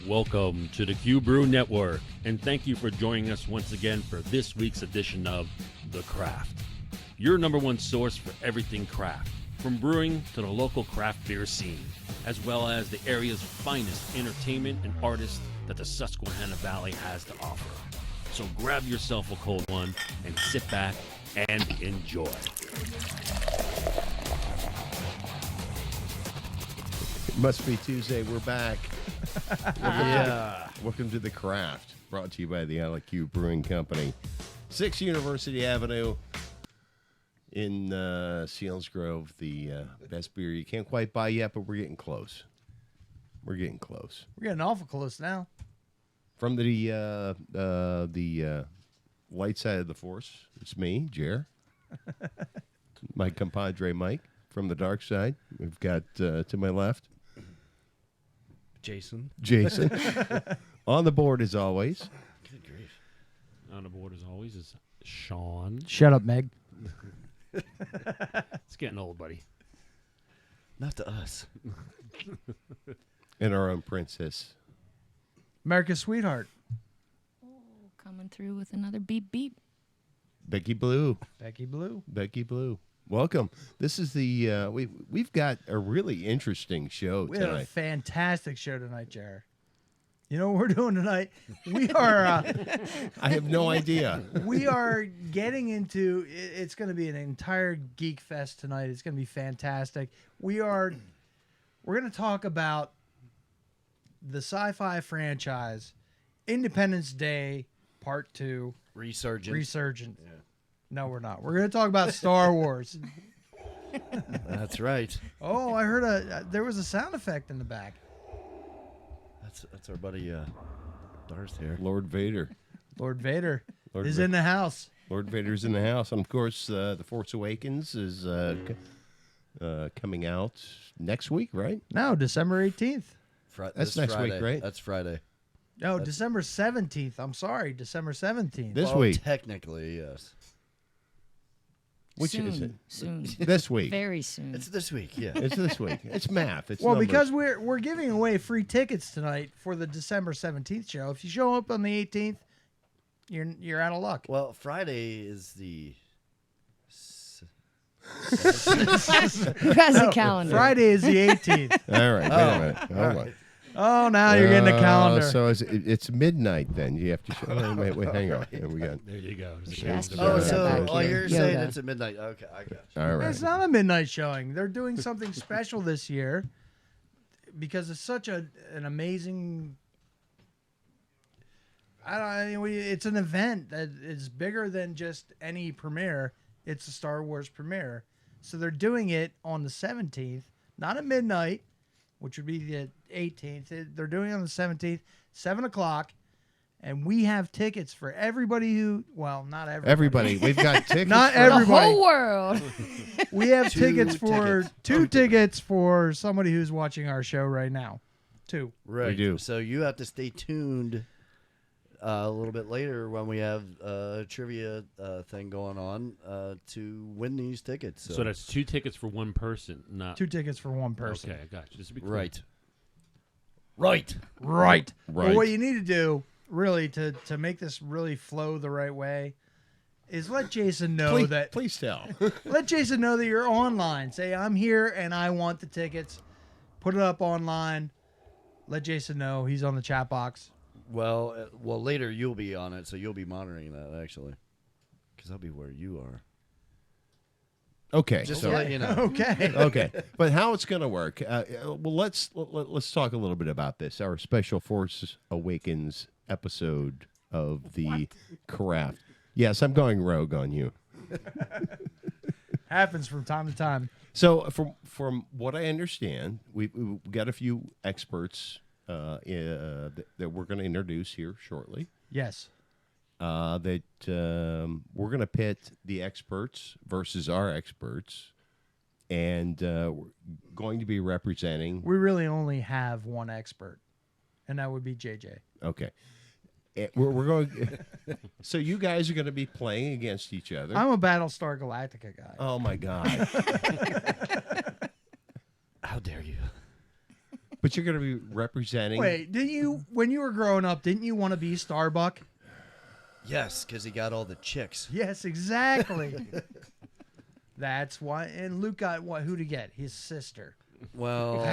Welcome to the Que Brew Network, and thank you for joining us once again for this week's edition of The Craft, your number one source for everything craft, from brewing to the local craft beer scene, as well as the area's finest entertainment and artists that the Susquehanna Valley has to offer. So grab yourself a cold one and sit back and enjoy. It must be Tuesday. We're back. Yeah. Welcome to The Craft, brought to you by the LQ Brewing Company. 6 University Avenue in Selinsgrove, the best beer you can't quite buy yet, but we're getting close. We're getting close. We're getting awful close now. From the light side of the force, it's me, Jer. My compadre, Mike. From the dark side, we've got, to my left, Jason. On the board, as always. Good grief. On the board, as always, is Sean. Shut up, Meg. It's getting old, buddy. Not to us. And our own princess. America's sweetheart. Coming through with another beep beep. Becky Blue. Becky Blue. Becky Blue. Welcome. This is the we've got a really interesting show We have a tonight. fantastic show tonight, Jared. You know what we're doing tonight? We are I have no idea. we are getting into it's going to be an entire geek fest tonight. It's going to be fantastic. We're going to talk about the sci-fi franchise Independence Day Part 2 Resurgent. Yeah. No, we're not. We're going to talk about Star Wars. That's right. Oh, I heard there was a sound effect in the back. That's our buddy Darth here. Lord Vader. Lord Vader Lord is Va- in the house. Lord Vader's in the house. And of course, The Force Awakens is coming out next week, right? No, December 18th. That's next week, Friday. right? That's Friday. No, December 17th. I'm sorry, December 17th. This Well, week. Technically, yes. Which soon, is it? Soon. This week. Very soon. It's this week, yeah. It's this week. It's math. It's Well, numbers. because we're giving away free tickets tonight for the December 17th show. If you show up on the 18th, you're out of luck. Well, Friday is the... Who has a calendar? Friday is the 18th. All right, wait a minute. Hold on. Oh, now you're getting a calendar. So it's midnight then. You have to show. Oh, wait, hang on. Here we go. There you go. She has to Oh, go so back here. you're saying Yoda. it's at midnight. Okay, I got you. All right. It's not a midnight showing. They're doing something special this year because it's such an amazing. It's an event that is bigger than just any premiere. It's a Star Wars premiere, so they're doing it on the 17th, not at midnight, which would be the 18th. They're doing it on the 17th, 7 o'clock, and we have tickets for everybody who. Well, not everybody. Everybody, we've got tickets. Not for- The everybody. whole world. We have Two tickets for tickets. 2 tickets for somebody who's watching our show right now. 2. Right. We do. So you have to stay tuned a little bit later when we have a trivia thing going on to win these tickets. So that's 2 tickets for one person, not 2 tickets for one person. Okay, I got you. Just to be clear. right. Right. Right. Right. But what you need to do, really, to make this really flow the right way, is let Jason know Please, that. please tell. Let Jason know that you're online. Say, I'm here and I want the tickets. Put it up online. Let Jason know he's on the chat box. Well, later you'll be on it, so you'll be monitoring that actually, because I'll be where you are. Okay. Just so, to let you know. Okay. okay, but how it's going to work? Well, let's talk a little bit about this. Our Special Force Awakens episode of the Craft. Yes, I'm going rogue on you. Happens from time to time. So, from what I understand, we've got a few experts that we're going to introduce here shortly. Yes. That we're going to pit the experts versus our experts, and we're going to be representing. We really only have one expert, and that would be JJ. Okay, we're going. So you guys are going to be playing against each other. I'm a Battlestar Galactica guy. Oh my God! How dare you? But you're going to be representing. Wait, didn't you, when you were growing up, didn't you want to be Starbuck? Yes, because he got all the chicks. Yes, exactly. That's why. And Luke got what? Who to get? His sister. Well,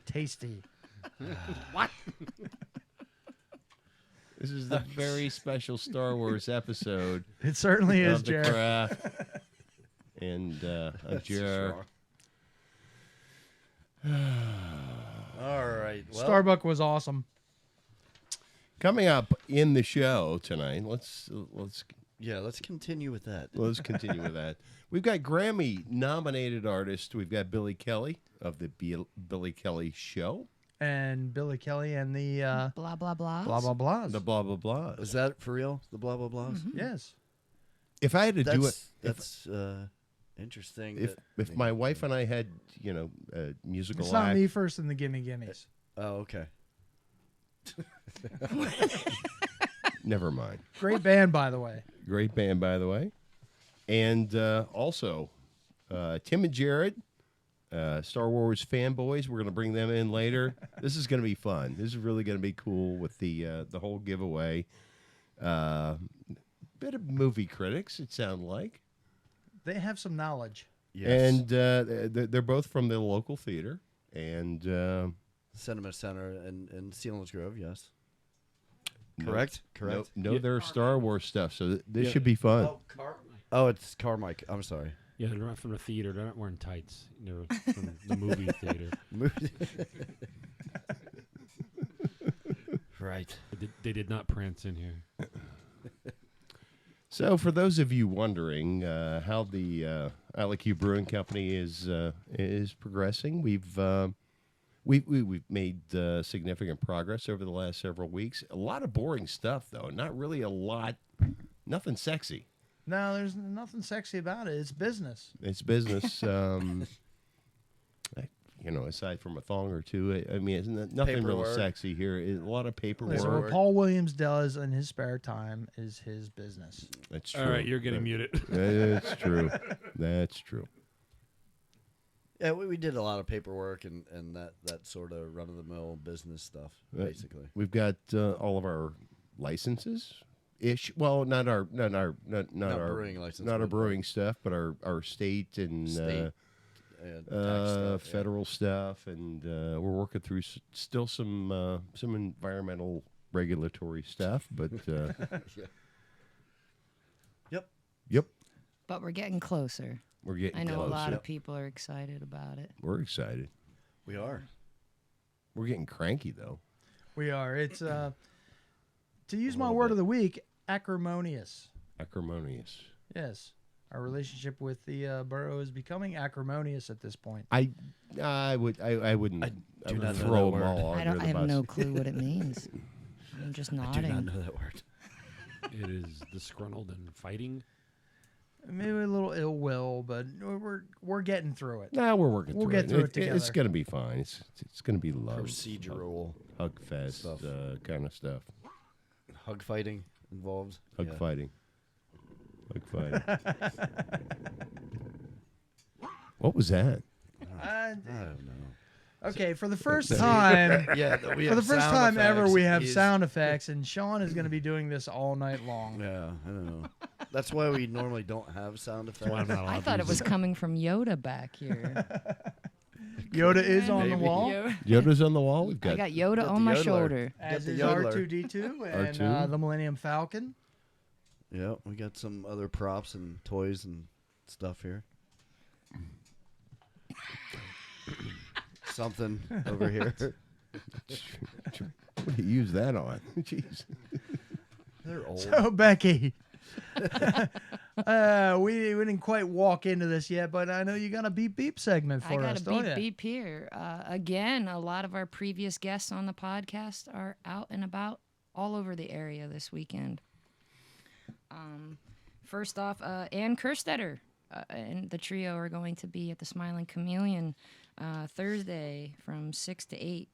Tasty. What? This is the very special Star Wars episode It certainly is, of the Jared. craft. And I'm Jared. all right. Well, Starbuck was awesome. Coming up in the show tonight, let's yeah, let's continue with that. continue with that. We've got Grammy nominated artist. We've got Billy Kelly of the Billy Kelly Show. And Billy Kelly and the Blah, blah, blah. blah, blah, blahs. The blah blah blah. Is that for real? The blah blah blahs. Yes. If I had to do it, That's interesting. if my wife and I had a musical It's not act, me first in the Gimme Gimmes. Oh, okay. never mind. Great band, by the way. Great band, by the way. And also, Tim and Jared, Star Wars fanboys. We're going to bring them in later. This is going to be fun. This is really going to be cool with the whole giveaway. Bit of movie critics, it sounds like. They have some knowledge. Yes. And they're both from the local theater. And Cinema Center in Selinsgrove, yes. Correct? Correct. know their Star Wars stuff, so this should be fun. Oh, it's Carmike. I'm sorry. Yeah, they're not from the theater. They're not wearing tights. They're from the movie theater. Right. They did not prance in here. So, for those of you wondering how the Que Brewing Company is progressing, we've made significant progress over the last several weeks. A lot of boring stuff, though. Not really a lot. Nothing sexy. No, there's nothing sexy about it. It's business. It's business. Aside from a thong or two, I mean, it's nothing real Paperwork. sexy here. A lot of paperwork. Listen, what Paul Williams does in his spare time is his business. That's true. All right, you're getting muted. That's true. That's true. Yeah, we did a lot of paperwork and that sort of run-of-the-mill business stuff, basically. We've got all of our licenses. Well, not our brewing license, not our but brewing stuff, but our state and State and tax stuff, federal stuff, and we're working through still some environmental regulatory stuff, but yep, But we're getting closer. we're getting I know closer. a lot of people are excited about it. We're excited. We are. We're getting cranky though. We are. It's to use my little word bit. of the week, acrimonious. Acrimonious. Yes. Our relationship with the borough is becoming acrimonious at this point. I wouldn't. I do would not know throw that them all I under don't. the I have bus. no clue what it means. I'm just I do not nodding. know that word. It is disgruntled and fighting. Maybe a little ill will, but we're getting through it. Nah, we're working We'll through get through it It's together. going to be fine. It's going to be love. Procedural Hug fest stuff. kind of stuff. hug fighting involved. Hug Yeah. fighting. Hug fighting. What was that? I don't know. Okay, for the first time, Yeah, we for the have first sound time ever, effects. we have He's- sound effects, and Sean is going to be doing this all night long. Yeah, I don't know. That's why we normally don't have sound effects. Why I'm not allowed I to thought it use was coming from Yoda back here. Yoda is on the Maybe. wall, Yoda's on the wall. We've I got got Yoda Got on the my yodeler. shoulder. as the is yodeler. R2D2 and R2. the Millennium Falcon. Yeah, we got some other props and toys and stuff here. Something over here. what do you use that on? Jeez. They're old. So Becky, we didn't quite walk into this yet, but I know you got a beep beep segment I for got us, a don't beep you? beep here. Again, a lot of our previous guests on the podcast are out and about all over the area this weekend. First off, Ann Kerstetter and the trio are going to be at the Smiling Chameleon Thursday from 6 to 8.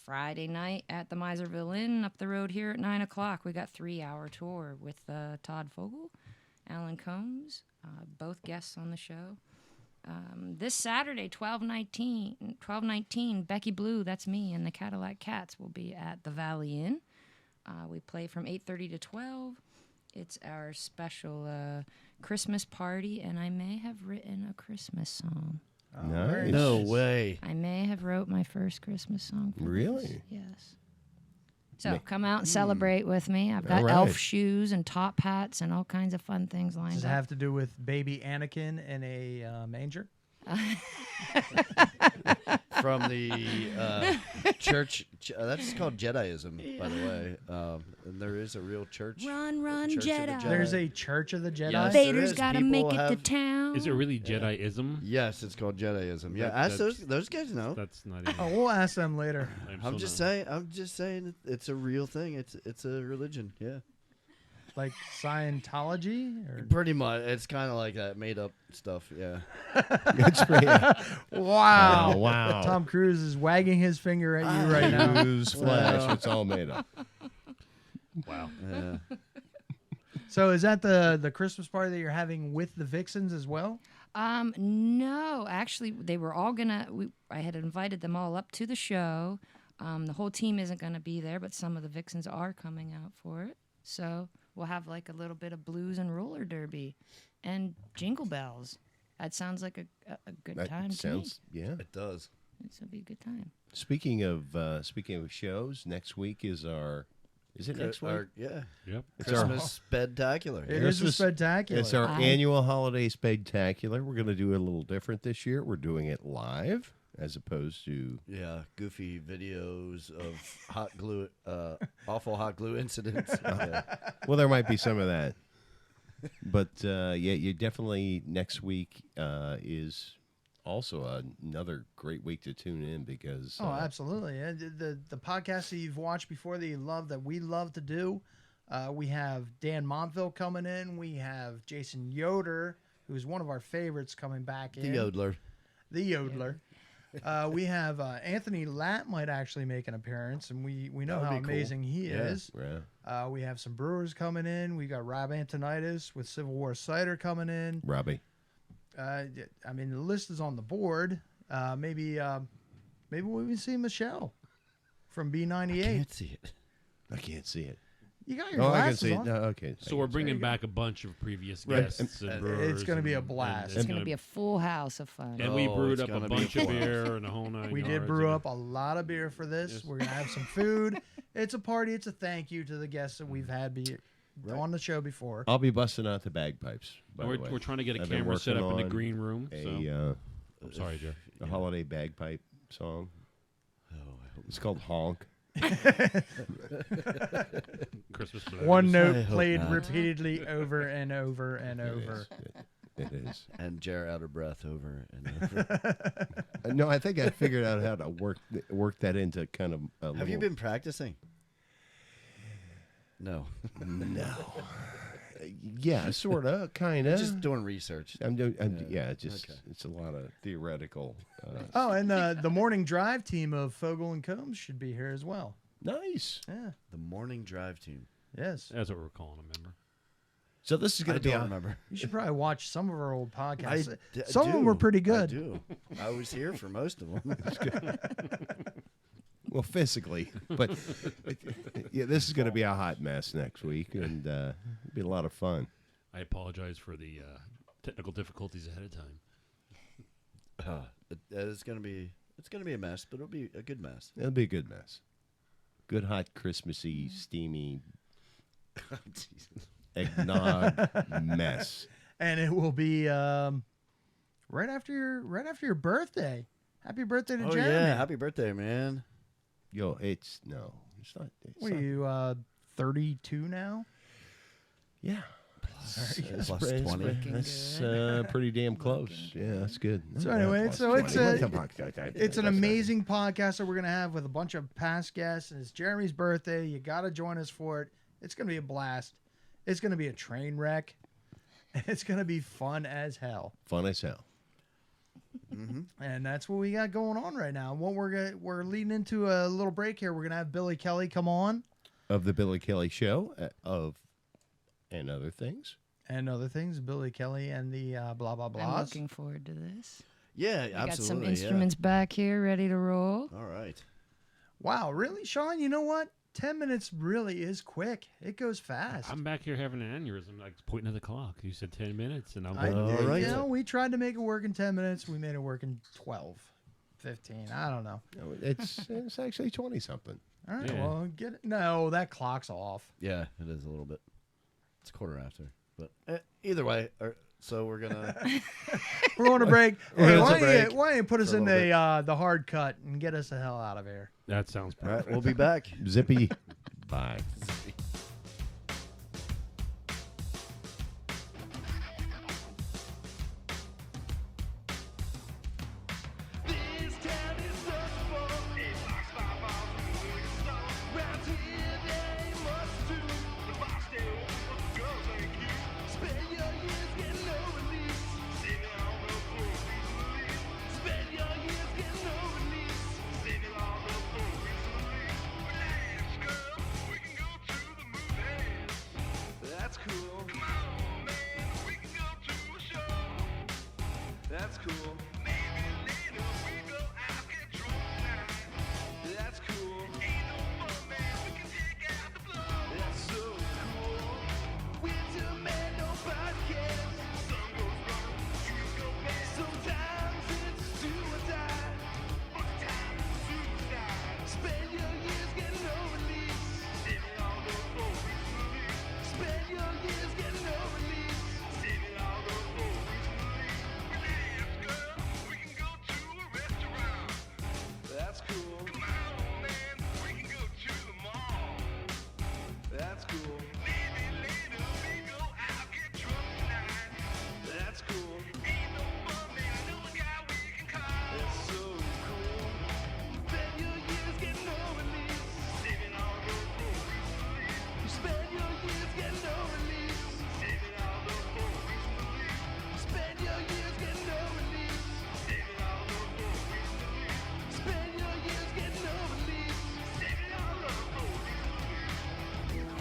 Friday night at the Miserville Inn up the road here at 9 o'clock. We got 3-hour tour with Todd Fogel, Alan Combs, both guests on the show. This Saturday, 12/19, Becky Blue, that's me, and the Cadillac Cats will be at the Valley Inn. We play from 8:30 to 12. It's our special Christmas party, and I may have written a Christmas song. Nice. No way. I may have wrote my first Christmas song. For Really? this. Yes. So come out and celebrate with me. I've got All right. elf shoes and top hats and all kinds of fun things lined Does it up. have to do with baby Anakin in a manger? From the church. That's called Jediism, by the way. And there is a real church. Run, run, Church of the Jedi. There's a Church of the Jedi. Yes, there Vader's is. got to People make it to have- town. Is it really Jediism? Yes, it's called Jediism. Yeah, That- ask that's- those guys know. That's not even. Oh, we'll ask them later. I'm just saying it's a real thing. It's a religion. Yeah. Like Scientology? Or... Pretty much. It's kind of like that made up stuff. Yeah. That's great. Yeah. Wow. Oh, wow. Tom Cruise is wagging his finger at you right now. News flash. It's all made up. Wow. Yeah. So is that the Christmas party that you're having with the Vixens as well? No, actually, they were all gonna. I had invited them all up to the show. The whole team isn't gonna be there, but some of the Vixens are coming out for it. So we'll have like a little bit of blues and roller derby, and jingle bells. That sounds like a good That time sounds, yeah. It does. to me. This will be a good time. Speaking of shows, next week is our. Is it next week? Yeah. Yep. It's our, Christmas spectacular. It is a Christmas- spectacular. it's our I- annual holiday spectacular. We're going to do it a little different this year. We're doing it live as opposed to. Yeah, goofy videos of hot glue, awful hot glue incidents. Yeah. Well, there might be some of that, but yeah, you definitely next week is also another great week to tune in because. Oh, absolutely. The podcast that you've watched before that you love, that we love to do, we have Dan Montville coming in. We have Jason Yoder, who's one of our favorites, coming back The in. yodeler. The Yodeler. We have Anthony Latt might actually make an appearance, and we know That would how be cool. amazing he Yeah. is. Yeah, We have some brewers coming in. We got Rob Antonitis with Civil War Cider coming in. Robbie. I mean, the list is on the board. Maybe we'll even see Michelle from B98. Can't see it. I can't see it. You got your Oh, I can glasses see it. on. No, okay. So we're bringing back a bunch of previous Right. guests and And brewers. it's gonna be a and- blast. It's going to be a full house of fun. And we Oh, brewed it's up a gonna be bunch a of blast. beer and a whole nine We did yards. brew up a lot of beer for this. Yes. We're gonna have some food. It's a party. It's a thank you to the guests that we've had on the show before. I'll be busting out the bagpipes. By And the way. we're trying to get a I've been camera set working up in the on green room. So. I'm sorry, Joe. a holiday bagpipe song. Oh, I hope It's called Honk. Christmas. One I note hope played not. repeatedly over and over and over. It is. and Jared out of breath over and over. No, I think I figured out how to work that into kind of. Have you been practicing? No. No. Yeah, sort of, kind of. Just doing research. I'm doing. Yeah. Just Okay. it's a lot of theoretical. Oh, and the morning drive team of Fogel and Combs should be here as well. Nice. Yeah. The morning drive team. Yes. That's what we're calling them, remember? So this is I going to be. don't remember. You should probably watch some of our old podcasts. I Some of them were pretty I good. do. I was here for most of them. Well, physically, but yeah, this is going to be a hot mess next week, and it'll be a lot of fun. I apologize for the technical difficulties ahead of time. It's gonna be a mess, but it'll be a good mess. It'll be a good mess. Good, hot, Christmassy, steamy eggnog mess. And it will be right after your birthday. Happy birthday to Oh Jeremy. yeah! Happy birthday, man. Yo, it's not. What are you, 32 now? Yeah. Plus pretty- 20. That's pretty damn close. Yeah, that's good. So anyway, Plus so it's 20. It's an amazing podcast that we're going to have with a bunch of past guests, and it's Jeremy's birthday. You got to join us for it. It's going to be a blast. It's going to be a train wreck. It's going to be fun as hell. Fun as hell. And that's what we got going on right now. What we're leading into a little break here. We're going to have Billy Kelly come on. Of the Billy Kelly Show, and other things. And other things, Billy Kelly and the blah blah blahs. I'm looking forward to this. Yeah, We absolutely. got some yeah. instruments back here ready to roll. All right. Wow, really, Sean? You know what? 10 minutes really is quick. It goes fast. I'm back here having an aneurysm, like pointing at the clock. You said 10 minutes, and I'm I, going. All right. You know, we tried to make it work in 10 minutes. We made it work in 12, 15. I don't know. No, it's actually 20 something. All right, Yeah. well, get it. No, that clock's off. Yeah, it is a little bit. It's 1:15. But either way, so we're going to... We're going to break. We're Hey, going why to don't you, break why don't you put us for a in little the hard cut and get us the hell out of here? That sounds All perfect. right, we'll be back. Zippy. Bye. This town is such fun. 8 blocks, 5 miles from the liquor store. Round here there ain't much to do. The bar stay open for the girls like you. Spend your years getting no release. Save it all up for a piece of leaf. Spend your years getting no release. Save it all up for a piece of leaf. Relax, girl. We can go to the movies. That's cool. Come on, man. We can go to a show. That's cool. Maybe later we go out get drunk tonight. That's cool. Ain't no fun, man. We can take out the blow. That's so cool. Winter man, nobody cares. Sun goes round, trees go bare. Sometimes it's do or die. Other times it's suicide. Spend your years getting no release. Save it all up for a piece of leaf. Spend your years getting no release. Save it all up for a piece of leaf. Relax, girl. We can go to a restaurant. That's cool. Come on, man. We can go to the mall. That's cool. Maybe later we go out get drunk tonight. That's cool. Ain't no fun, man. I know a guy we can call. That's so cool. Spend your years getting no release. Save it all up for a piece of leaf. You spend your years getting no release. Save it all up for a piece of leaf. Spend your years getting no release. Save it all up for a piece of leaf. Spend your years getting no release. Save it all up for a piece of leaf.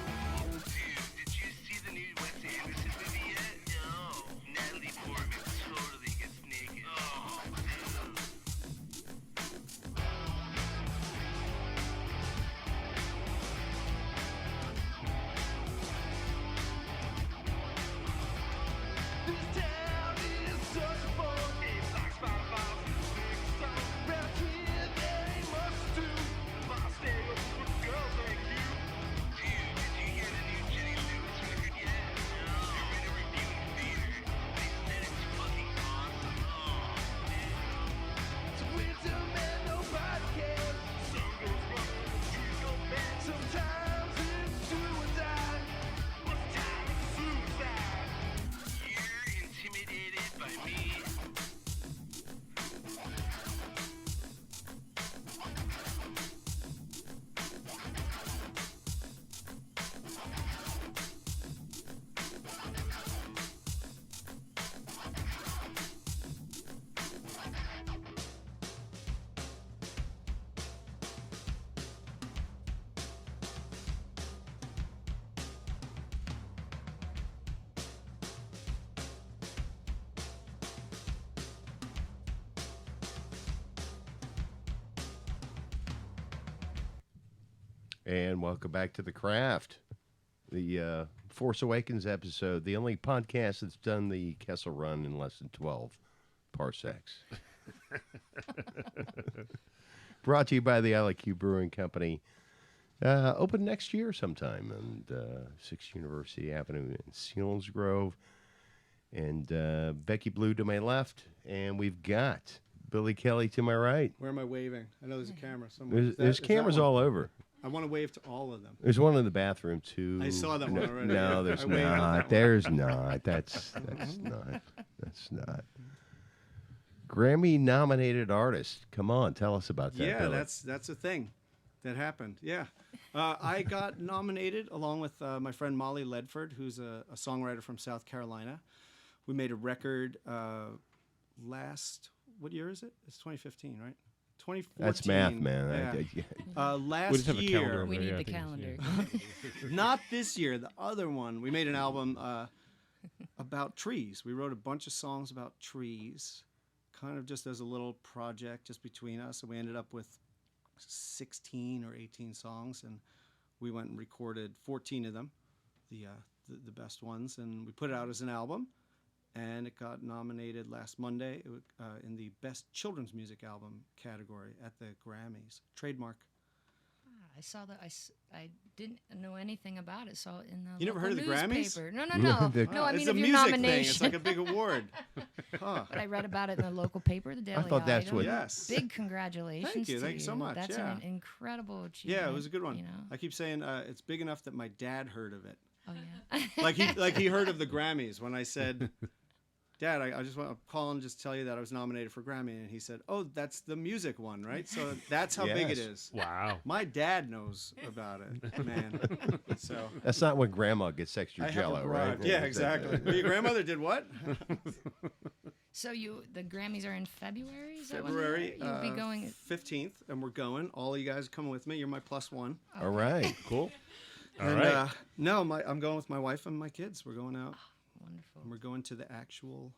Dude, did you see the new Wes Anderson movie yet? No. Natalie Portman totally gets naked. Oh, dude. This town is such fun. 8 blocks, 5 miles from the liquor store. Round here there ain't much to do. The bar stay open for the girls like you. Dude, did you hear the new Jenny Lewis record yet? No. They're in a review in the theater. They said it's fucking awesome. Oh, dude. It's winter, man, nobody cares. Sun goes round, trees go bare. Sometimes it's do or die. Other times it's suicide. You're intimidated by me. And welcome back to The Craft, the Force Awakens episode, the only podcast that's done the Kessel Run in less than 12 parsecs. Brought to you by the Que Brewing Company. Open next year sometime on 6th University Avenue in Selinsgrove. And Becky Blue to my left. And we've got Billy Kelly to my right. Where am I waving? I know there's a camera somewhere. There's cameras all over. I want to wave to all of them. There's one in the bathroom too. I saw that one already. No, there's I waved at that not. one. There's not. That's not. That's not. Grammy nominated artist. Come on, tell us about that. Yeah, Billy. that's a thing. That happened. Yeah. I got nominated along with my friend Molly Ledford, who's a songwriter from South Carolina. We made a record what year is it? It's 2015, right? 2014. That's math, man. Last We just have a calendar year, over We there, need yeah, I the think it's- calendar. not this year, the other one, we made an album about trees. We wrote a bunch of songs about trees, kind of just as a little project just between us. And we ended up with 16 or 18 songs, and we went and recorded 14 of them, the best ones, and we put it out as an album. And it got nominated last Monday in the Best Children's Music Album category at the Grammys. Trademark. I saw that. I didn't know anything about it. Saw it in the You never heard of the local Grammys? newspaper. No. No, I it's mean a of your music nomination. thing. It's like a big award. Huh. But I read about it in the local paper, the Daily thought that's Item. what- Yes. Big congratulations. Thank you. to Thank you so much. That's Yeah. an incredible achievement. Yeah, it was a good one. You know? I keep saying it's big enough that my dad heard of it. Oh yeah. Like he heard of the Grammys when I said, Dad, I just want to call and just tell you that I was nominated for Grammy. And he said, oh, that's the music one, right? So that's how big it Yes. is. Wow. My dad knows about it, man. So That's not when Grandma gets extra I have Jello, right? arrived. Yeah, exactly. Well, your grandmother did what? So the Grammys are in February. Is that when February you'll be going? 15th, and we're going. All you guys are coming with me. You're my plus one. All right. Cool. All And right. no, I'm going with my wife and my kids. We're going out. Wonderful. And we're going to the actual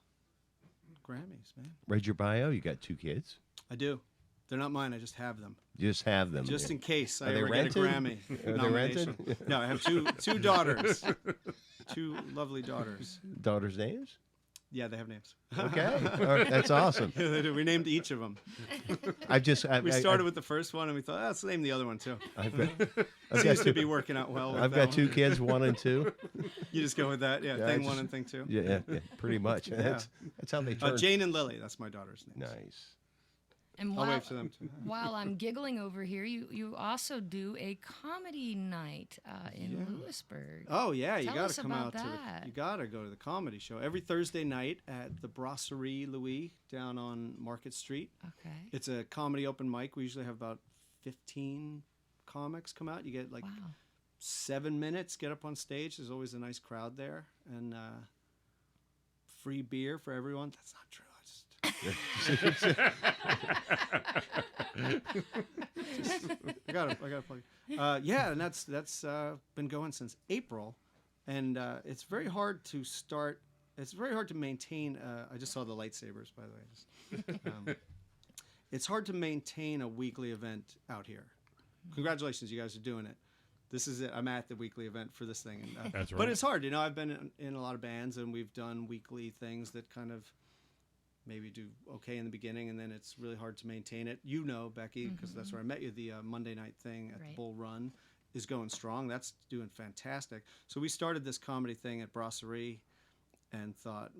Grammys, man. Read your bio. You got 2 kids. I do. They're not mine. I just have them. You just have them. Just in case I Are they ever get a rented? Grammy Are they nomination. rented? No, I have two daughters. 2 lovely daughters. Daughters' names? Yeah, they have names. Okay. All right, that's awesome. Yeah, they do. We named each of them. We started with the first one, and we thought, let's name the other one too. I've got Seems to two, be working out well. With I've that got 2 one. kids, 1 and 2. You just go with that, yeah. Yeah, I Thing just- 1 and thing 2. Yeah, pretty much. That's how they turn. Jane and Lily. That's my daughter's name. Nice. And I'll while, wave to them too. while I'm giggling over here, you also do a comedy night in Lewisburg. Oh yeah, you Tell got us to come about out to that. you got to go to the comedy show every Thursday night at the Brasserie Louis down on Market Street. Okay. It's a comedy open mic. We usually have about 15 comics come out. You get like Wow. 7 minutes, get up on stage. There's always a nice crowd there, and free beer for everyone. That's not true. I got to plug. Yeah, and that's been going since April, and it's very hard to start. It's very hard to maintain. I just saw the lightsabers, by the way. It's hard to maintain a weekly event out here. Congratulations, you guys are doing it. This is it. I'm at the weekly event for this thing. And, That's right. But it's hard. You know, I've been in a lot of bands, and we've done weekly things that kind of maybe do okay in the beginning, and then it's really hard to maintain it. You know, Becky, because that's where I met you. The Monday night thing at the Right. Bull Run is going strong. That's doing fantastic. So we started this comedy thing at Brasserie and thought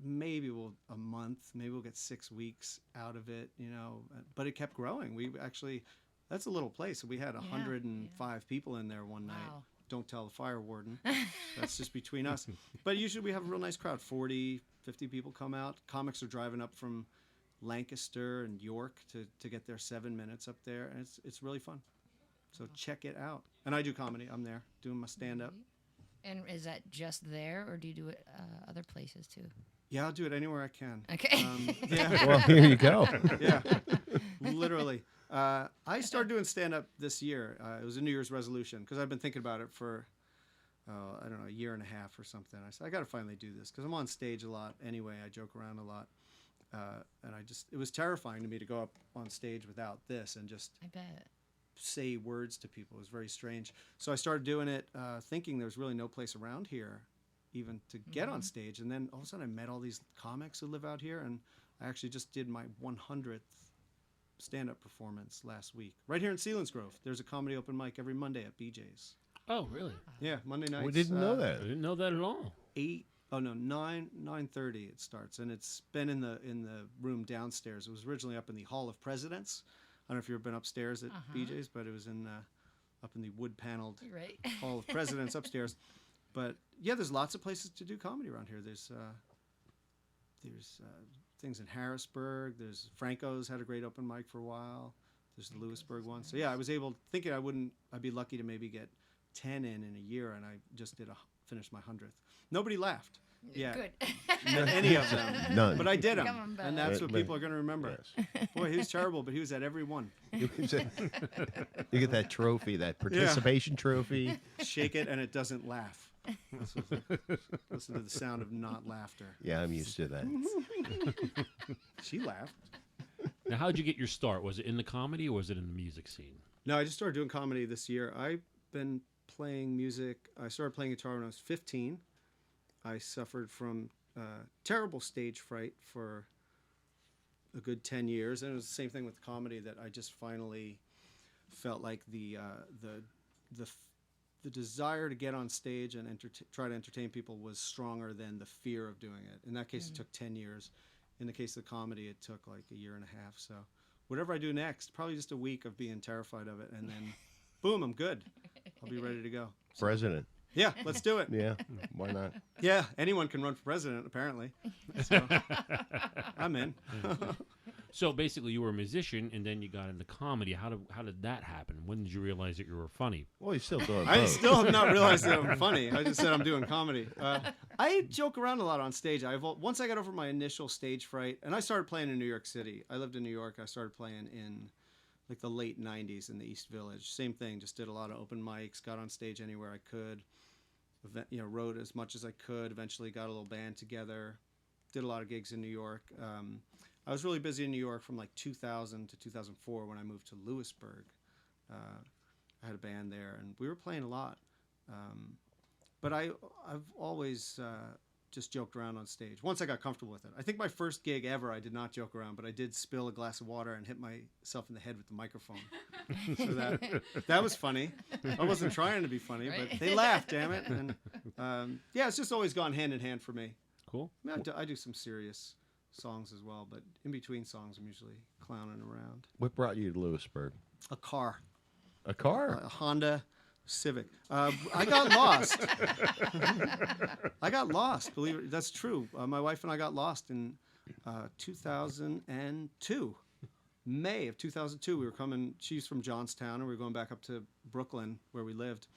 maybe a month, maybe we'll get 6 weeks out of it, you know. But it kept growing. We actually, that's a little place. We had 105 people in there one night. Wow. Don't tell the fire warden. That's just between us. But usually we have a real nice crowd. 40, 50 people come out. Comics are driving up from Lancaster and York to get their 7 minutes up there. And it's really fun. So check it out. And I do comedy. I'm there doing my stand-up. And is that just there, or do you do it other places too? Yeah, I'll do it anywhere I can. Okay. Yeah, Well, here you go. yeah, literally. I started doing stand-up this year. It was a New Year's resolution because I've been thinking about it for, I don't know, a year and a half or something. I said, I got to finally do this because I'm on stage a lot anyway. I joke around a lot. And it was terrifying to me to go up on stage without this and just I bet. say words to people. It was very strange. So I started doing it thinking there was really no place around here even to get on stage. And then all of a sudden I met all these comics who live out here, and I actually just did my 100th stand-up performance last week. Right here in Selinsgrove. There's a comedy open mic every Monday at BJ's. Oh, really? Yeah, Monday nights. We didn't know I that. didn't know that at all. 9:30 it starts, and it's been in the room downstairs. It was originally up in the Hall of Presidents. I don't know if you've ever been upstairs at BJ's, but it was in up in the wood-paneled Right. Hall of Presidents upstairs. But yeah, there's lots of places to do comedy around here. There's things in Harrisburg. There's Franco's had a great open mic for a while. There's the Lewisburg one. So yeah, I was able, thinking I'd be lucky to maybe get 10 in a year, and I just finished my 100th. Nobody laughed. Yeah, Good. not any of them. None. But I did them, Come on, and Bella. that's what people are going to remember. Boy, he was terrible, but he was at every one. You get that trophy, that participation trophy. Shake it, and it doesn't laugh. Listen to the sound of not laughter. Yeah, I'm used to that. She laughed. Now, how'd you get your start? Was it in the comedy or was it in the music scene? No, I just started doing comedy this year. I've been playing music. I started playing guitar when I was 15. I suffered from terrible stage fright for a good 10 years. And it was the same thing with comedy, that I just finally felt like the desire to get on stage and try to entertain people was stronger than the fear of doing it. In that case, it took 10 years. In the case of comedy, it took like a year and a half. So whatever I do next, probably just a week of being terrified of it. And then, boom, I'm good. I'll be ready to go. President. Yeah, let's do it. Yeah, why not? Yeah, anyone can run for president, apparently. So, I'm in. So basically, you were a musician, and then you got into comedy. How did that happen? When did you realize that you were funny? Well, he's still doing I both. still have not realized that I'm funny. I just said I'm doing comedy. I joke around a lot on stage. Once I got over my initial stage fright, and I started playing in New York City. I lived in New York. I started playing in like the late 90s in the East Village. Same thing, just did a lot of open mics, got on stage anywhere I could. Wrote as much as I could. Eventually got a little band together. Did a lot of gigs in New York. I was really busy in New York from like 2000 to 2004 when I moved to Lewisburg. I had a band there, and we were playing a lot. But I've always just joked around on stage. Once I got comfortable with it. I think my first gig ever, I did not joke around, but I did spill a glass of water and hit myself in the head with the microphone. So that was funny. I wasn't trying to be funny, but they laughed, damn it. And yeah, it's just always gone hand in hand for me. Cool. I mean, I do some serious songs as well, but in between songs, I'm usually clowning around. What brought you to Lewisburg? A car. A car? A Honda Civic. I got lost. I got lost. Believe it, that's true. My wife and I got lost in 2002. May of 2002. We were coming. She's from Johnstown, and we were going back up to Brooklyn, where we lived,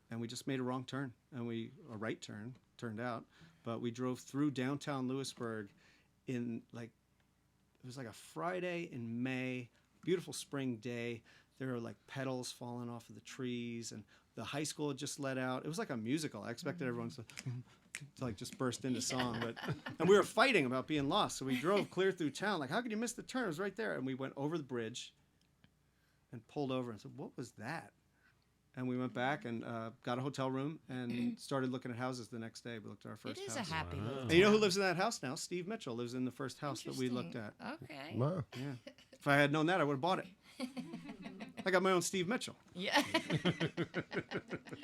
and we just made a wrong turn, and a right turn turned out, but we drove through downtown Lewisburg in it was like a Friday in May, beautiful spring day. There were like petals falling off of the trees, and the high school had just let out. It was like a musical. I expected everyone to like just burst into song, and we were fighting about being lost. So we drove clear through town. Like, how could you miss the turn? It was right there. And we went over the bridge and pulled over and said, "What was that?" And we went back and got a hotel room and started looking at houses the next day. We looked at our first It is house. a happy little And you know who lives in that house now? Steve Mitchell lives in the first house that we looked at. Okay. Wow. Yeah. If I had known that, I would have bought it. I got my own Steve Mitchell. Yeah.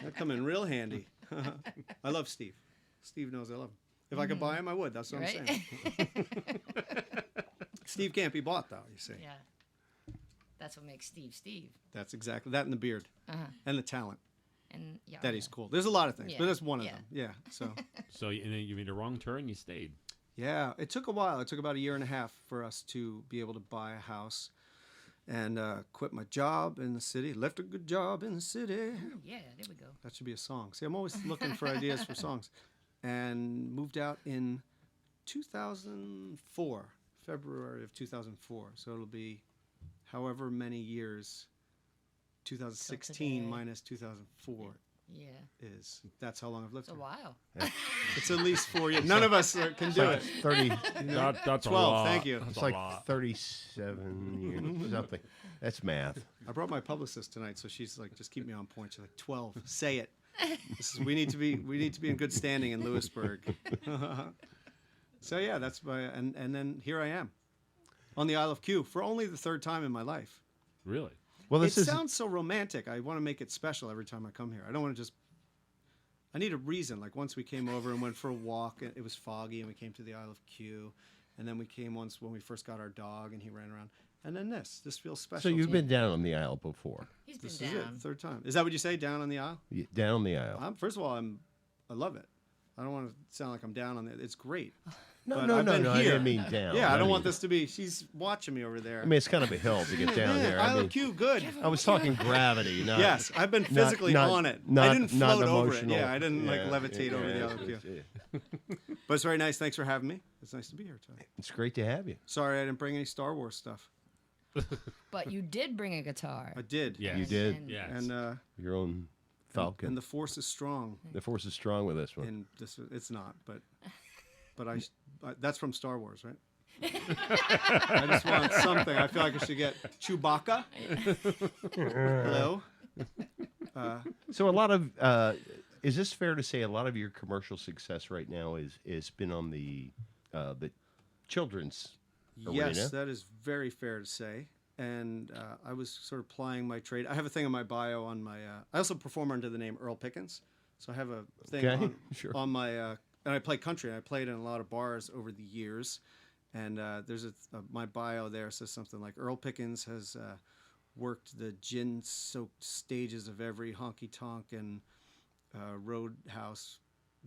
That come in real handy. I love Steve. Steve knows I love him. If I could buy him, I would. That's what I'm saying. Steve can't be bought, though, you see. Yeah. That's what makes Steve Steve. That's exactly that, and the beard. And the talent. And yeah. That he's cool. There's a lot of things, Yeah. but that's one of Yeah. them. Yeah. So, So and then you made a wrong turn. You stayed. yeah, it took a while. It took about a year and a half for us to be able to buy a house and quit my job in the city. Left a good job in the city. Yeah, there we go. That should be a song. See, I'm always looking for ideas for songs. And moved out in 2004, February of 2004. So it'll be however many years 2016 today. minus 2004 Yeah. is. That's how long I've lived It's a here. while. It's at least 4 years. None of us can do it. 30. That's 12, a lot. thank you. That's It's a like lot. 37 years, something. That's math. I brought my publicist tonight, so she's like, just keep me on point. She's like, 12, say it. We need to be in good standing in Lewisburg. So yeah, that's and then here I am on the Isle of Q for only the third time in my life. Really? Well, It this is sounds so romantic. I want to make it special every time I come here. I don't want to just. I need a reason. Like once we came over and went for a walk, and it was foggy, and we came to the Isle of Q, and then we came once when we first got our dog, and he ran around. And then this feels special. so to you've me. been down on the Isle before. He's been This is down. it, third time. Is that what you say? Down on the Isle? Down on the Isle. First of all, I love it. I don't want to sound like I'm down on it. It's great. No, but no, I've no, been no. I here. didn't mean down. Yeah, I don't mean- want this to be. She's watching me over there. I mean, it's kind of a hill to get down there. I Isle mean, Q, good. I was talking gravity, not. Yes, I've been physically not- on it. not- I didn't not float over it. emotional. Yeah, I didn't like Yeah, levitate over the yeah, Isle Q. it's- But it's very nice. Thanks for having me. It's nice to be here today. It's great to have you. Sorry I didn't bring any Star Wars stuff. But you did bring a guitar. I did. Yeah. You did. And- Yes. And Your own Falcon. and the Force is strong. The force is strong with this one. And this it's not, but that's from Star Wars, right? I just want something. I feel like I should get Chewbacca. Hello. So a lot of is this fair to say a lot of your commercial success right now is been on the children's arena? Yes, that is very fair to say. And I was sort of plying my trade. I have a thing in my bio on my. I also perform under the name Earl Pickens, so I have a thing Okay, on, sure. on my. And I play country. And I played in a lot of bars over the years, and there's my bio there says something like Earl Pickens has worked the gin-soaked stages of every honky-tonk and roadhouse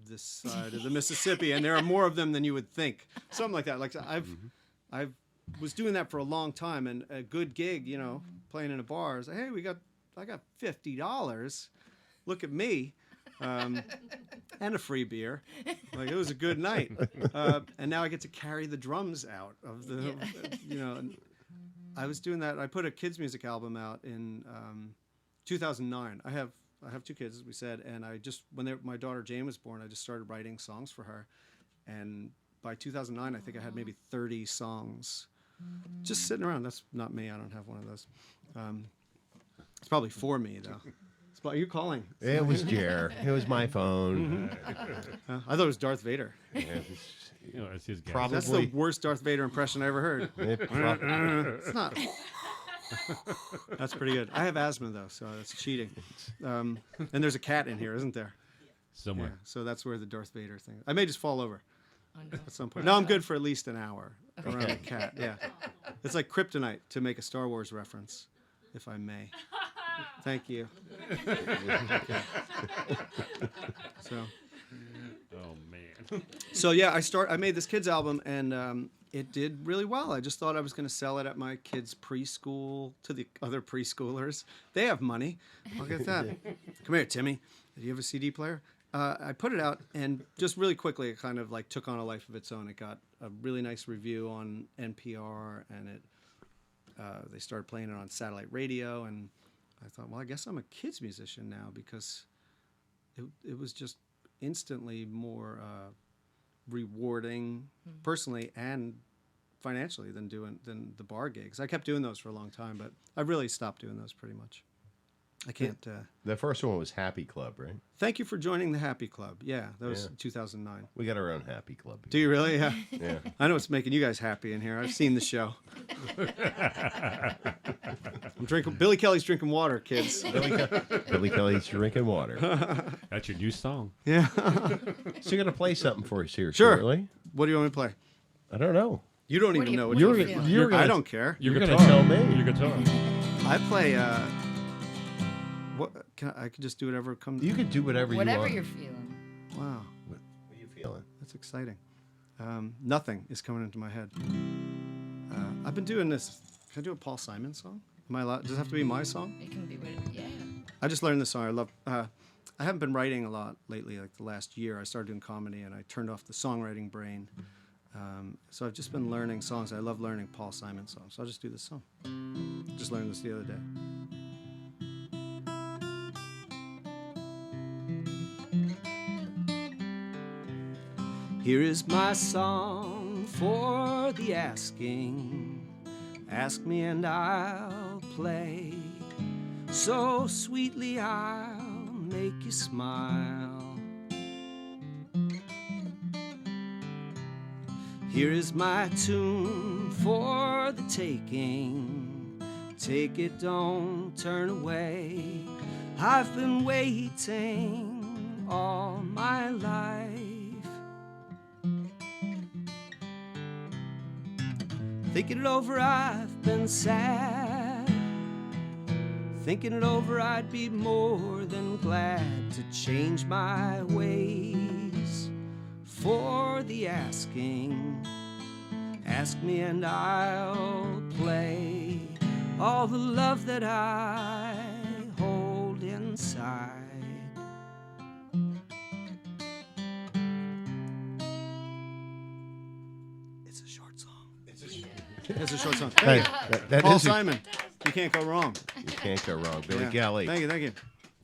this side of the Mississippi, and there are more of them than you would think. Something like that. Like I've was doing that for a long time, and a good gig, you know, playing in a bar. Is like, hey, I got $50. Look at me, and a free beer. Like it was a good night, and now I get to carry the drums out of the, you know. And I was doing that. I put a kids music album out in 2009. I have 2 kids, as we said, and I just my daughter Jane was born, I just started writing songs for her, and by 2009, I think I had maybe 30 songs just sitting around. That's not me. I don't have one of those. It's probably for me, though. Are you calling? It was Jer. It was my phone. I thought it was Darth Vader. You know, it's his guy. Probably. That's the worst Darth Vader impression I ever heard. It's not. That's pretty good. I have asthma, though, so that's cheating. And there's a cat in here, isn't there? Somewhere. Yeah, so that's where the Darth Vader thing. I may just fall over at some point. No, I'm good for at least an hour around the cat. Yeah, it's like kryptonite to make a Star Wars reference, if I may. Thank you. So, Oh man. so yeah, I made this kids album, and it did really well. I just thought I was going to sell it at my kids' preschool to the other preschoolers. They have money. I'll get that. Come here, Timmy. Do you have a CD player? I put it out, and just really quickly, it kind of like took on a life of its own. It got a really nice review on NPR, and they started playing it on satellite radio. And I thought, well, I guess I'm a kids musician now, because it was just instantly more rewarding personally and financially than the bar gigs. I kept doing those for a long time, but I really stopped doing those pretty much. I can't. The first one was Happy Club, right? Thank you for joining the Happy Club. Yeah, that was Yeah. 2009. We got our own Happy Club. Do you really? Yeah. Yeah. I know it's making you guys happy in here. I've seen the show. I'm drinking. Billy Kelly's drinking water, kids. Billy Kelly's drinking water. That's your new song. Yeah. So you're gonna play something for us here, Sure. shortly? What do you want me to play? I don't know. You don't What even do you- know what what do you're. you feel? You're gonna, I don't care. You're Your gonna guitar. tell me. Your guitar. I play. What? I could just do whatever comes. You can do whatever you Whatever want. you're feeling. Wow, What are you feeling? that's exciting. Nothing is coming into my head. I've been doing this. Can I do a Paul Simon song? Am I allowed? Does it have to be my song? It can be whatever. Yeah. I just learned this song. I love. I haven't been writing a lot lately. Like the last year, I started doing comedy, and I turned off the songwriting brain. So I've just been learning songs. I love learning Paul Simon songs. So I'll just do this song. Just learned this the other day. Here is my song for the asking. Ask me and I'll play. So sweetly I'll make you smile. Here is my tune for the taking. Take it, don't turn away. I've been waiting all my life. Thinking it over, I've been sad. Thinking it over, I'd be more than glad to change my ways for for the asking. Ask me and I'll play all the love that I hold inside. It's a short song. It's a short song. Hey, Thank you. that Paul is Simon. You can't go wrong. You can't go wrong. Billy Yeah. Galley. Thank you, thank you.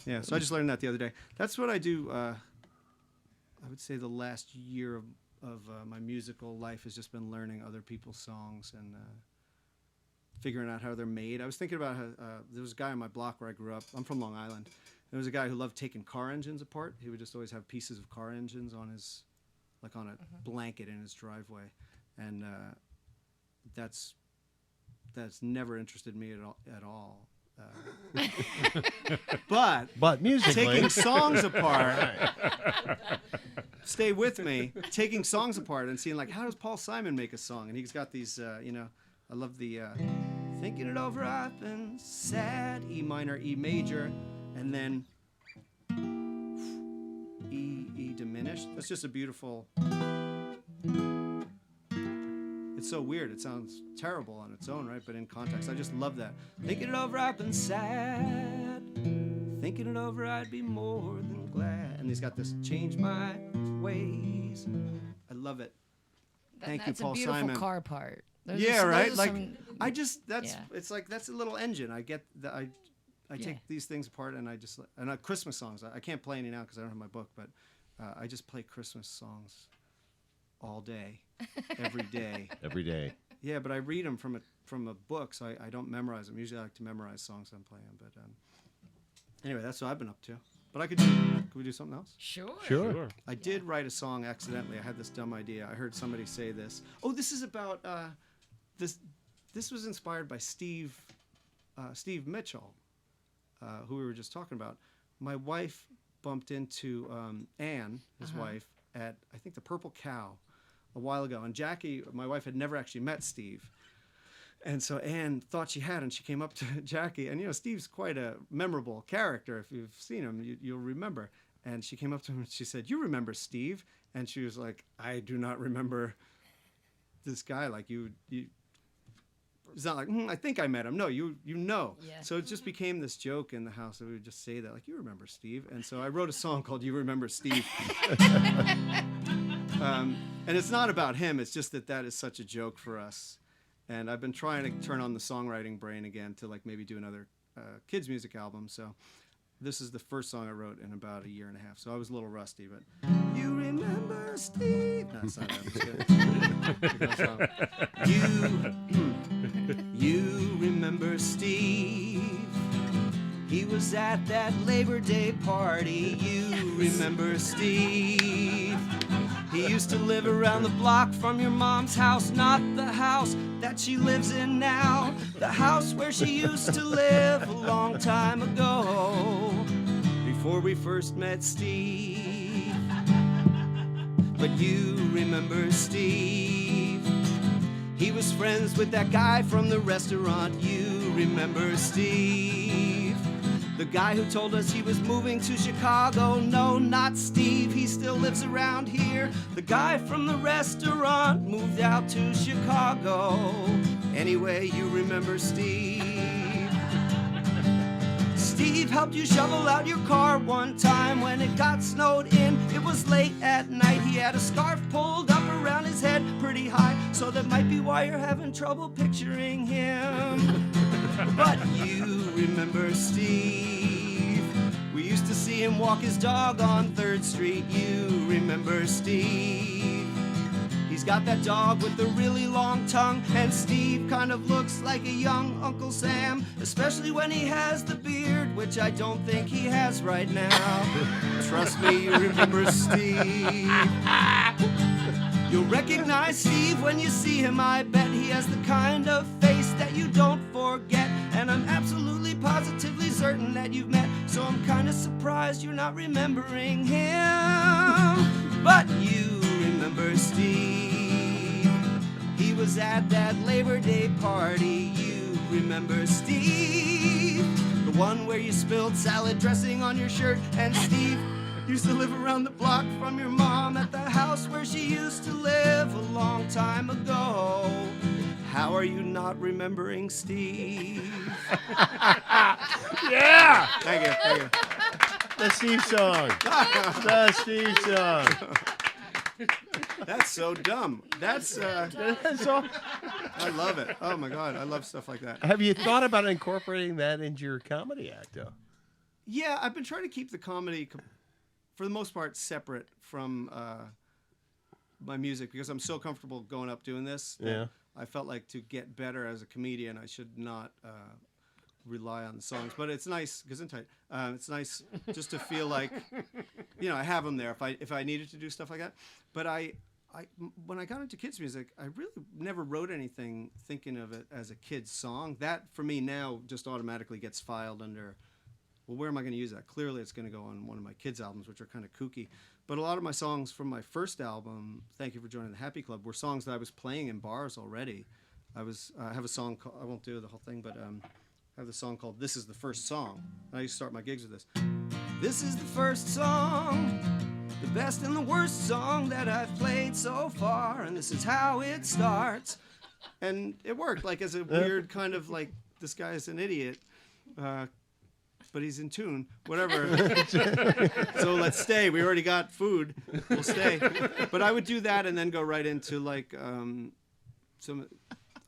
Yeah, so I just learned that the other day. That's what I do. I would say the last year of my musical life has just been learning other people's songs and figuring out how they're made. I was thinking about how there was a guy on my block where I grew up. I'm from Long Island. There was a guy who loved taking car engines apart. He would just always have pieces of car engines on his, like on a blanket in his driveway, and that's never interested me at all. But musically. taking songs apart, stay with me, taking songs apart and seeing like, how does Paul Simon make a song? And he's got these, I love the thinking it over, I've been sad, E minor, E major, and then E diminished. That's just a beautiful, it's so weird. It sounds terrible on its own, right? But in context, I just love that. Thinking it over, I've been sad. Thinking it over, I'd be more than glad. And he's got this change my ways. I love it. Thank you, Paul That's a beautiful Simon. car part. Those Yeah, are, right. those are Like some- I just that's yeah. it's like that's a little engine. I get that I take Yeah. these things apart and I just and Christmas songs. I can't play any now because I don't have my book, but I just play Christmas songs all day, every day. Every day. Yeah, but I read them from a book, so I don't memorize them. Usually I like to memorize songs I'm playing. But anyway, that's what I've been up to. But could we do something else? Sure. Sure. I did write a song accidentally. I had this dumb idea. I heard somebody say this. Oh, this is about this. This was inspired by Steve Mitchell, who we were just talking about. My wife bumped into Anne, his wife, at I think the Purple Cow a while ago, and Jackie, my wife, had never actually met Steve. And so Anne thought she had, and she came up to Jackie. And, Steve's quite a memorable character. If you've seen him, you'll remember. And she came up to him and she said, "You remember Steve?" And she was like, "I do not remember this guy. Like, you it's not like, I think I met him. No, you know." Yeah. So it just became this joke in the house that we would just say that, like, "You remember Steve?" And so I wrote a song called "You Remember Steve." And it's not about him. It's just that is such a joke for us. And I've been trying to turn on the songwriting brain again to like maybe do another kids music album. So this is the first song I wrote in about a year and a half. So I was a little rusty, but you remember Steve? No, it's not that. You remember Steve? He was at that Labor Day party. You remember Steve? He used to live around the block from your mom's house, not the house that she lives in now. The house where she used to live a long time ago, before we first met Steve. But you remember Steve? He was friends with that guy from the restaurant. You remember Steve? The guy who told us he was moving to Chicago. No, not Steve, he still lives around here. The guy from the restaurant moved out to Chicago. Anyway, you remember Steve? Steve helped you shovel out your car one time when it got snowed in. It was late at night. He had a scarf pulled up around his head pretty high, so that might be why you're having trouble picturing him. But you remember Steve? We used to see him walk his dog on 3rd Street. You remember Steve? He's got that dog with the really long tongue, and Steve kind of looks like a young Uncle Sam, especially when he has the beard, which I don't think he has right now. Trust me, you remember Steve. You'll recognize Steve when you see him. I bet he has the kind of face that you don't forget, and I'm absolutely positively certain that you've met, so I'm kind of surprised you're not remembering him. But you remember Steve? He was at that Labor Day party. You remember Steve? The one where you spilled salad dressing on your shirt, and Steve used to live around the block block from your mom at the house where she used to live a long time ago. How are you not remembering Steve? Yeah! Thank you, thank you. The Steve song. The Steve song. That's so dumb. So, I love it. Oh my God, I love stuff like that. have you thought about incorporating that into your comedy act, though? Yeah, I've been trying to keep the comedy, for the most part, separate from my music because I'm so comfortable going up doing this. That Yeah. I felt like to get better as a comedian, I should not rely on the songs. But it's nice, Gesundheit. It's nice just to feel like, I have them there if I needed to do stuff like that. But when I got into kids' music, I really never wrote anything thinking of it as a kid's song. That, for me, now just automatically gets filed under, well, where am I going to use that? Clearly, it's going to go on one of my kids' albums, which are kind of kooky. But a lot of my songs from my first album, Thank You for Joining the Happy Club, were songs that I was playing in bars already. I have a song called, I won't do the whole thing, but I have the song called This Is the First Song. I used to start my gigs with this. This is the first song, the best and the worst song that I've played so far, and this is how it starts. And it worked, like as a weird kind of like, this guy is an idiot, but he's in tune, whatever. So let's stay. We already got food. We'll stay. But I would do that and then go right into like I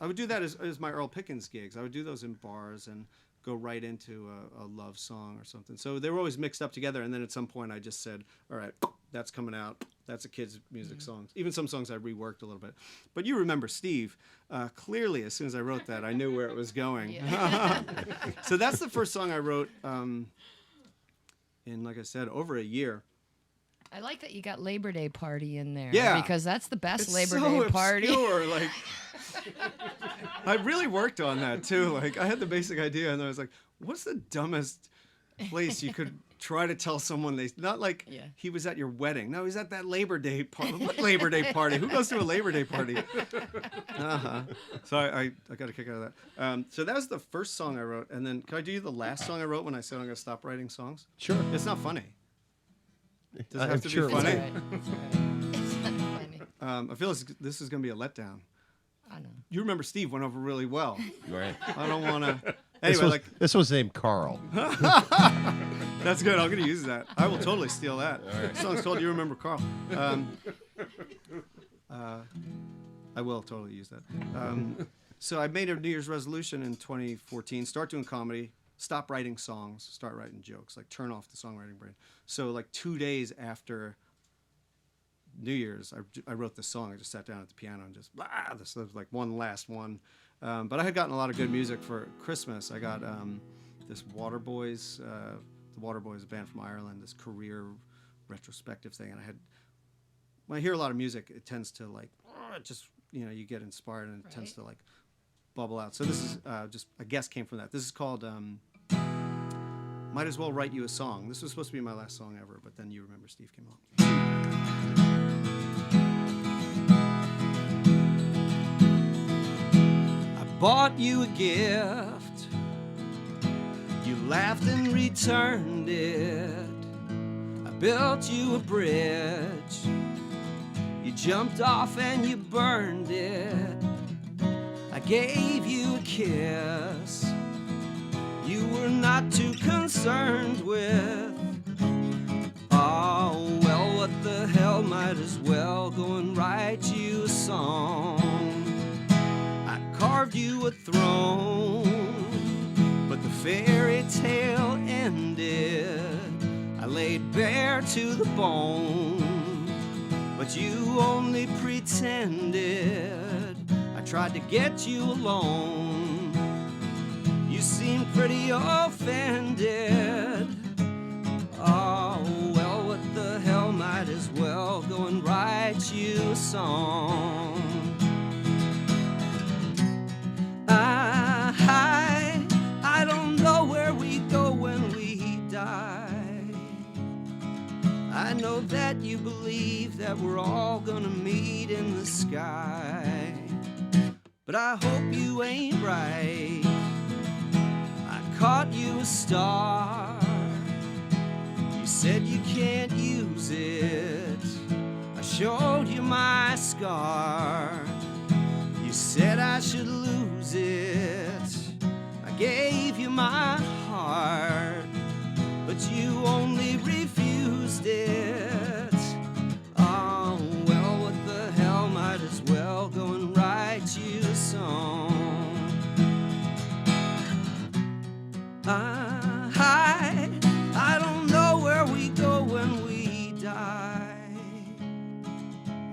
would do that as my Earl Pickens gigs. I would do those in bars and go right into a love song or something. So they were always mixed up together. And then at some point I just said, all right, that's coming out. That's a kid's music song. Even some songs I reworked a little bit. But you remember Steve. Clearly, as soon as I wrote that, I knew where it was going. Yeah. So that's the first song I wrote in, like I said, over a year. I like that you got Labor Day Party in there. Yeah. Because that's the best It's Labor so Day party. obscure, like, I really worked on that too. Like, I had the basic idea, and I was like, "What's the dumbest place you could try to tell someone they not like Yeah. he was at your wedding? No, he's at that Labor Day party. What Labor Day party? Who goes to a Labor Day party?" So I got a kick out of that. So that was the first song I wrote, and then can I do you the last song I wrote when I said I'm going to stop writing songs? Sure. It's not funny. Does it I'm have to sure be it funny? It's all right. It's all right. It's not funny. I feel this is going to be a letdown. I know. You remember Steve went over really well. Right. I don't want to. This Anyway, was, this was named Carl. that's good. I'm going to use that. I will totally steal that. The song's called "You Remember Carl." I will totally use that. So I made a New Year's resolution in 2014: start doing comedy, stop writing songs, start writing jokes, like turn off the songwriting brain. So like 2 days after New Year's, I wrote this song. I just sat down at the piano and just this was like one last one. But I had gotten a lot of good music for Christmas. I got this Waterboys, the Waterboys, a band from Ireland, this career retrospective thing. And when I hear a lot of music, it tends to like, just, you get inspired and it tends to like bubble out. So this is just a guest came from that. This is called Might As Well Write You a Song. This was supposed to be my last song ever, but then You Remember Steve came on. Bought you a gift, you laughed and returned it. I built you a bridge, you jumped off and you burned it. I gave you a kiss, you were not too concerned with. Oh, well, what the hell, might as well go and write you a song. Carved you a throne, but the fairy tale ended. I laid bare to the bone, but you only pretended. I tried to get you alone. You seemed pretty offended. Oh, well, what the hell, might as well go and write you a song. I don't know where we go when we die. I know that you believe that we're all gonna meet in the sky. But I hope you ain't right. I caught you a star. You said you can't use it. I showed you my scar. You said I should lose it. I gave you my heart, but you only refused it. Oh, well, what the hell, might as well go and write you a song. I don't know where we go when we die.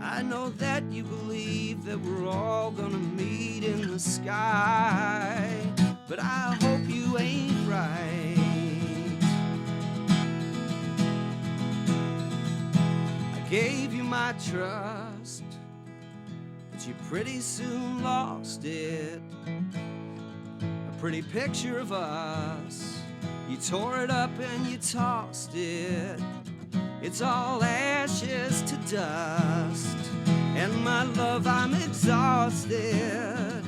I know that you believe that we're all gonna meet in the sky, but I hope you ain't right. I gave you my trust, but you pretty soon lost it. A pretty picture of us, you tore it up and you tossed it. It's all ashes to dust, and my love, I'm exhausted.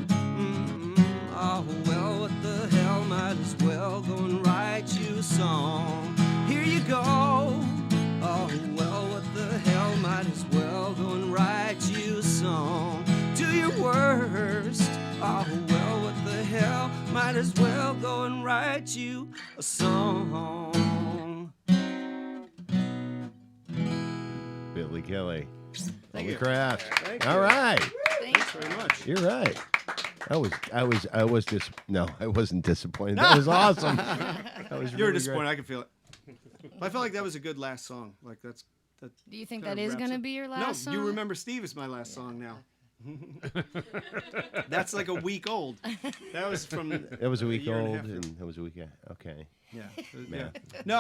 Oh, well, what the hell, might as well go and write you a song. Here you go. Oh, well, what the hell, might as well go and write you a song. Do your worst. Oh, well, what the hell, might as well go and write you a song. Billy Kelly. Thank The you. Craft. Thank All you. right. Thanks very much. You're right. I was just no, I wasn't disappointed. That was awesome. That was You're really disappointed. great. I can feel it. I felt like that was a good last song. Like that. Do you think Kinda that is wraps going to it. be your No, last song? you remember Steve is my last song now. That's like a week old. That was from. That was a week year and a old, half ago. and that was a week. Okay. Yeah. Man. No,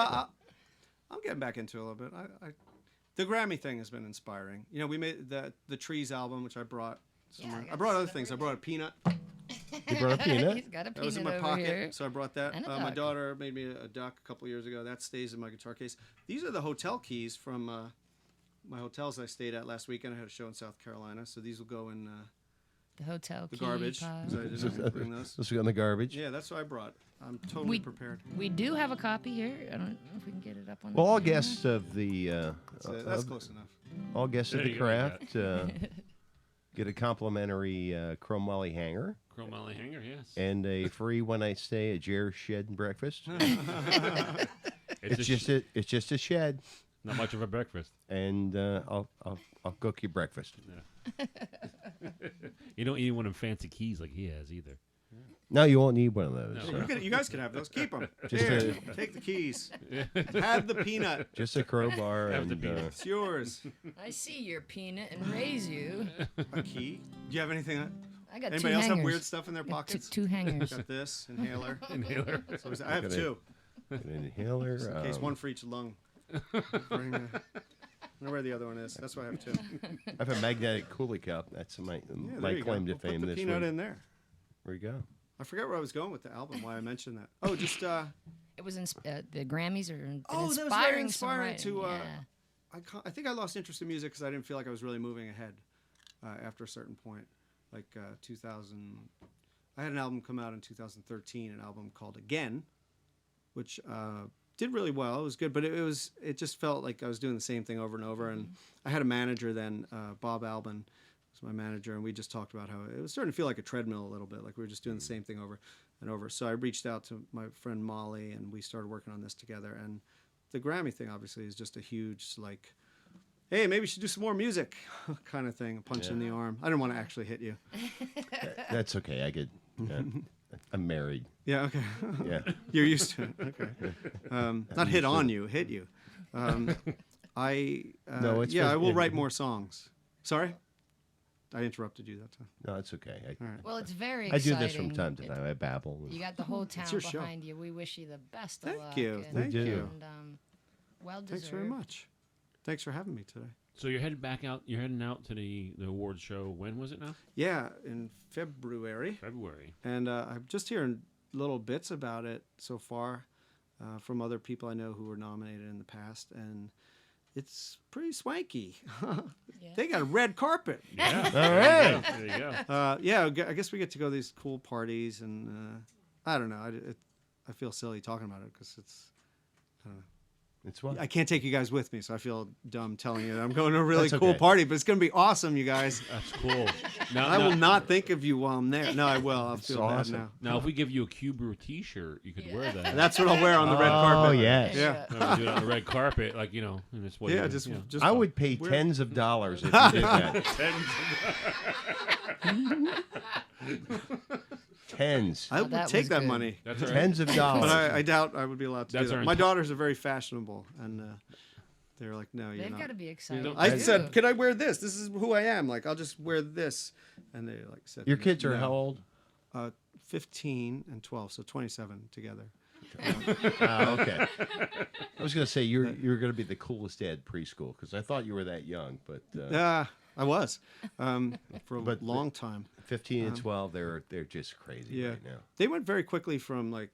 I'm getting back into it a little bit. The Grammy thing has been inspiring. You know, we made the Trees album, which I brought somewhere. I brought other things. I brought a peanut. You brought a peanut. He's got a That was in peanut my over pocket, here. so I brought that. And a My duck. daughter made me a duck a couple years ago. That stays in my guitar case. These are the hotel keys from my hotels I stayed at last weekend. I had a show in South Carolina, so these will go in The hotel the key garbage. pod. 'Cause I didn't bring those. This was on the garbage. Yeah, that's what I brought. I'm totally prepared. We do have a copy here. I don't know if we can get it up on Well, the all camera. guests of the That's close enough. all guests of There the you go, craft get a complimentary Chrome Molly hanger Chrome Alley hanger, yes. and a free one-night stay at Jer's Shed and Breakfast. It's It's just a shed, not much of a breakfast. and I'll cook you breakfast. You don't need one of them fancy keys like he has either. No, you won't need one of those. No. You guys can have those. Keep them. Just Here, take the keys. Have the peanut. Just a crowbar Have the and peanut. It's yours. I see your peanut and raise you. A key. Do you have anything? I got Anybody two else hangers. have weird stuff in their I got pockets? two hangers. Got this inhaler. Inhaler. So I have Got it. two. an inhaler. In case one for each lung. Bring, I don't know where the other one is. That's why I have two. I have a magnetic coolie cup. That's my Yeah, my there you claim go. to We'll fame put the this peanut week. in there. There you go. I forget where I was going with the album. Why I mentioned that? Oh, just It was the Grammys are been Oh, that was inspiring, very inspiring some to. writing, I think I lost interest in music because I didn't feel like I was really moving ahead after a certain point. Like 2000, I had an album come out in 2013, an album called Again, which did really well. It was good, but it just felt like I was doing the same thing over and over. And I had a manager then, Bob Albin was my manager, and we just talked about how it was starting to feel like a treadmill a little bit, like we were just doing the same thing over and over. So I reached out to my friend Molly, and we started working on this together. And the Grammy thing obviously is just a huge like, hey, maybe you should do some more music kind of thing, a punch in the arm. I didn't want to actually hit you. That's okay. I could. I'm married. Yeah, okay. Yeah. You're used to it. Okay. Not hit on you, hit you. No, it's yeah, just- I will yeah. write more songs. Sorry? I interrupted you that time. No, it's okay. All right. Well, it's very I do exciting. this from time to time. I babble. You got the whole town your show. behind you. We wish you the best of Thank luck. you. And, Thank you. And, well deserved. Thanks very much. Thanks for having me today. So you're headed back out. You're heading out to the awards show. When was it now? Yeah, in February. February. And I'm just hearing little bits about it so far from other people I know who were nominated in the past. And it's pretty swanky. Yeah. They got a red carpet. Yeah. All right. There you go. Yeah, I guess we get to go to these cool parties, and I don't know. I feel silly talking about it because it's, I don't know. It's what? I can't take you guys with me, so I feel dumb telling you that I'm going to a really That's cool okay. party, but it's going to be awesome, you guys. That's cool. Now, I will now, not think of you while I'm there. No, I will. I'll feel awesome. bad now. now, if we give you a Que Brew T-shirt, you could wear that. That's what I'll wear on the red carpet. Oh, yes. Yeah. No, we do it on the red carpet, like and it's what Yeah, you, just, you know. just I would pay tens of dollars if you did that. Tens. I Oh, would that take was that good. money. That's all right. Tens of dollars. But I doubt I would be allowed to That's do our that. My enti- daughters are very fashionable, and they're like, no, you're They've not. got to be excited. don't- I too. said, could I wear this? This is who I am. Like, I'll just wear this. And they like said, Your kids are no. how old? 15 and 12, so 27 together. Okay. I was going to say you're going to be the coolest dad preschool because I thought you were that young, but I was for a But- long time. 15 and 12, they're just crazy Yeah. right now. They went very quickly from like,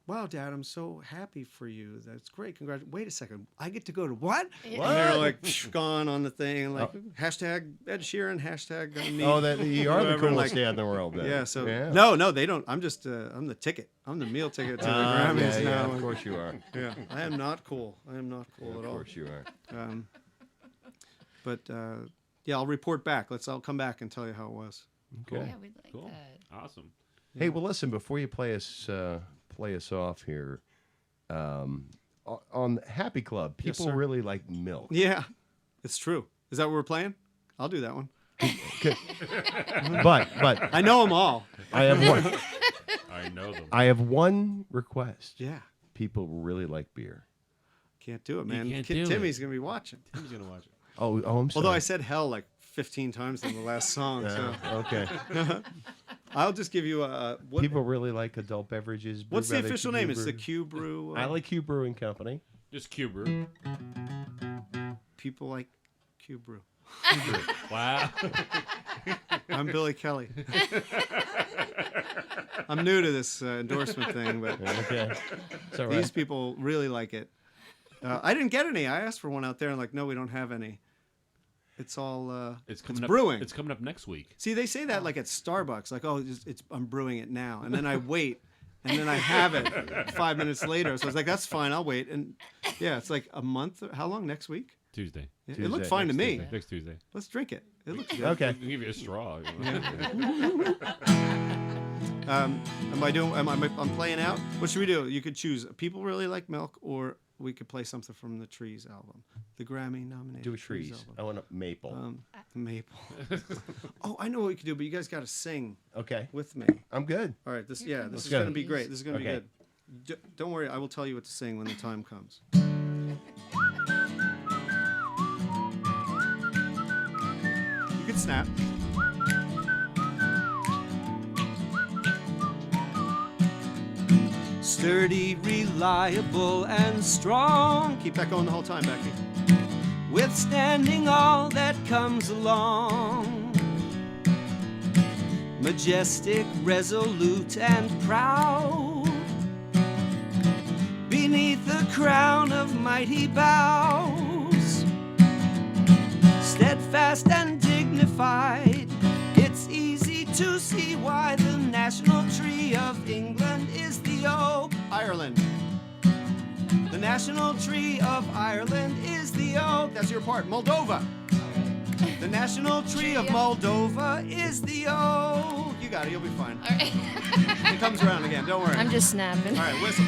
wow, Dad, I'm so happy for you. That's great. Congratulations. Wait a second. I get to go to what? And they're like gone on the thing. Like hashtag Ed Sheeran, hashtag me. Oh, that you are the Whatever, coolest like- dad in the world. Then. Yeah. So yeah. no, they don't. I'm just I'm the ticket. I'm the meal ticket to the Grammys yeah, now. of course you are. Yeah. I am not cool. I am not cool Of at all. course you are. But yeah, I'll report back. I'll come back and tell you how it was. Okay. Yeah, we'd like Cool. that. Awesome. Hey, well, listen. Before you play us off here, on Happy Club, Yes, people sir. really like milk. Yeah, it's true. Is that what we're playing? I'll do that one. But I know them all. I have one. I know them. I have one request. Yeah. People really like beer. Can't do it, man. can't do it. Timmy's gonna be watching. Who's gonna watch it? Oh, I'm sorry. Although I said hell like 15 times in the last song, so Okay. I'll just give you a. What, People really like adult beverages. brewed what's the by the official Que name? It's Brew. the Que Brew. I like Que Brewing Company. Just Que Brew. People like Que Brew. Wow. I'm Billy Kelly. I'm new to this endorsement thing, but Okay. It's all right. these people really like it. I didn't get any. I asked for one out there, and like, no, we don't have any. It's all It's coming up. brewing. It's coming up next week. See, they say that like at Starbucks, like, oh, I'm brewing it now, and then I wait, and then I have it 5 minutes later. So I was like, that's fine, I'll wait. And yeah, it's like a month. How long? Next week? Tuesday. Yeah, Tuesday, it looked fine to next me. Tuesday. Next Tuesday. Let's drink it. It looks good. Okay. I can give you a straw. You know? I'm playing out. What should we do? You could choose. People really like milk, or we could play something from the Trees album, the Grammy nominated. Do a trees. I want a maple. Maple. Oh, I know what we could do, but you guys got to sing Okay. with me. I'm good. All right. This is go. going to be great. This is going to Okay. be good. Don't worry. I will tell you what to sing when the time comes. You can snap. Sturdy, reliable, and strong. Keep that going the whole time, Becky. Withstanding all that comes along. Majestic, resolute, and proud. Beneath the crown of mighty bows. Steadfast and dignified. It's easy to see why the national tree of England is the oak. Ireland. The national tree of Ireland is the oak. That's your part. Moldova. The national tree of Moldova is the oak. You got it. You'll be fine. All right. It comes around again. Don't worry. I'm just snapping. All right, whistle.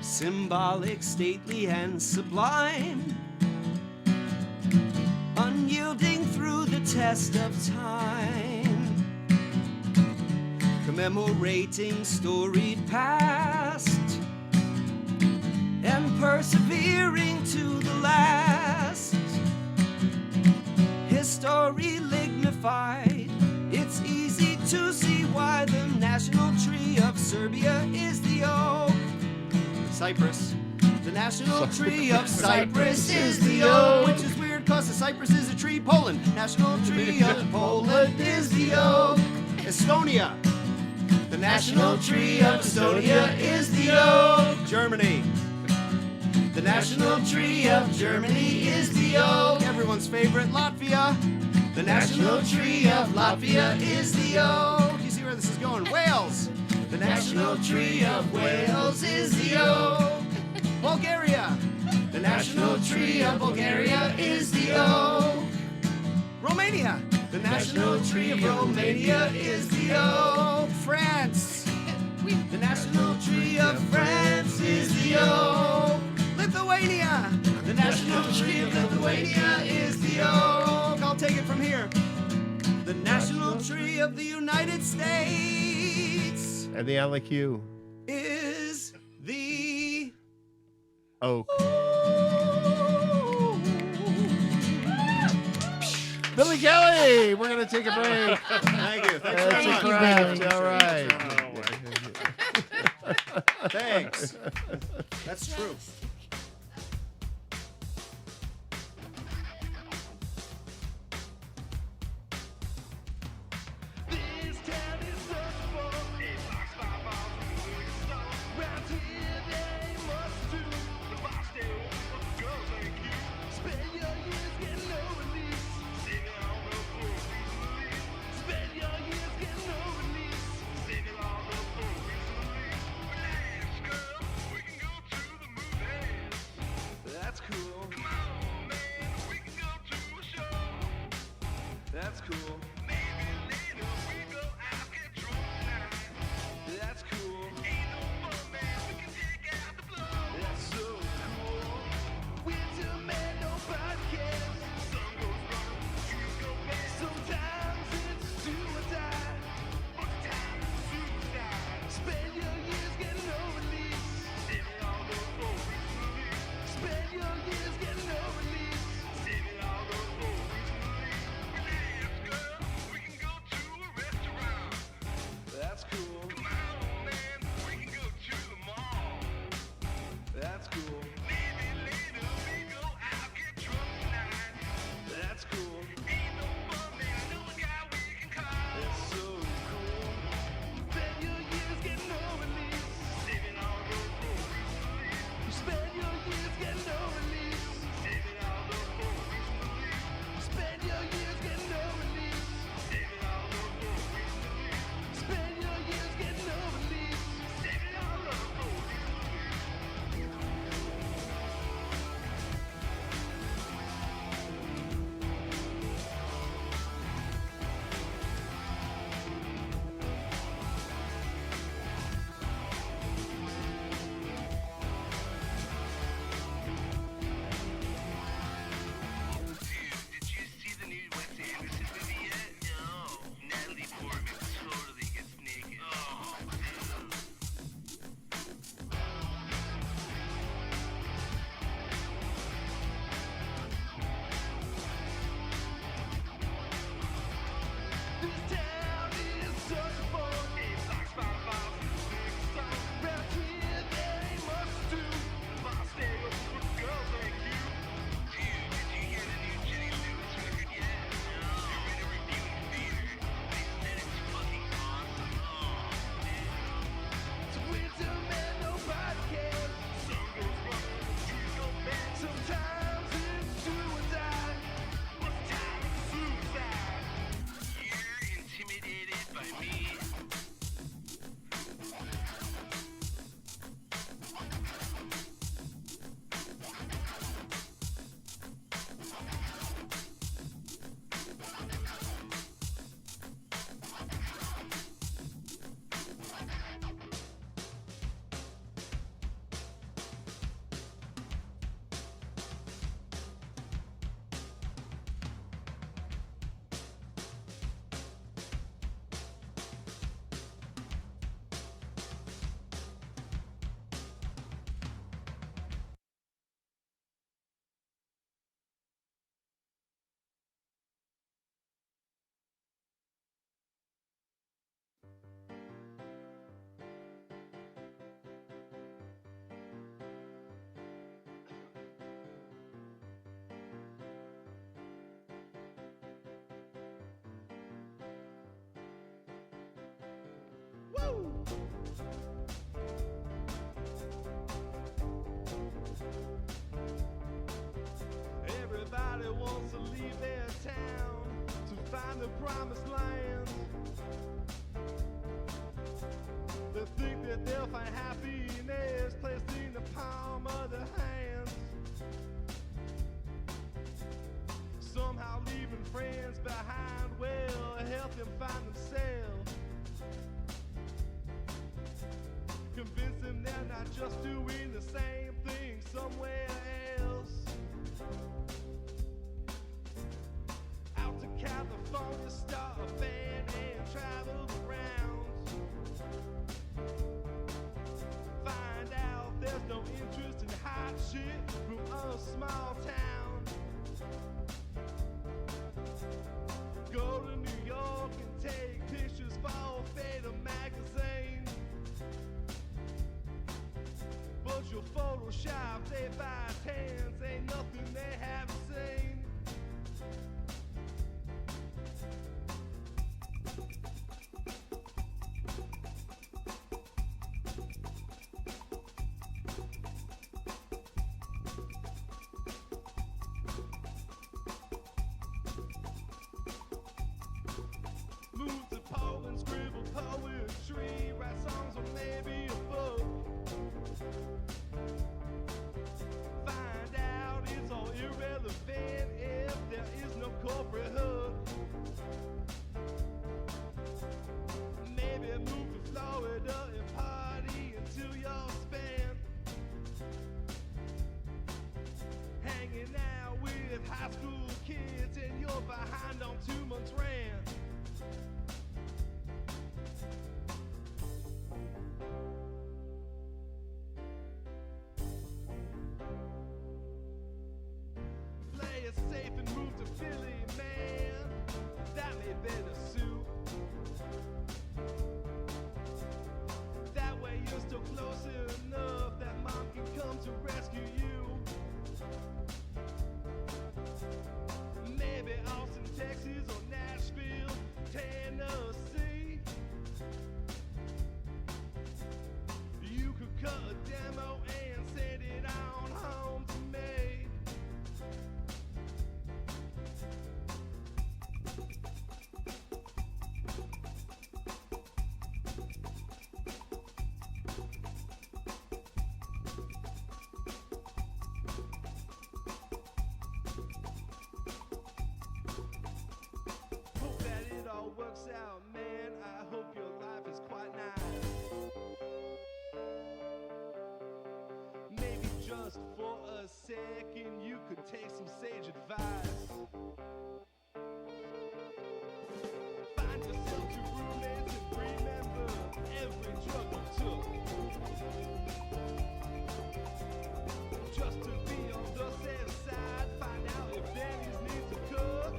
Symbolic, stately, and sublime. Unyielding through the test of time. Commemorating storied past. And persevering to the last. History lignified. It's easy to see why the national tree of Serbia is the oak. Cyprus. The national tree of Cyprus is the oak. Which is weird cause the cypress is a tree. Poland. National tree of Poland is the oak. Estonia. The national tree of Estonia is the oak. Germany. The national tree of Germany is the oak. Everyone's favorite, Latvia. The national tree of Latvia is the oak. You see where this is going? Wales. The national tree of Wales is the oak. Bulgaria. The national tree of Bulgaria is the oak. Romania. The national tree of Romania is the oak. France. The national tree of France is the oak. Lithuania. The national tree of Lithuania is the oak. I'll take it from here. The national tree of the United States And the LQ. is the Oak. Billy Kelly, we're going to take a break. Thank you. Thanks That's very a much. craft. All right. Thanks. That's true. This town is such fun. It locks my balls with a stone. Round here they must do the box do. Girls like you spend your years getting no release. Saving all the fools easily. Spend your years getting no release. Saving all the fools easily. Relax, girl. We can go to the movies. That's cool. Come on, man. We can go to a show. That's cool. Maybe later we go out get drunk tonight. That's cool. Ain't no fun, man. We can take out the blow. That's so cool. Winter man, nobody cares. Sun goes round, trees go bare. Sometimes it's do or die. Other times it's suicide. Spend your years getting no release. Saving all those old release. Spend your years getting no release. Saving all those old release. Relax, girl. We can go to a restaurant. That's cool. Come on, man. We can go to the mall. That's cool. Maybe later we go out get drunk tonight. That's cool. Ain't no fun, man. I know a guy we can call. That's so cool. Spend your years getting no release. Saving all those old release. You spend your years getting no release. Saving all those old release. Spend your years getting no release. Saving all those old release. Spend your years getting no release. Saving all those old release. Did you see the new Wes Anderson movie yet? No. Natalie Portman totally gets naked. Oh, dude. This town is such fun. It locks my balls with a stone. Round here they must do. My stay with girls like you. Dude, did you hear the new Jenny Lewis record yet? No. They're in a reviewing theater. They said it's fucking awesome. Oh, dude. So winter man, nobody cares. Sun goes round, trees go bare. Sometimes it's do or die. Other times it's suicide. You're intimidated by me. find the promised land. They think that they'll find happiness placed in the palm of their hands. Somehow leaving friends behind will help them find themselves. Convince them they're not just doing the same thing somewhere else. Out to California, start a band and travel around. Find out there's no interest in hot shit from a small town. Go to New York and take pictures for Fatal magazine. But your Photoshop 8x10s ain't nothing they haven't seen. Move to Poland, scribble poetry, write songs or maybe a book. Find out it's all irrelevant if there is no corporate hook. Maybe move to Florida and party until you're spent. Hanging out with high school kids and you're behind on 2 months' rent. Play it safe and move to Philly, man. That may better suit. That way you're still close enough that mom can come to rescue you. Maybe Austin, Texas, or Nashville, Tennessee. You could cut a demo and send it on home to me. Hope that it all works out, man. I hope your life is quite nice. Maybe just for a second you could take some sage advice. Find yourself two roommates and remember every drug you took. Just to be on the safe side, find out if Danny's needs a cook.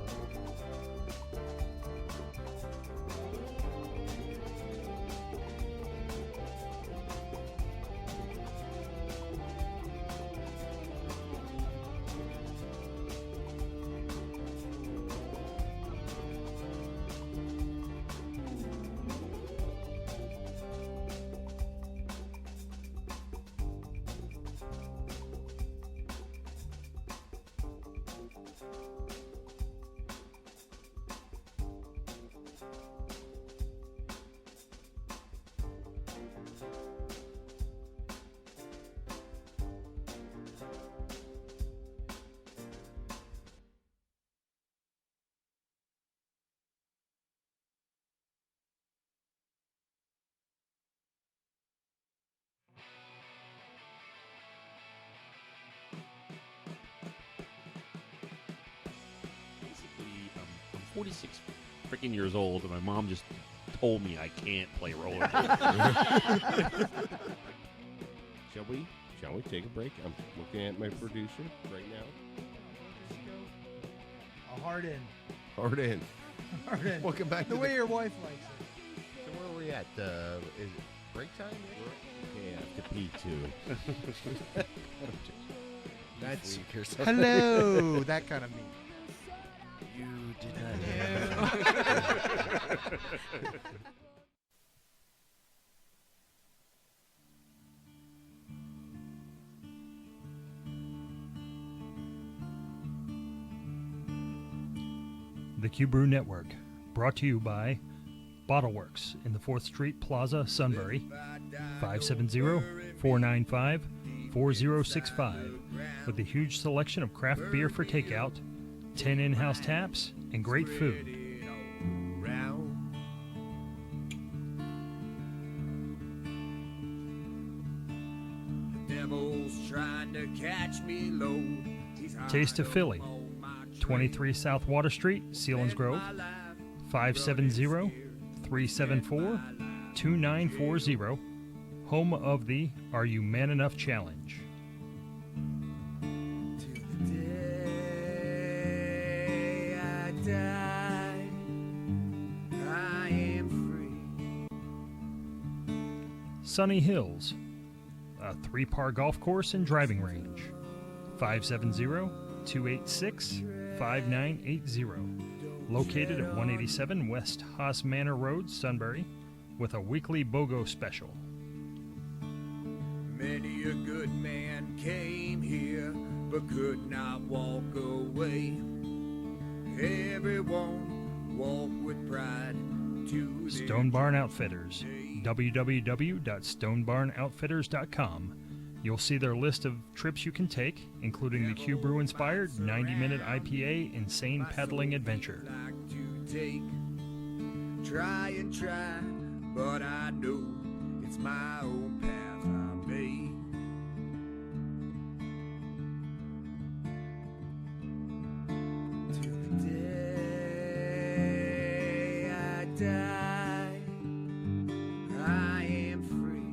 Basically, I'm 46 freaking years old, and my mom just told me I can't play roller. Shall we take a break? I'm looking at my producer right now. A hard in. Hard in. Hard in. Welcome back The to way your wife likes it. So where are we at? Is it break time? Okay, I have to pee too. That's Week or something. Hello, that kind of me. You did not hear. The Que Brew Network, brought to you by Bottleworks in the 4th Street Plaza, Sunbury, 570-495-4065, with a huge selection of craft beer for takeout, 10 in-house taps, and great food. Taste of Philly, 23 South Water Street, Selinsgrove, 570-374-2940, home of the Are You Man Enough Challenge. Sunny Hills, a 3-par golf course and driving range, 570-286-5980, located at 187 West Haas Manor Road, Sunbury, with a weekly BOGO special. Many a good man came here, but could not walk away. Everyone walked with pride to their Stone Barn Outfitters, www.stonebarnoutfitters.com. You'll see their list of trips you can take, including the Que Brew inspired 90-minute IPA Insane Pedaling Adventure. like to take. Try and try, but I know it's my own path I made. Till the day I die, I am free.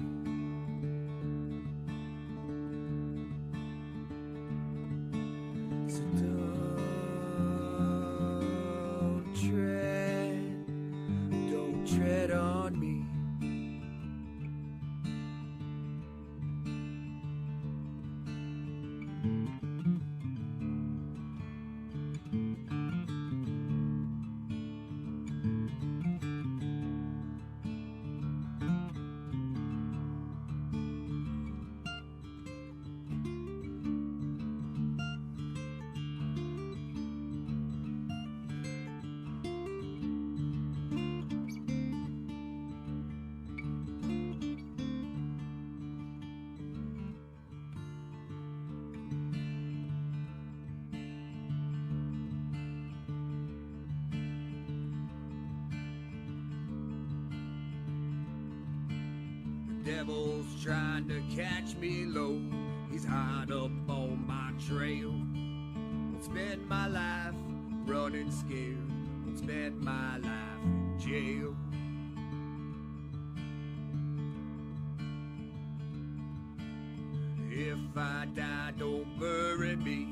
So don't tread on me. Devil's trying to catch me low. He's hot up on my trail. Won't spend my life running scared. Won't spend my life in jail. If I die, don't bury me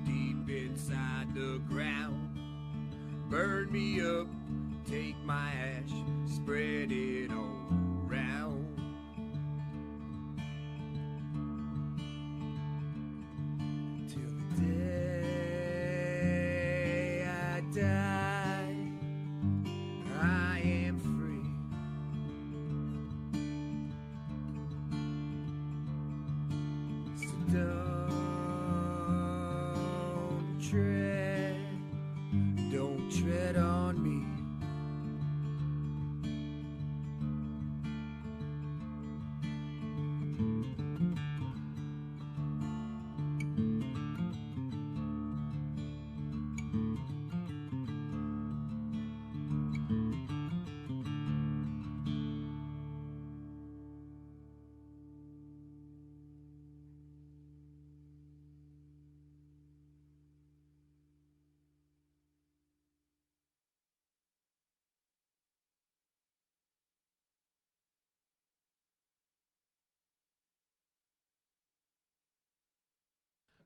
deep inside the ground. Burn me up, take my ash, spread it all around. Till the day I die, I am free. So don't tread on me.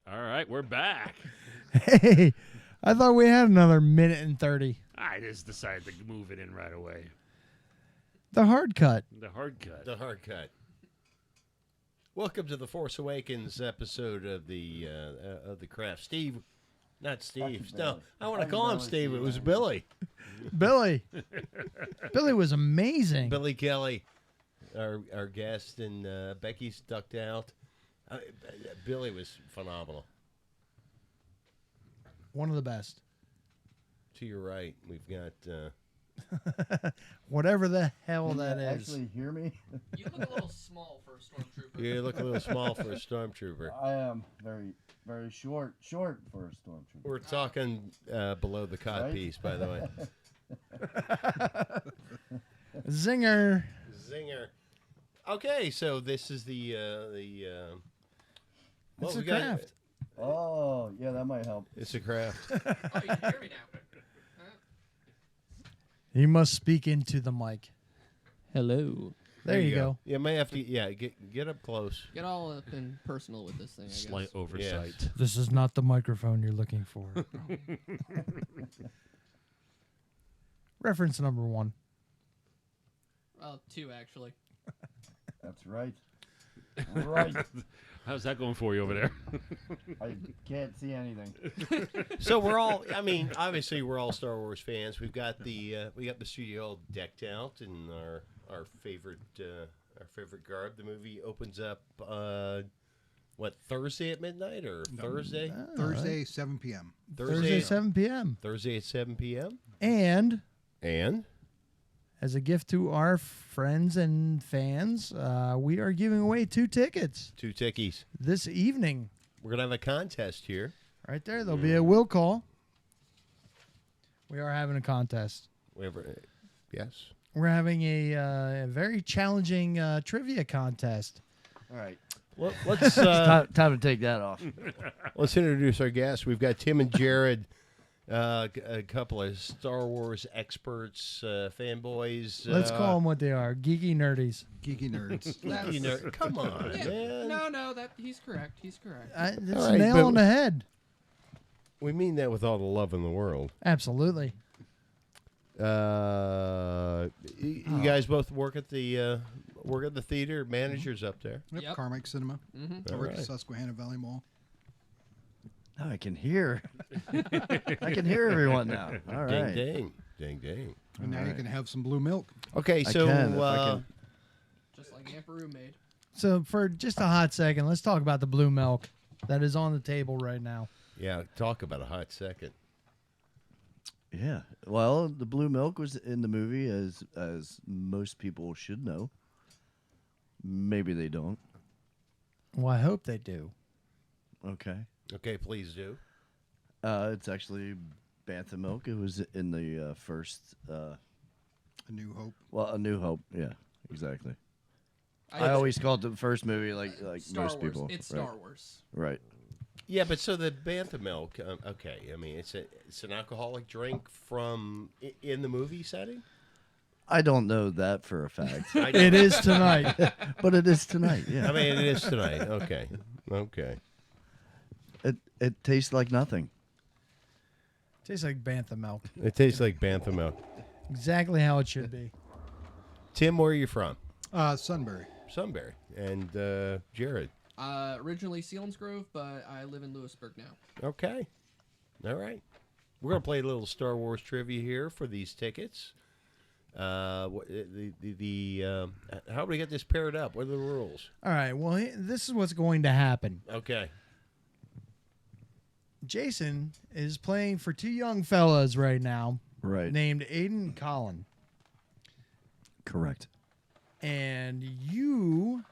All right, we're back. Hey, I thought we had another minute and 30. I just decided to move it in right away. The hard cut. The hard cut. The hard cut. Welcome to the Force Awakens episode of the craft. Steve, not Steve. No, I want to call him Steve. It was Billy. Billy. Billy was amazing. Billy Kelly, our guest, and Becky's ducked out. Billy was phenomenal. One of the best. to your right, we've got. Whatever the hell Can that you is. actually hear me? You look a little small for a stormtrooper. You look a little small for a stormtrooper. I am very, very short for a stormtrooper. We're talking below the cod Right? piece, by the way. Zinger. Zinger. Okay, so this is the It's a we got- craft. Oh, yeah, that might help. It's a craft. Oh, you can hear me now. You must speak into the mic. Hello. There you go. You may have to. Yeah, get up close. Get all up and personal with this thing, I guess. Slight oversight. This is not the microphone you're looking for. Reference number 1. Well, 2, actually. That's right. Right. How's that going for you over there? I can't see anything. So we're all. I mean, obviously, we're all Star Wars fans. We've got the studio all decked out in our favorite garb. The movie opens up. Thursday at midnight or Thursday? Thursday, 7 p.m. Thursday, 7 p.m. Thursday at 7 p.m. And And as a gift to our friends and fans, we are giving away 2 tickets 2 tickies. this evening. We're gonna have a contest here. Right there. There'll be a will call. We are having a contest. Yes. We're having a very challenging trivia contest. All right. Well, let's Time to take that off. let's introduce our guests. We've got Tim and Jared, a couple of Star Wars experts, fanboys. Let's call them what they are: geeky nerdies. Geeky nerds. You know, come on, Yeah, man. no, that he's correct. He's correct. It's All right, nail but- on the head. We mean that with all the love in the world. Absolutely. You guys both work at the theater. Managers up there. Yep, Yep. Carmack Cinema. I All work at right. Susquehanna Valley Mall. Now I can hear. I can hear everyone now. All Ding right. ding, ding ding. And now you right. can have some blue milk. Okay, I so can, if I can. Just like Aunt Brew made. So for just a hot second, let's talk about the blue milk that is on the table right now. yeah, talk about a hot second. Yeah. Well, the blue milk was in the movie, as most people should know. Maybe they don't. Well, I hope they do. Okay. Okay, please do. It's actually bantha milk. It was in the first. A New Hope. Well, A New Hope. Yeah, exactly. I I always called the first movie like Star most Wars. people. It's right. Star Wars. Right. Yeah, but so the bantha milk. Okay, I mean it's an alcoholic drink from in the movie setting. I don't know that for a fact, It is tonight. but it is tonight. Yeah. I mean it is tonight. Okay, okay. It tastes like nothing. Tastes like bantha milk. It tastes like bantha milk. Exactly how it should be. Tim, where are you from? Sunbury. Sunbury. And Jared. Originally Selinsgrove, but I live in Lewisburg now. Okay. All right. We're gonna play a little Star Wars trivia here for these tickets. How do we get this paired up? What are the rules? All right. Well, this is what's going to happen. Okay. Jason is playing for 2 young fellas right now Right. named Aiden and Colin. Correct. And you,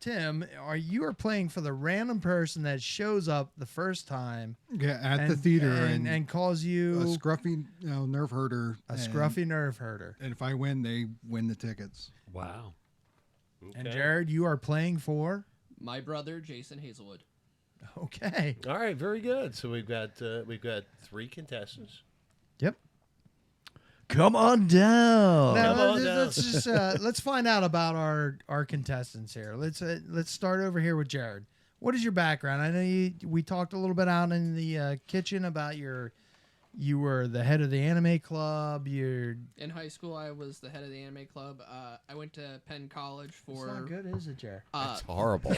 Tim, you are playing for the random person that shows up the first time Yeah, at the theater and calls you a scruffy nerve herder. a and- scruffy nerve herder. And if I win, they win the tickets. Wow. And Okay. Jared, you are playing for. My brother, Jason Hazelwood. Okay. All right. Very good. So we've got 3 contestants. Yep. Come on down. Now, come on let's just let's find out about our contestants here. Let's start over here with Jared. What is your background? I know we talked a little bit out in the kitchen about you were the head of the anime club. You're In high school, I was the head of the anime club. I went to Penn College it's for. not good, is it, Jared? It's horrible.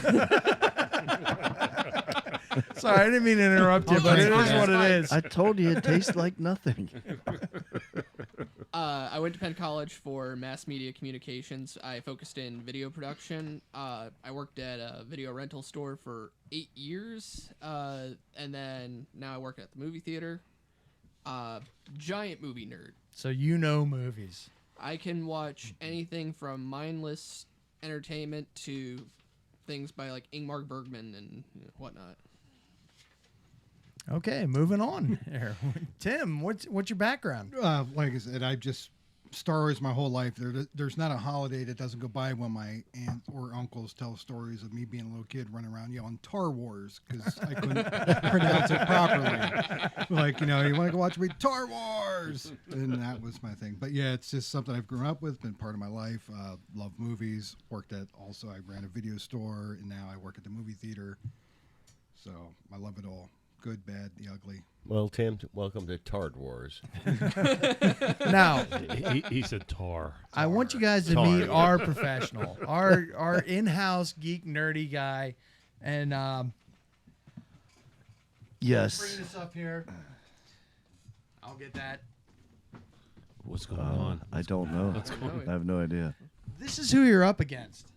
Sorry, I didn't mean to interrupt you, but it is what it is. I told you it tastes like nothing. I went to Penn College for mass media communications. I focused in video production. I worked at a video rental store for 8 years, and then now I work at the movie theater. Giant movie nerd. So you know movies. I can watch anything from mindless entertainment to things by like Ingmar Bergman and whatnot. Okay, moving on here. Tim, what's your background? Like I said, I've just Star Wars my whole life. There's not a holiday that doesn't go by when my aunt or uncles tell stories of me being a little kid running around yelling Tar Wars because I couldn't pronounce it properly. Like, you want to go watch me Tar Wars, and that was my thing. But yeah, it's just something I've grown up with, been part of my life. Love movies. Worked at also I ran a video store, and now I work at the movie theater. So I love it all. Good, bad, the ugly. Well, Tim, welcome to Tard Wars. Now, he said tar. I want you guys to Tar. meet our professional, our in-house geek nerdy guy, and Yes. bring this up here. I'll get that. What's going on? I don't know. What's going on? I have no idea. This is who you're up against.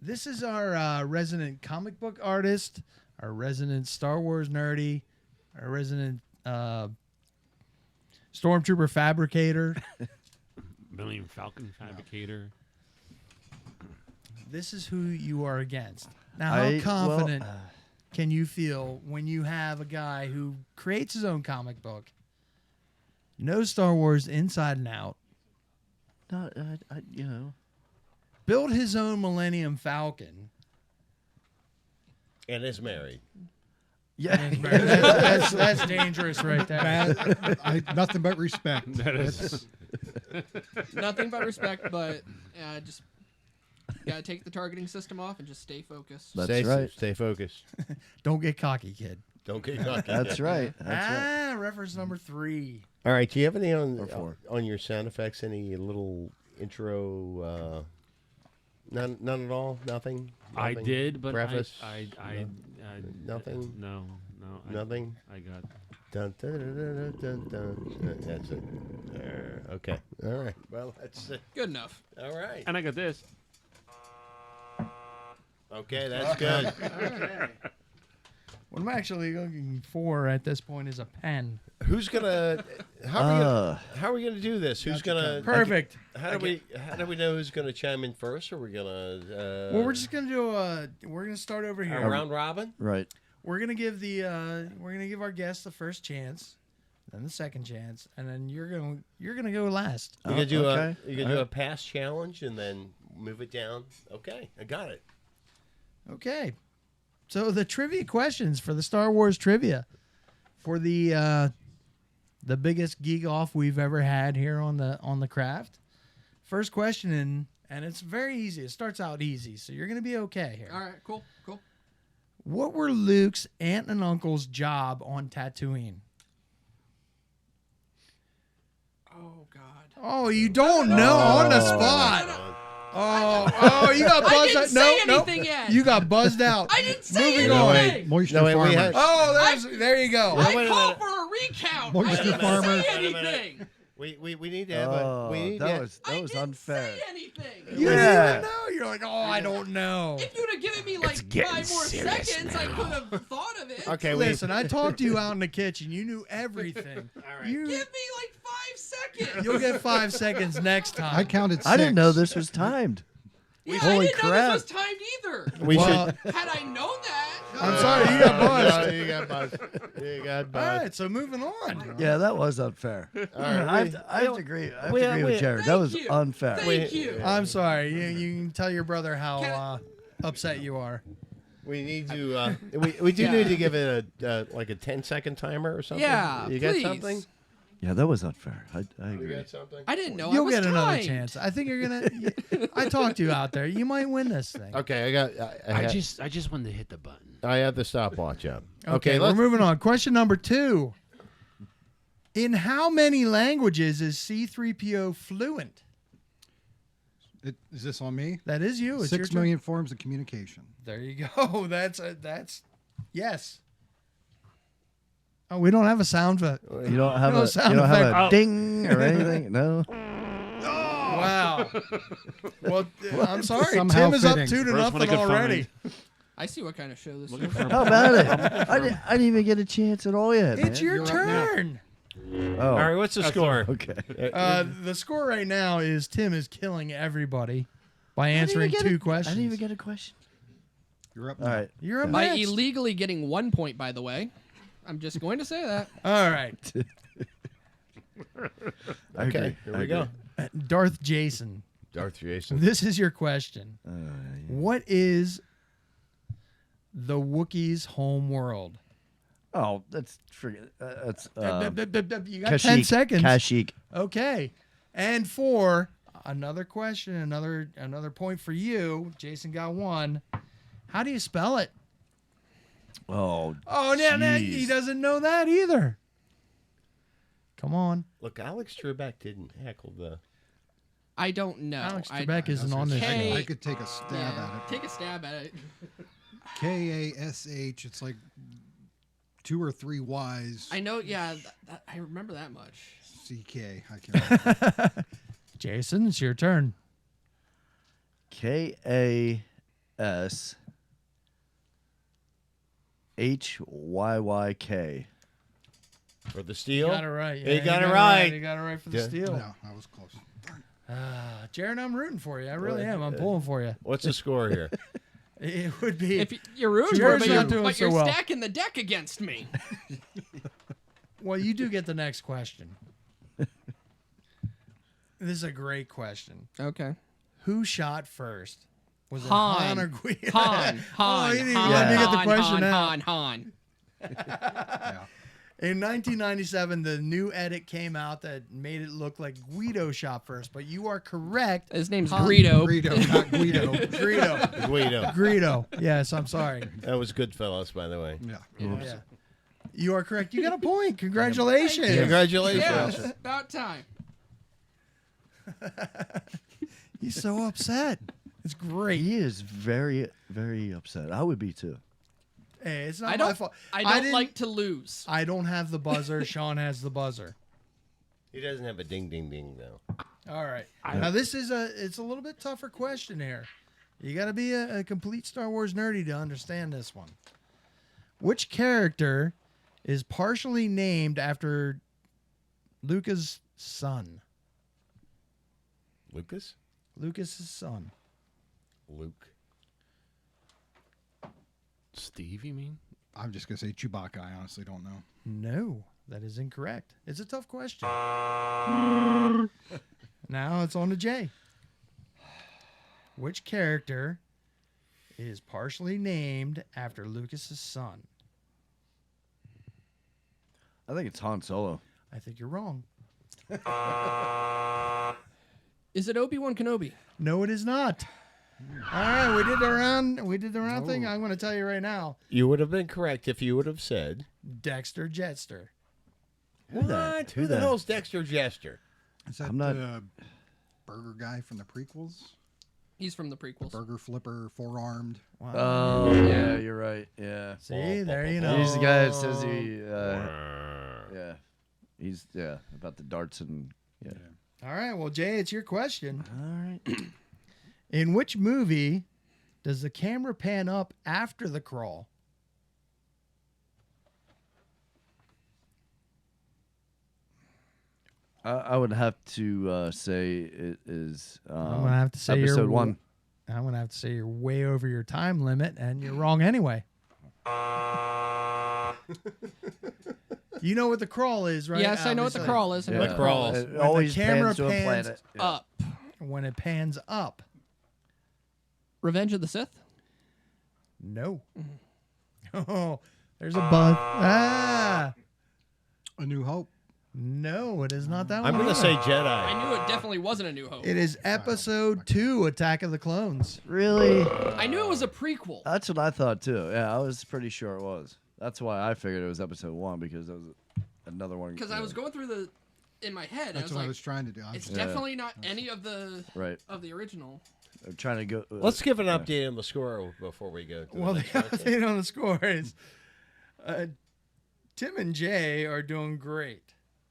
This is our resident comic book artist, our resident Star Wars nerdy, our resident Stormtrooper fabricator. Millennium Falcon fabricator. This is who you are against. Now, how confident can you feel when you have a guy who creates his own comic book, knows Star Wars inside and out, No, built his own Millennium Falcon? And is married. Yeah. That's dangerous right there. Nothing but respect. That is. Nothing but respect, but just gotta take the targeting system off and just stay focused. That's right. Stay focused. Don't get cocky, kid. Don't get cocky. That's right. That's right. Reference number 3. All right. Do you have any Or four. on your sound effects? Any little intro? None at all. Nothing. I did, but preface. I Nothing? No. Nothing? I got. Dun, dun, dun, dun, dun, dun. That's it. Okay. All right. Well, that's it. Good enough. All right. And I got this. Okay, that's good. Okay. What I'm actually looking for at this point is a pen. Who's gonna? How are we gonna do this? Who's gonna? Perfect. How do we know who's gonna chime in first? Or we're gonna? Well, we're just gonna do we're gonna start over here. a round robin. Right. We're gonna give our guests the first chance, then the second chance, and then you're gonna go last. You're gonna do okay. you're gonna do a pass challenge and then move it down. Okay, I got it. Okay. So the trivia questions for the Star Wars trivia for the biggest geek off we've ever had here on the craft. First question, and it's very easy. It starts out easy, so you're gonna be okay here. All right, cool. What were Luke's aunt and uncle's job on Tatooine? Oh God. Oh, you don't know on the spot. Oh, you got buzzed I out. didn't No, say no. anything yet. You got buzzed out. I didn't say Moving anything. on. Moisture No, wait, we farmers. had- Oh, there you go. I wait a called minute. for a recount. Moisture I didn't farmer. say Wait a minute. anything. We need to have a. We need that to, was I was didn't unfair. say anything. You didn't Yeah. even know. You're like, I don't know. If you'd have given me like getting 5 more serious seconds, I could have thought of it. Okay, Listen, I talked to you out in the kitchen. You knew everything. All right. You, Give me like 5 seconds. you'll get 5 seconds next time. I counted 6. I didn't know this was timed. Yeah, Holy I didn't know crap. this was timed either. We Well, Had I known that, I'm sorry, you got buzzed. No, you got buzzed. You got All buzzed. right, so moving on. Yeah, that was unfair. All right. I have to agree. I have we- to agree we- with Jared. That Thank was you. unfair. Thank you. I'm sorry. You can tell your brother how Can upset you are. We need to. We do Yeah. need to give it a like a 10-second timer or something. Yeah, You got please. something? Yeah, that was unfair. I You agree. got something? I didn't know. I You'll was get another timed. chance. I think you're gonna. I talked to you out there. You might win this thing. Okay, I just wanted to hit the button. I have the stopwatch up. Okay, we're moving on. Question number 2. In how many languages is C-3PO fluent? Is this on me? That is you. It's 6 your turn. million forms of communication. There you go. That's yes. Oh, we don't have a sound for. You don't have No a sound you don't have effect. a Oh. ding or anything. No. Wow. Well, I'm sorry. Somehow Tim is up fitting. 2 to First one I nothing could already. I see what kind of show this Looking is. for a How about it? I didn't even get a chance at all yet. It's man. your You're up now. turn. Oh, All right, what's the score? okay. The score right now is Tim is killing everybody by answering two questions. I didn't even get a question. You're up All now. right. You're up By next. illegally getting 1 point, by the way. I'm just going to say that. All right. I Okay, agree. here I we go. agree. Darth Jason. Darth Jason. This is your question. Yeah. What is the Wookiees' home world? Oh, that's forget. That's You got 10 seconds. Kashyyyk. Okay. And for another question, another point for you. Jason got one. How do you spell it? Oh. Oh, no, he jeez. doesn't know that either. Come on. Look, Alex Trebek didn't heckle the. I don't know. Alex I- Trebek isn't on this. K- I could take a stab Yeah, at it. take a stab at it. Kash. It's like 2 or 3 Y's. I know, yeah, I remember that much. CK. I can't remember. Jason, it's your turn. KASHYYK. For the steel? You got it right. He got it right. You got it right for the Yeah. steal. No, I was close. Jared, I'm rooting for you. I really am. I'm pulling for you. What's the score here? It would be. If you're rooting for Jared's me, not doing but so you're well. stacking the deck against me. Well, you do get the next question. This is a great question. Okay. Who shot first? Was it Han. Han or Guido? Han. Oh, he didn't even Han. let me get the Han, question Han, out. Han. In 1997, the new edit came out that made it look like Guido shot first, but you are correct. His name's Han. Greedo. Greedo, not Guido. Greedo. Guido. Greedo. Yes, I'm sorry. That was Goodfellas, by the way. Yeah. Yeah. You are correct. You got a point. Congratulations. Congratulations. Yeah, about time. He's so upset. It's great. He is very, very upset. I would be too. Hey, it's not I my don't. fault. I didn't- don't like to lose. I don't have the buzzer. Sean has the buzzer. He doesn't have a ding, ding, ding, though. All right. Now this is it's a little bit tougher question here. You got to be a complete Star Wars nerdy to understand this one. Which character is partially named after Luca's son? Lucas? Lucas's son. Luke. Steve, you mean? I'm just going to say Chewbacca. I honestly don't know. No, that is incorrect. It's a tough question. Now it's on to Jay. Which character is partially named after Lucas's son? I think it's Han Solo. I think you're wrong. Is it Obi-Wan Kenobi? No, it is not. All right, we did the round. We did the round thing. I'm going to tell you right now. You would have been correct if you would have said. Dexter Jetster. Who that? What? Who Who the that? hell's Dexter Jester? Is that I'm not- the burger guy from the prequels? He's from the prequels. Burger flipper, 4-armed. Wow. Oh, yeah, you're right. Yeah. See, there you know. He's the guy that says he. Yeah. He's about the darts and yeah. All right, well, Jay, it's your question. All right. In which movie does the camera pan up after the crawl? I would have to say it is. I'm gonna have to say episode you're 1. I'm gonna have to say you're way over your time limit, and you're wrong anyway. You know what the crawl is, right? Yes, I know what the Obviously. crawl is. Yeah. What crawl is. It always camera pans to a pans planet. Yeah. Up. When it pans up. Revenge of the Sith? No. Oh, there's a buzz. Ah. A New Hope. No, it is not that I'm one. going to say I Jedi. knew it definitely wasn't A New Hope. It is episode 2, Attack of the Clones. Really? I knew it was a prequel. That's what I thought too. Yeah, I was pretty sure it was. That's why I figured it was episode 1 because that was another one. Because I was going through the in my head. That's I was what like, I was trying to do. it's definitely not any of the right. of the original. I'm trying to go. Let's give an update on the score before we go. To Well, the the next one. update on the score is Tim and Jay are doing great.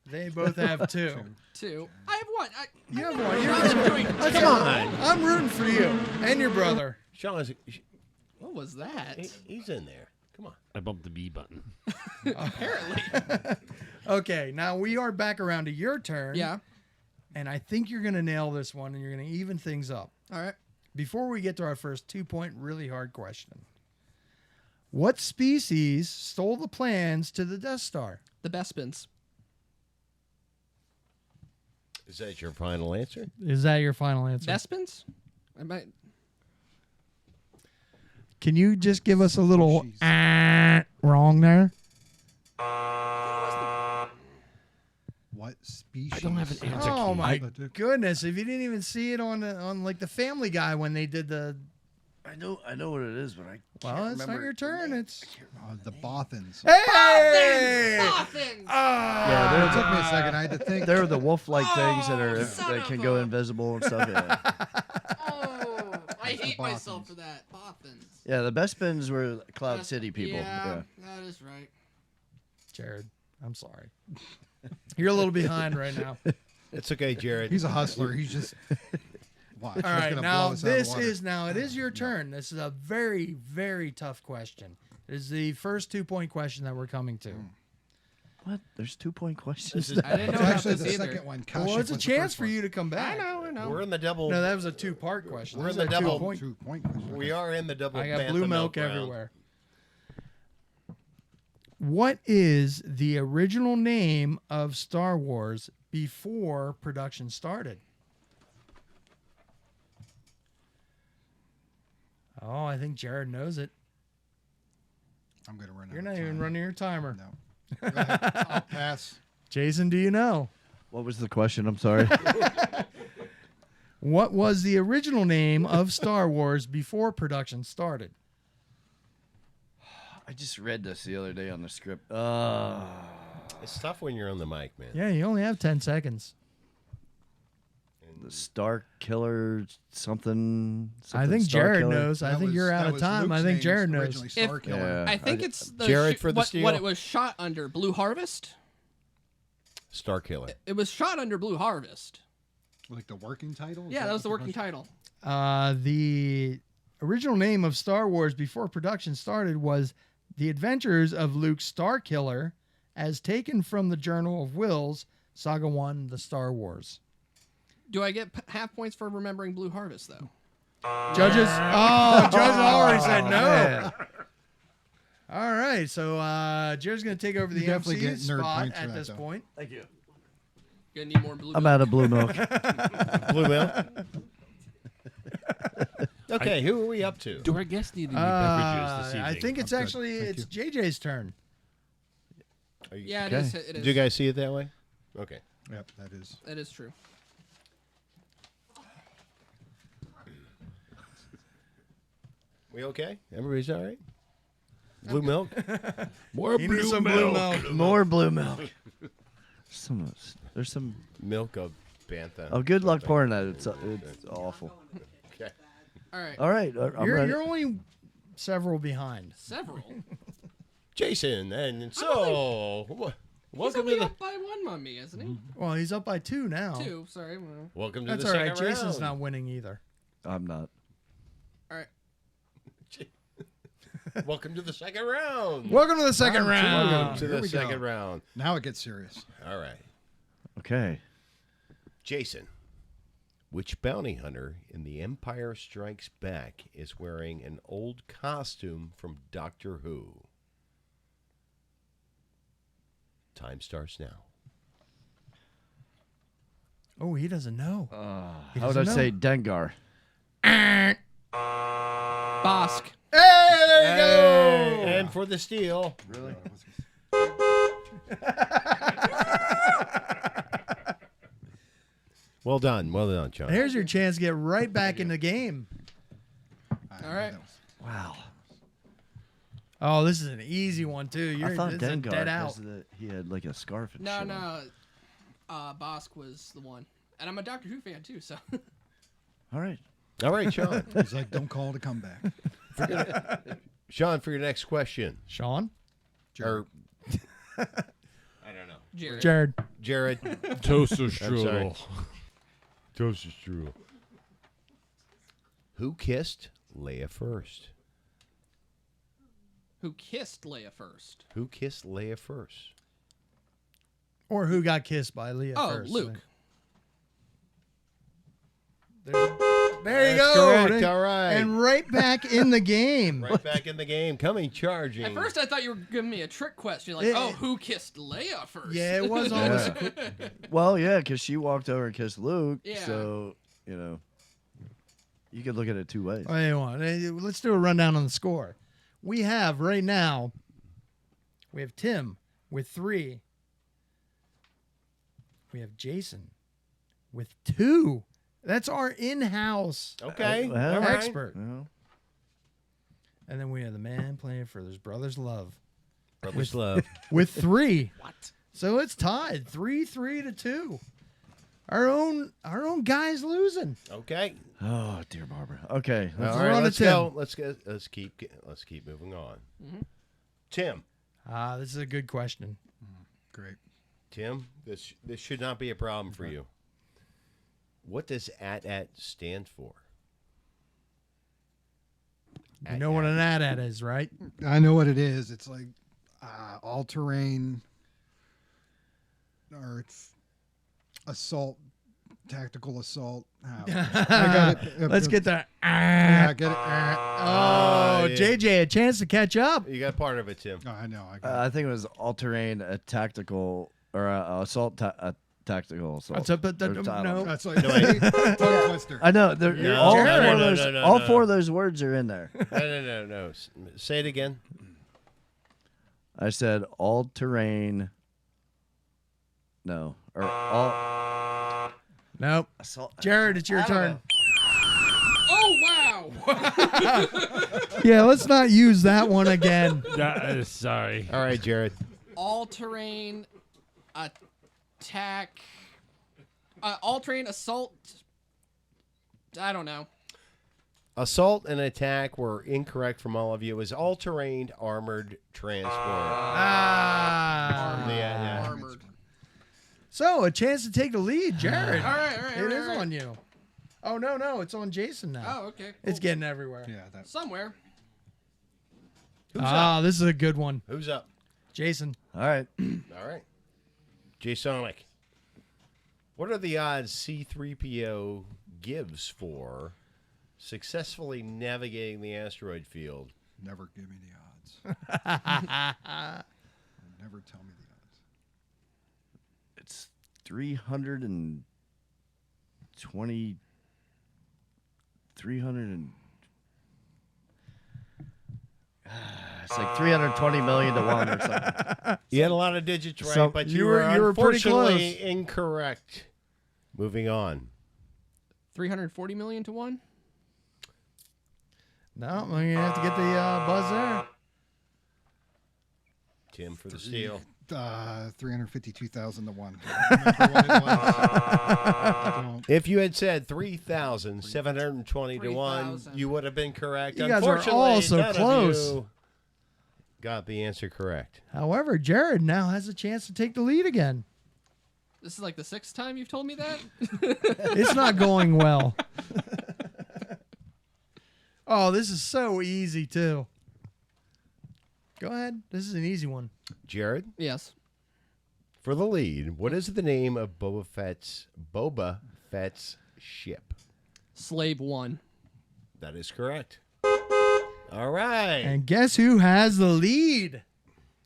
They both have 2. 2. I have 1. You have I'm 1. not doing Okay, Come on. I'm rooting for you and your brother. Sean, What was that? He's in there. Come on. I bumped the B button. Apparently. Okay, now we are back around to your turn. Yeah. And I think you're going to nail this one and you're going to even things up. All right. Before we get to our first 2-point really hard question. What species stole the plans to the Death Star? The Bespins. Is that your final answer? Is that your final answer? Bespins? I might. Can you just give us a little wrong there? What species? I don't have an answer. Oh key. my goodness! If you didn't even see it on like the Family Guy when they did the. I know what it is, but I can't Well, it's not remember your turn. It's The Bothans. hey. Bothans! Yeah, It took me a second. I had to think. they're the wolf-like things that son that of can a- go invisible and stuff. Yeah, Oh, I hate Bothans. myself for that. Bothans. yeah. The best spins were Cloud City people. Yeah, that is right. Jared, I'm sorry. You're a little behind right now. It's okay, Jared. He's a hustler. He's just. Watch. All he's right, gonna now blow us out of the this water. is it is your turn. This is a very, very tough question. This is the first 2-point question that we're coming to. What? There's 2-point questions. This is, I didn't know It's about actually this the either. second one. Well, Kashif it's a was the chance first for one. you to come back. I know. we're in the double. No, that was a 2-part question. We're This in is the a double. 2-point. 2-point question. We are in the double. I got bantha blue milk round. everywhere. What is the original name of Star Wars before production started? Oh, I think Jared knows it. I'm gonna run. You're out not of even time. running your timer. No. Go ahead. I'll pass. Jason, do you know? What was the question? I'm sorry. What was the original name of Star Wars before production started? I just read this the other day on the script. It's tough when you're on the mic, man. Yeah, you only have 10 seconds. The Star Killer something. I think Star Jared Killer. knows. I That think was- you're out that of was time. I Luke's think name's Jared knows. originally Star Killer. Yeah. I think it's the Jared for the what steal. it was shot under. Blue Harvest. Star Killer. It was shot under Blue Harvest. Like the working title? Is Yeah, that was what the working question- title. The original name of Star Wars before production started was The Adventures of Luke Starkiller, as taken from the Journal of Wills, Saga 1, The Star Wars. Do I get half points for remembering Blue Harvest though? Judges? Oh, judges already said no. All right, so Jared's going to take over the You definitely MC get nerd spot points for at that, this though. point. Thank you. Gonna need more blue. I'm milk. out of blue milk. Blue milk. Okay, who are we up to? Do our guests need any beverages this evening? I think it's I'm good. actually Thank it's JJ's turn. Are you- Yeah, it Okay. is. It Do is. you guys see it that way? Okay. Yep, that is. That is true. We okay? Everybody's all right? Blue milk? More He blue needs some milk. blue milk. More blue milk. There's some. Milk of bantha. Oh, good luck something. pouring that. It's awful. Okay. All right. All right, I'm ready. You're only several behind. Several. Jason, and so He's welcome only to the up by one on me, isn't he? Well, he's up by 2 now. Two. Sorry. Well, welcome to That's the all second right. Jason's round. not winning either. I'm not. all right. Welcome to the second round. Welcome to the second Round two. round. Welcome to Here the we go. second round. Now it gets serious. All right. Okay. Jason, which bounty hunter in The Empire Strikes Back is wearing an old costume from Doctor Who? Time starts now. Oh, he doesn't know. He How would I doesn't say know. Dengar? Bosk. Hey, there you go. And for the steal. Really? Well done, John. Here's your chance to get right back in the game. All right. Wow. Oh, this is an easy one too. You're I thought this is a Dengar dead out. because he had like a scarf and No, shit. no. Bosk was the one, and I'm a Doctor Who fan too. So. All right. All right, Sean. He's like, don't call it a comeback. Sean, for your next question. Sean? Or, I don't know. Jared. Jared. Toaster I'm sorry. strudel. Toaster strudel. Who kissed Leia first? Who kissed Leia first? Who kissed Leia first? Or who got kissed by Leah Oh, first? Luke. There you That's go. correct, all right. And right back in the game. Right back in the game, coming charging. At first, I thought you were giving me a trick question. Like, Yeah. who kissed Leia first? Yeah, it was always. Yeah. Well, yeah, because she walked over and kissed Luke. Yeah. So, you could look at it two ways. Wait, let's do a rundown on the score. We have right now, we have Tim with 3. We have Jason with 2. That's our in-house Okay. Well, all right. expert. Well, And then we have the man playing for his brother's love Brothers love. with 3. What? So it's tied 3-3 to 2. Our own guy's losing. Okay. oh, dear Barbara. Okay. All Let's right, run let's to go. Let's keep moving on. Tim. This is a good question. Great. Tim, this should not be a problem for you. What does AT stand for? You know what an AT-AT is, right? I know what it is. It's like all terrain, or it's assault, tactical assault. I got it. Let's get the. Yeah, I get it. Oh, yeah. JJ, a chance to catch up. You got part of it, Tim. Oh, I know. I got I think it was all-terrain, a tactical, or assault, a tactical assault. That's Or no. it. That's like wait. tongue twister. I know. All, Jared. four of No, those, no, no, all no. 4 of those words are in there. No. Say it again. I said all-terrain. No. Or all... Nope. Assault. Jared, it's your turn. Oh, wow. Yeah, let's not use that one again. Sorry. All right, Jared. All-terrain attack. All-terrain assault. I don't know. Assault and attack were incorrect from all of you. It was all-terrain armored transport. Yeah. Armored. So, a chance to take the lead, Jared. All right. It is on you. Oh, no, it's on Jason now. Oh, okay. It's getting everywhere. Yeah, that. Somewhere. Who's up? This is a good one. Who's up? Jason. All right. All right. J-Sonic. What are the odds C-3PO gives for successfully navigating the asteroid field? Never give me the odds. Never tell me the odds. It's 300. It's like 320 million to 1 or something. You had a lot of digits right, So- but You you were were pretty unfortunately close. incorrect. Moving on. 340 million to 1? No, I'm going to have to get the buzz there. Tim for the steal. 352,000 to 1. Remember what it was. If you had said 3,720 to 1, 3,000. you would have been correct. You guys are Unfortunately, all so none of close. you got the answer correct. However, Jared now has a chance to take the lead again. This is like the 6th time you've told me that? It's not going well. Oh, this is so easy, too. Go ahead. This is an easy one. Jared, Yes. for the lead, what is the name of Boba Fett's ship? Slave 1. That is correct. All right. And guess who has the lead?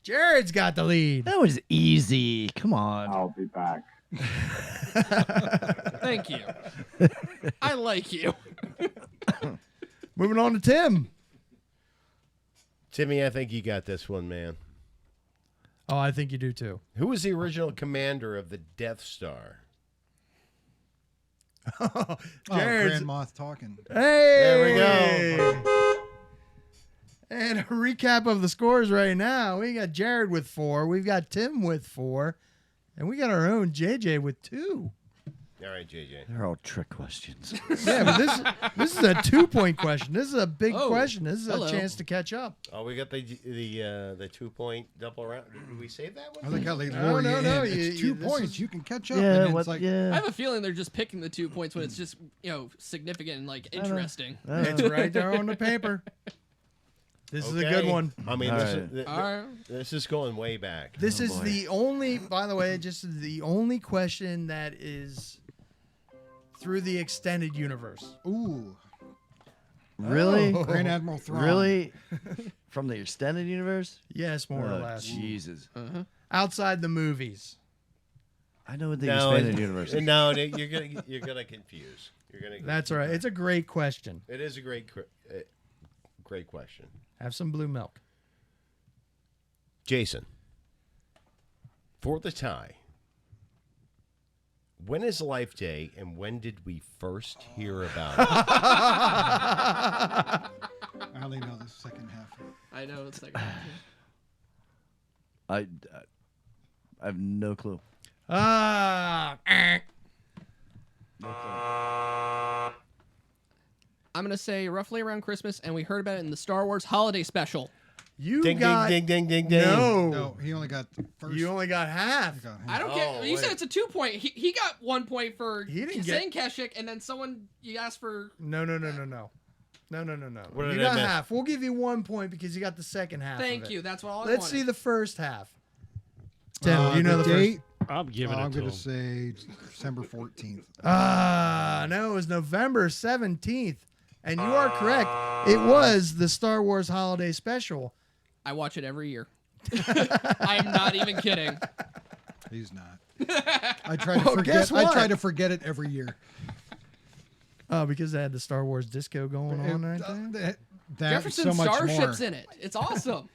Jared's got the lead. That was easy. Come on. I'll be back. Thank you. I like you. Moving on to Tim. Timmy, I think you got this one, man. Oh, I think you do, too. Who was the original commander of the Death Star? Oh, Jared's- Grand Moff talking. Hey! There we go. And a recap of the scores right now. We got Jared with 4. We've got Tim with 4. And we got our own JJ with 2. All right, JJ. They're all trick questions. Yeah, but this is a 2-point question. This is a big Oh, question. This is hello. a chance to catch up. Oh, we got the 2-point double round. Did we save that I one? think how they No, lure no, you no, in. you- It's 2 this points. is- You can catch up. Yeah, and what, it's like, I yeah. have a feeling they're just picking the 2 points when it's just, significant and, interesting. It's right there on the paper. This is a good one. I mean, All this, right. this is going way back. This is boy. the only, by the way, just the only question that is through the extended universe. Ooh, Really? Grand Admiral Thrawn. Really? From the extended universe? Yes, more or Oh, less. Jesus. Outside the movies. I know what the No, expanded universe is. No, you're gonna confuse. That's all right. It's a great question. It is a great question. Have some blue milk. Jason, for the tie, when is Life Day and when did we first hear about it? I only know the second half. I know it's like. I have no clue. I'm gonna say roughly around Christmas, and we heard about it in the Star Wars Holiday Special. You Ding, got ding, ding, ding, ding, ding. No, he only got the first. You only got half. He got half. I don't care. You said it's a 2-point. He got 1 point for He didn't saying Kashyyyk, and then you asked for. No. What You did I got miss? half. We'll give you 1 point because you got the second half. Thank of it. you. That's what I Let's wanted. see the first half. Tim, do you know the date? I'm giving I'm it to going him. to say December 14th. No, it was November 17th. And you are correct. It was the Star Wars Holiday Special. I watch it every year. I'm not even kidding. He's not. I try to Well, forget. guess I what? try to forget it every year. Oh, because they had the Star Wars disco going on right there? That Jefferson so much Starship's more. in it. It's awesome.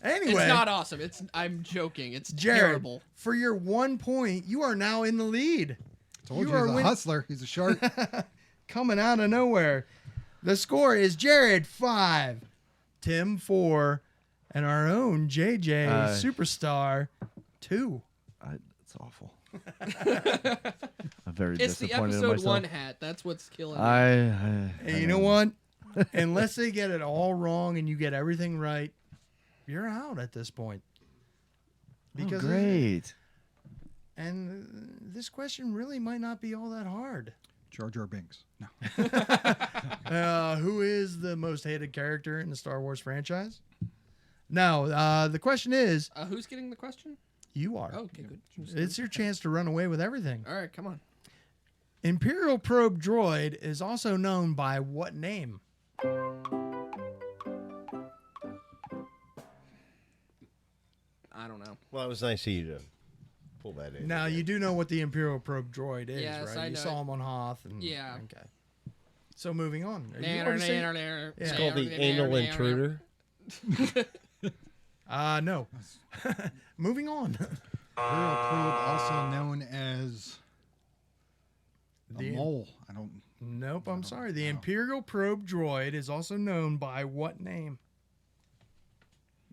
Anyway, It's not awesome. I'm joking. It's Jared, terrible. for your 1 point, you are now in the lead. Told you, are he's a win- hustler. He's a shark. Coming out of nowhere. The score is Jared 5, Tim 4, and our own JJ Superstar 2. It's awful. I'm very It's the disappointed in episode myself. 1 hat. That's what's killing me. And you know what? Unless they get it all wrong and you get everything right, you're out at this point. Oh, great. And this question really might not be all that hard. Jar Jar Binks. No. Who is the most hated character in the Star Wars franchise? No, the question is, Who's getting the question? you are. Okay, good. It's your chance to run away with everything. All right, come on. Imperial Probe Droid is also known by what name? I don't know. Well, it was nice of you to pull that in. Now, you do know what the Imperial Probe Droid is, Yes, right? I You know saw it. him on Hoth. And, Yeah. Okay. So moving on. Are you already saying- It's called the anal intruder. No. Moving on. Imperial Probe, also known as the mole. I don't. Nope, I'm sorry. The Imperial Probe Droid is also known by what name?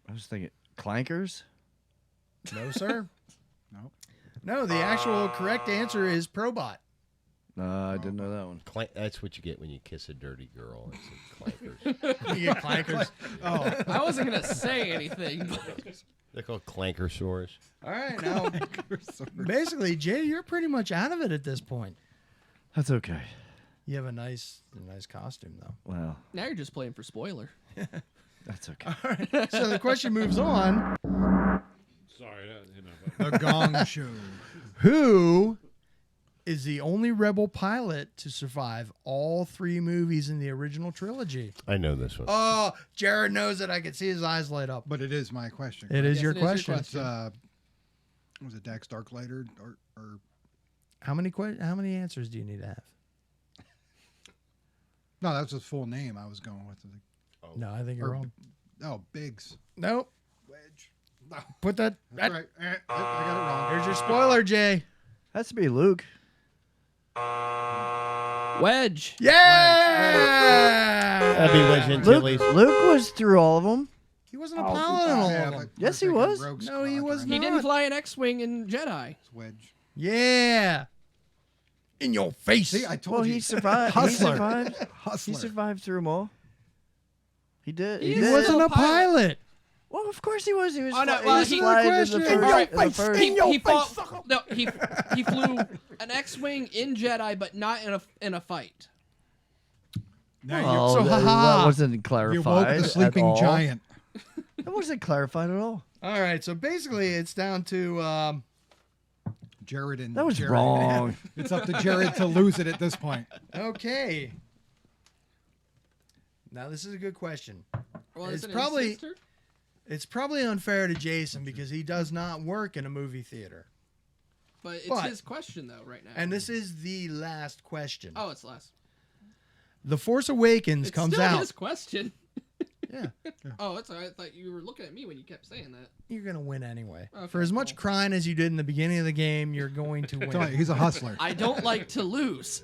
I was thinking clankers. No, sir. No. No, the actual correct answer is Probot. I didn't know that one. That's what you get when you kiss a dirty girl. It's clankers. You get clankers. Oh. I wasn't going to say anything. But They're called clankersaurs. All right, now, basically, Jay, you're pretty much out of it at this point. That's okay. You have a nice costume, though. Well, now you're just playing for spoiler. that's okay. All right, so the question moves on. Sorry, you know. The Gong Show. Who is the only Rebel pilot to survive all 3 movies in the original trilogy? I know this one. Oh, Jared knows it. I can see his eyes light up. But it is my question. It is Yes, your it is your question. It's, was it Dax Darklighter or How many answers do you need to have? no? That's his full name. I was going with. No, I think you're Or- wrong. Oh, Biggs. Nope. Wedge. No, Put that. that's right. I got it wrong. Here's your spoiler, Jay. Has to be Luke. Wedge. Yeah. That'd be Wedge Antilles. Luke was through all of them. He wasn't a pilot in all Yeah, of but them. we're Yes, he thinking was. Rogue No, he was Squadron. He not. didn't fly an X-Wing in Jedi. It's Wedge. Yeah. In your face. See, I told Well, you. he survived. He Hustler. survived. He Hustler. survived through them all. He did. He he is wasn't still a a pilot. Well, of course he was. He was. Oh, no, he well, was he- flying in the question. first. In in your the face. first- He fought. No, he flew an X-wing in Jedi, but not in a fight. Now So, haha. that wasn't clarified. you woke the at sleeping all. giant. That wasn't clarified at all. All right, so basically it's down to Jared and That was Jared. wrong. It's up to Jared to lose it at this point. okay. Now this is a good question. Well, It's is it probably- his sister? It's probably unfair to Jason because he does not work in a movie theater. But it's but- his question though, right now. And this is the last question. Oh, it's last. The Force Awakens It's comes still out. his question. Yeah, Oh, that's all right. I thought you were looking at me when you kept saying that. you're gonna win anyway. Okay, For as much cool. crying as you did in the beginning of the game, you're going to Tell you, win. he's a hustler. I don't like to lose.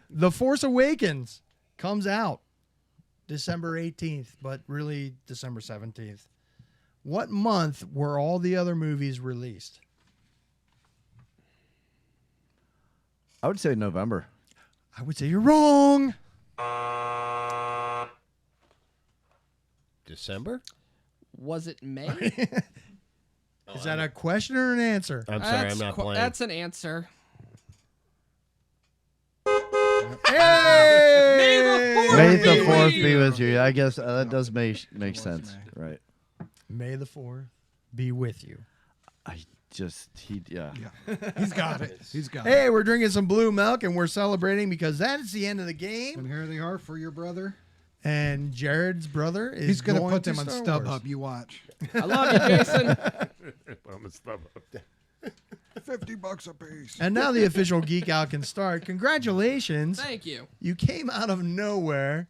The Force Awakens comes out December 18th, but really December 17th. What month were all the other movies released? I would say November. I would say you're wrong. December? Was it May? Is that a question or an answer? I'm sorry, I'm not playing. That's an answer. Hey! May be the with 4th you. be with you. I guess that does make sense. May. Right. May the 4th be with you. Yeah. He's got it. He's got it. Hey, we're drinking some blue milk and we're celebrating because that is the end of the And game. here they are for your brother. And Jared's brother is He's going to put to them on Star Wars. StubHub. You watch. I love you, Jason. $50 a piece. And now the official Geek Out can start. Congratulations. Thank you. You came out of nowhere.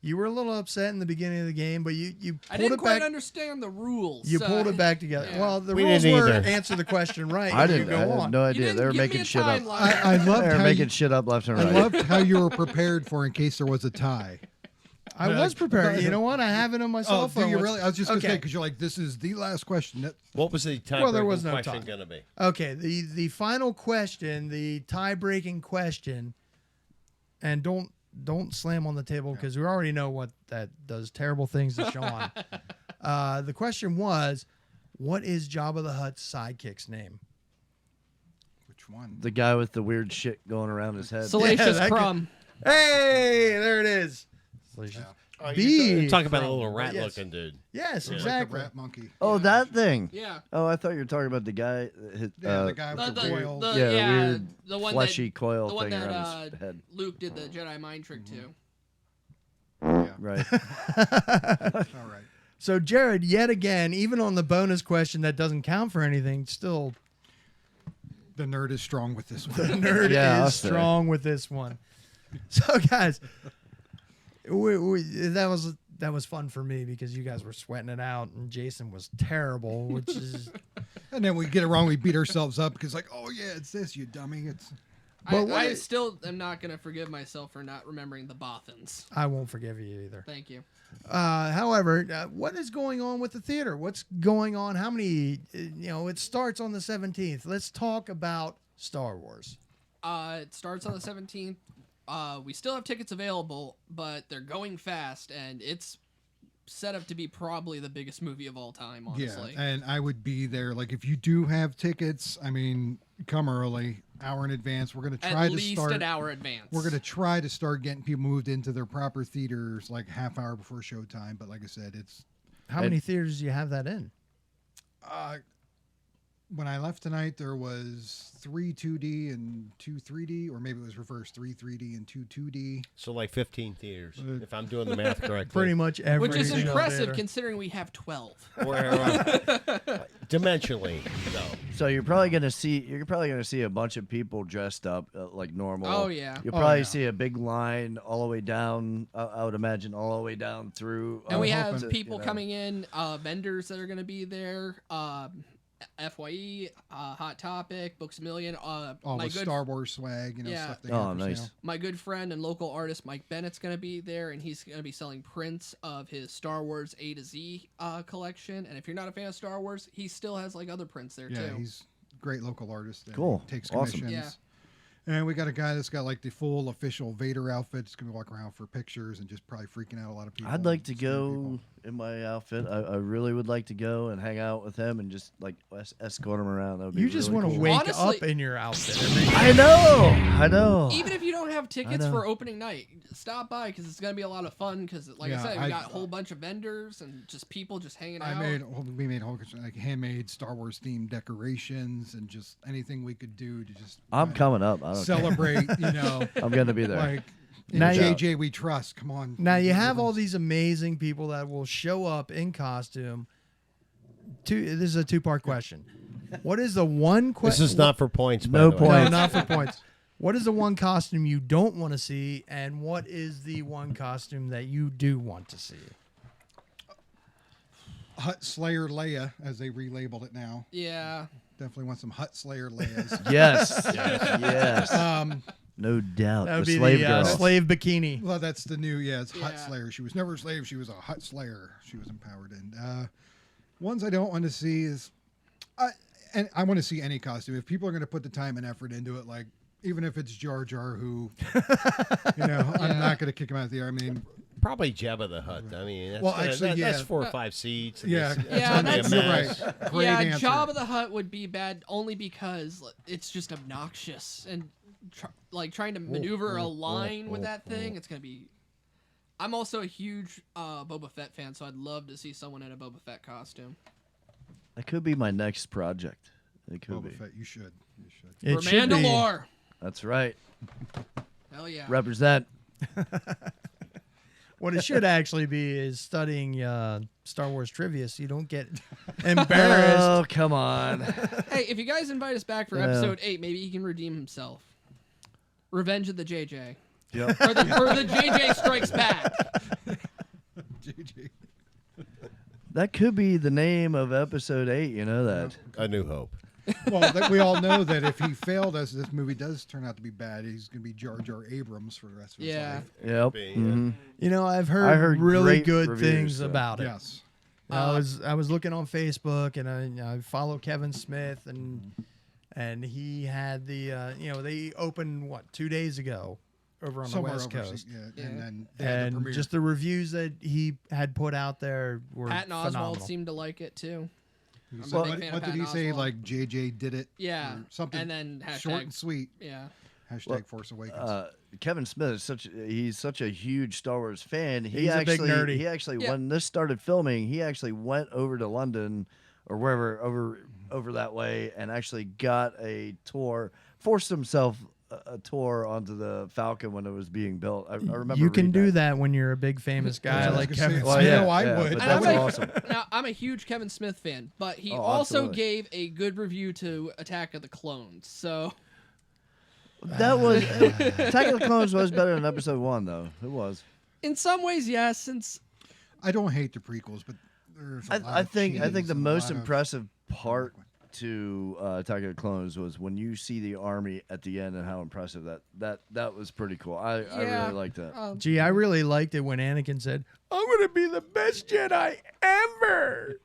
You were a little upset in the beginning of the game, but you I pulled didn't it quite back. understand the rules. You pulled it back together. yeah. Well, the We rules didn't were either. answer the question right. I and you didn't. go I had on. no You idea. didn't They were give me making a shit up. timeline. I They loved were how making you, shit up left and I right. loved how you were prepared for in case there was a tie. I was prepared. You know what? I have it on my cell Oh, phone. do you What's- really? I was just going to say Okay. because you're like, this is the last question. That, What was the time Well, there was no question time. going to be? Okay, the final question, the tie-breaking question, and don't slam on the table because we already know what that does terrible things to Sean. The question was, what is Jabba the Hutt's sidekick's name? which one? The guy with the weird shit going around his head. Salacious that Crumb. Hey, there it is. Oh, B. you're talking about a Crumb, little but yes. rat-looking dude. Yes, Like exactly. the rat monkey. Oh, that thing. Yeah. Oh, I thought you were talking about the guy. Yeah, the guy with the coil. yeah, the weird the one fleshy that, coil the one thing that around his head. Luke did the Jedi mind trick to. Right. All right. So, Jared, yet again, even on the bonus question that doesn't count for anything, still The nerd is strong with this the one. nerd Yeah, I'll is say. strong with this one. So, guys, that was fun for me because you guys were sweating it out and Jason was terrible, which is. And then we get it wrong. We beat ourselves up because, like, oh yeah, it's this, you dummy. It's But I what- still am not going to forgive myself for not remembering the Bothans. I won't forgive you either. Thank you. However, what is going on with the theater? What's going on? How many? It starts on the 17th. Let's talk about Star Wars. It starts on the 17th. We still have tickets available, but they're going fast, and it's set up to be probably the biggest movie of all time, honestly. yeah. And I would be there. Like, if you do have tickets, I mean, come early, hour in advance. We're gonna try At to least start. an hour advance. We're gonna try to start getting people moved into their proper theaters like half hour before showtime. But like I said, it's How many theaters do you have that in? when I left tonight, there was 3 2D and 2 3D, or maybe it was reversed, 3 3D and 2 2D. So like 15 theaters, if I'm doing the math correctly. Pretty much every. Which is single impressive theater. considering we have 12. Or, dimensionally, though. So you're probably gonna see a bunch of people dressed up like normal. Oh, yeah. You'll Oh, probably yeah. see a big line all the way down. I would imagine all the way down through. And we hoping have to, people coming in, vendors that are going to be there, FYE, Hot Topic, Books a Million. All my the good Star Wars swag, Yeah. stuff they Oh, have for nice. sale. my good friend and local artist Mike Bennett's going to be there, and he's going to be selling prints of his Star Wars A to Z collection. And if you're not a fan of Star Wars, he still has like other prints there Yeah, too. he's a great local artist. And Cool. Takes Awesome. commissions. Yeah. And we got a guy that's got like the full official Vader outfit. He's gonna be walking around for pictures and just probably freaking out a lot of people. I'd like to scaring go people. in my outfit. I really would like to go and hang out with him and just like escort him around. That would be You just really want to cool. wake Honestly- up in your outfit every day. I know. Even if you don't have tickets know. for opening night, stop by because it's gonna be a lot of fun. Because, like I Yeah, said, we I- got a whole bunch of vendors and just people just hanging out. We made a whole like handmade Star Wars themed decorations and just anything we could do to just I'm coming up. I don't care. celebrate. You know, I'm gonna be there. like Now you- JJ we trust. Come on. Now you have all Everyone's- these amazing people that will show up in costume. This is a two-part question. What is the one This question? is not for points. by No the way. No, points. not for points. What is the one costume you don't want to see, and what is the one costume that you do want to see? Hut Slayer Leia, as they relabeled it now. Yeah. Definitely want some Hut Slayer Leias. Yes. Yes. No doubt. That would the be slave the girl. slave bikini. Well, that's the new, it's Hut Yeah. Slayer. She was never a slave. She was a Hut Slayer. She was empowered. And ones I don't want to see is, and I want to see any costume. If people are going to put the time and effort into it, like, even if it's Jar Jar, who, I'm not going to kick him out of the air. I mean, Probably Jabba the Hutt. I mean, that's, Well, actually, that's yeah. 4 or 5 seats. and Yeah, it's Yeah, gonna be a that's- you're mess. right. Great Yeah, answer. Jabba the Hutt would be bad only because it's just obnoxious and trying to maneuver a line with that thing. It's gonna be. I'm also a huge Boba Fett fan, so I'd love to see someone in a Boba Fett costume. That could be my next project. It could Boba be. Fett, you should. You should. It For should be. Mandalore. That's right. Hell yeah. Represent. What it should actually be is studying Star Wars trivia, so you don't get embarrassed. Oh, come on. Hey, if you guys invite us back for Yeah. episode 8, maybe he can redeem himself. Revenge of the JJ. Yep. Or the JJ Strikes Back. JJ. That could be the name of episode 8. You know that. A New Hope. Well, we all know that if he failed us, this movie does turn out to be bad. He's going to be Jar Jar Abrams for the rest of his Yeah. life. Yep. Be, Mhm. You know, I've I heard really great good reviews, things so- about it. Yes. I was looking on Facebook, and I follow Kevin Smith, and he had the they opened 2 days ago over on Somewhere the West overseas, Coast, yeah. And then they had the and premiere. just the reviews that he had put out there were Patton Oswalt phenomenal. seemed to like it too. He I'm said- a big fan of what did he Patton say? Oswalt. Like JJ did it? Yeah. or something. And then short hashtag- and sweet. Yeah. Hashtag Well, Force Awakens. Kevin Smith is he's such a huge Star Wars fan. He's a big nerdy. He actually Yeah. when this started filming, he actually went over to London or wherever over that way and actually got a tour, forced himself a tour onto the Falcon when it was being built. I remember You can reading do that. that when you're a big famous guy I was like gonna Kevin say, Smith. I know I yeah, would. but And that's I'm awesome. Now, I'm a huge Kevin Smith fan, but he Oh, also absolutely. gave a good review to Attack of the Clones. So That was Attack of the Clones was better than episode 1 though. It was. in some ways, yes, since I don't hate the prequels, but there's a lot I of think cheese the and a most lot of- impressive part to Attack of the Clones was when you see the army at the end and how impressive that was pretty cool. I yeah, really liked that. Gee, I really liked it when Anakin said, "I'm gonna be the best Jedi ever."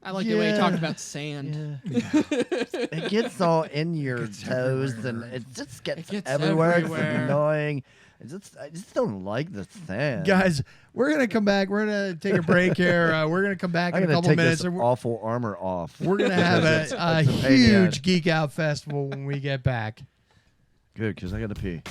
I like the way he Yeah. talked about sand. It gets all in your gets toes everywhere. and it just gets, gets everywhere. It's everywhere. annoying. I just don't like the sand. Guys, we're gonna come back. We're gonna take a break here. We're gonna come back I'm in a gonna couple take minutes. this and we're awful armor off. we're gonna have Because a it's pain in the ass. huge geek out festival when we get back. Good, because I got to pee.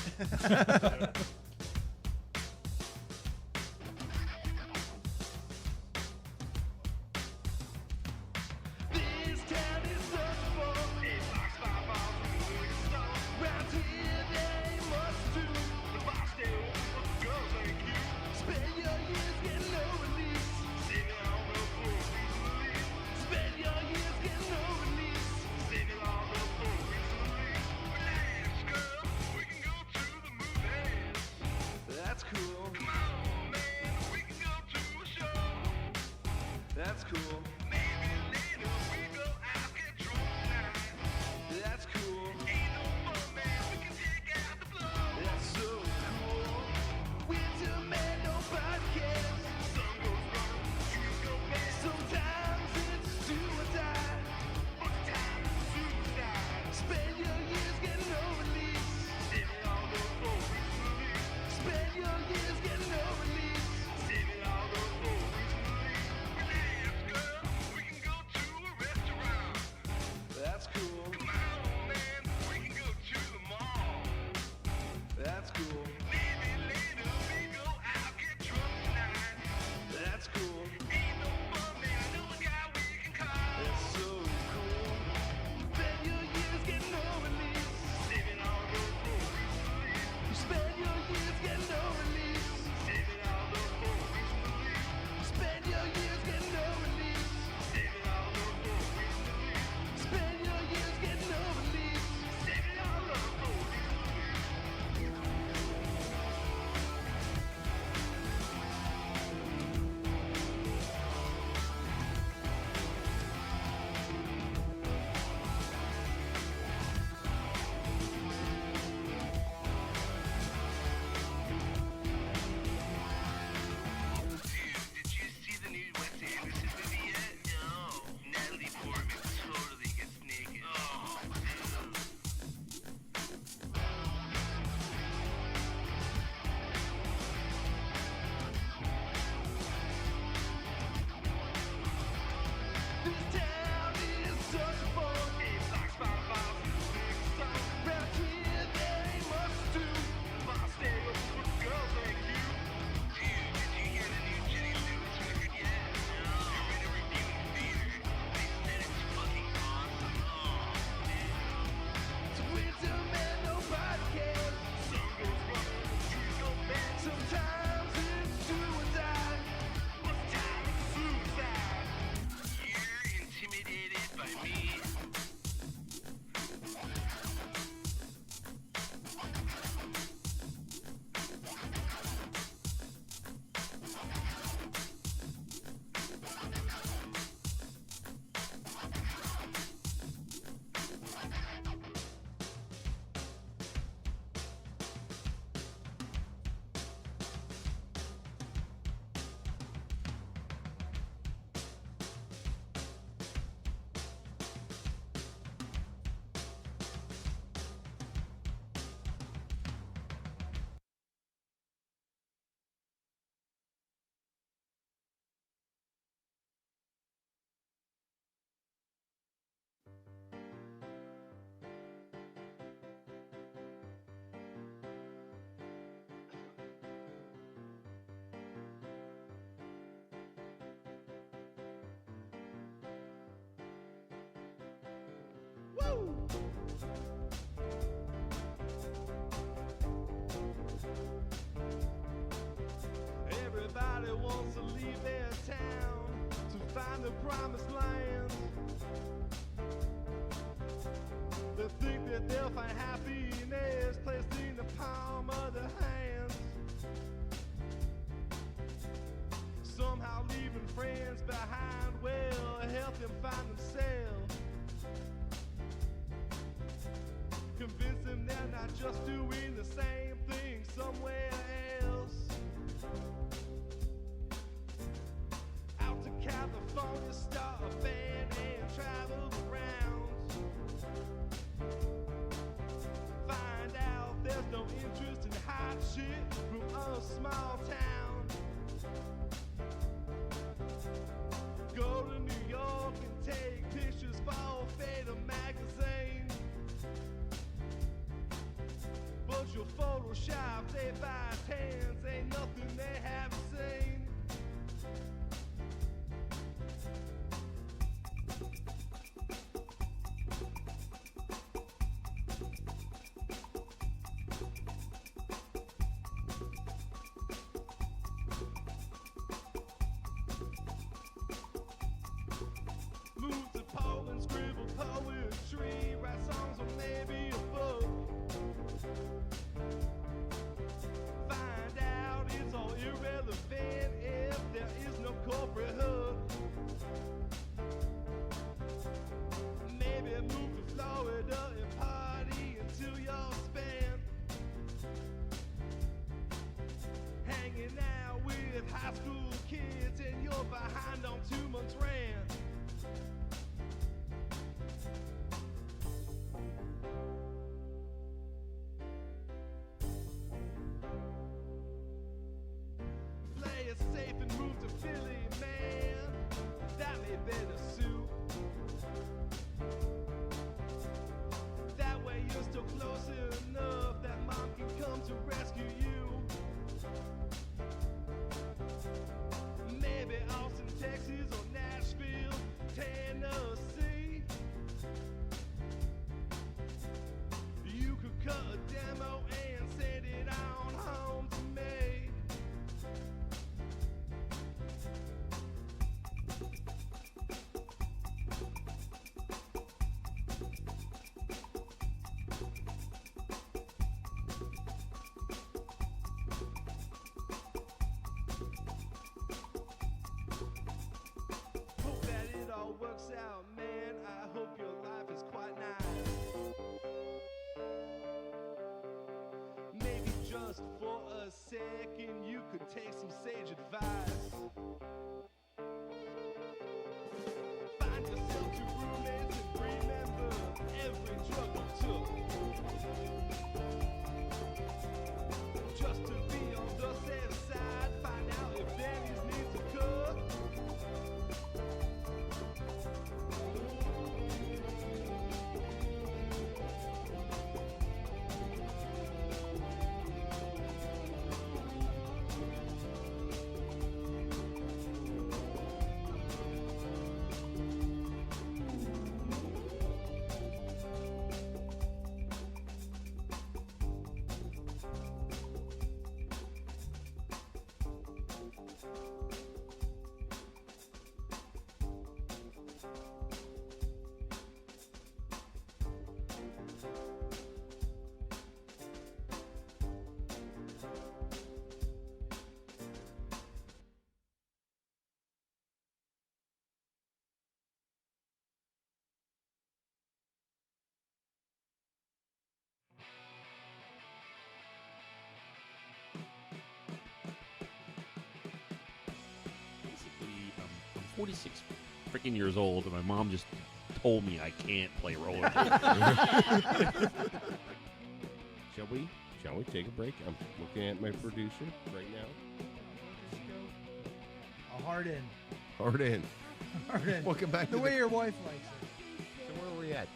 This town is such fun. It locks my balls with a stone. Round here they must do the box do. Girls ain't cute. Spend your years getting no release. Saving all the fools easily. Spend your years getting no release. Saving all the fools easily. Relax, girl. We can go to the movies. That's cool. Come on, man. We can go to a show. That's cool. Maybe later we go out get drunk tonight. That's cool. Ain't no fun, man. We can take out the blow. That's so cool. Winter man, nobody cares. Sun goes round, trees go bare. Sometimes it's do or die. Other times it's suicide. Spend your years getting no release. Saving all the fools release. Spend your years getting no release. Saving all the fools cool. Maybe later we go out, get drunk tonight. That's cool. Ain't no fun, man. I know a guy we can call. That's so cool. Spend your years getting no release, saving all those movies to leave. You spend your years getting no release, saving all those movies to leave. You spend your years getting no release, saving all those movies to leave. Spend your years getting no release, saving all those movies to leave. Dude, did you see the new Wes Anderson movie yet? No. Natalie Portman totally gets naked. Oh, dude. This town is such a fun. 8 blocks, 5 miles, big sun. Round here there ain't much to do. But I stay open for girls like you. Dude, did you hear the new Jenny Lewis record yet? No. I read a review in the theater. They said it's fucking awesome. Oh, man. It's winter, man, nobody cares. Sun goes rough, trees go bad. Sometimes it's do or die. Most time it's suicide. You're intimidated by me. Everybody wants to leave their town to find the promised land. They think that they'll find happiness placed in the palm of their hands. Somehow leaving friends behind will help them find themselves. Convince them they're not just doing the same thing somewhere else. Out to California, start a band and travel around. Find out there's no interest in hot shit from a small town. Go to New York and take pictures for Fatal magazine. But your Photoshop 8x10s ain't nothing they haven't seen. Move to Poland, scribble poetry, write songs or maybe a book. Find out it's all irrelevant if there is no corporate hook. Maybe move to Florida and party until you're spent. Hanging out with high school kids and you're behind on 2 months' rent. Play it safe and move to Philly, man. That may better suit. That way you're still close enough that mom can come to to rescue you. Maybe Austin, Texas, or Nashville, Tennessee. You could cut a demo and send it on home to me. Hope that it all works out, man. I hope your life is quite nice. Maybe just for a second you could take some sage advice. Find yourself two roommates and remember every drug you took. Just to be on the safe side, find out if Danny's needs a cook. Basically, I'm 46 freaking years old, and my mom just told me I can't play roller derby. Shall we take a break? I'm looking at my producer right now. A hard in. Hard in. Hard in. Welcome back The to way your wife likes it. So where are we at?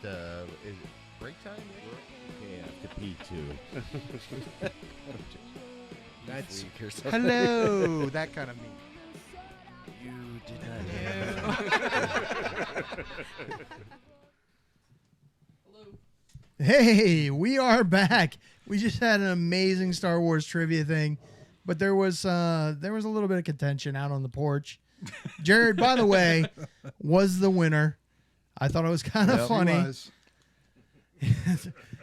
Is it break time? Yeah, I have to pee too. That's Hello, that kind of me. You did not hear. Hello. Hey, we are back. We just had an amazing Star Wars trivia thing, but there was a little bit of contention out on the porch. Jared, by the way, was the winner. I thought it was kind of He funny. was.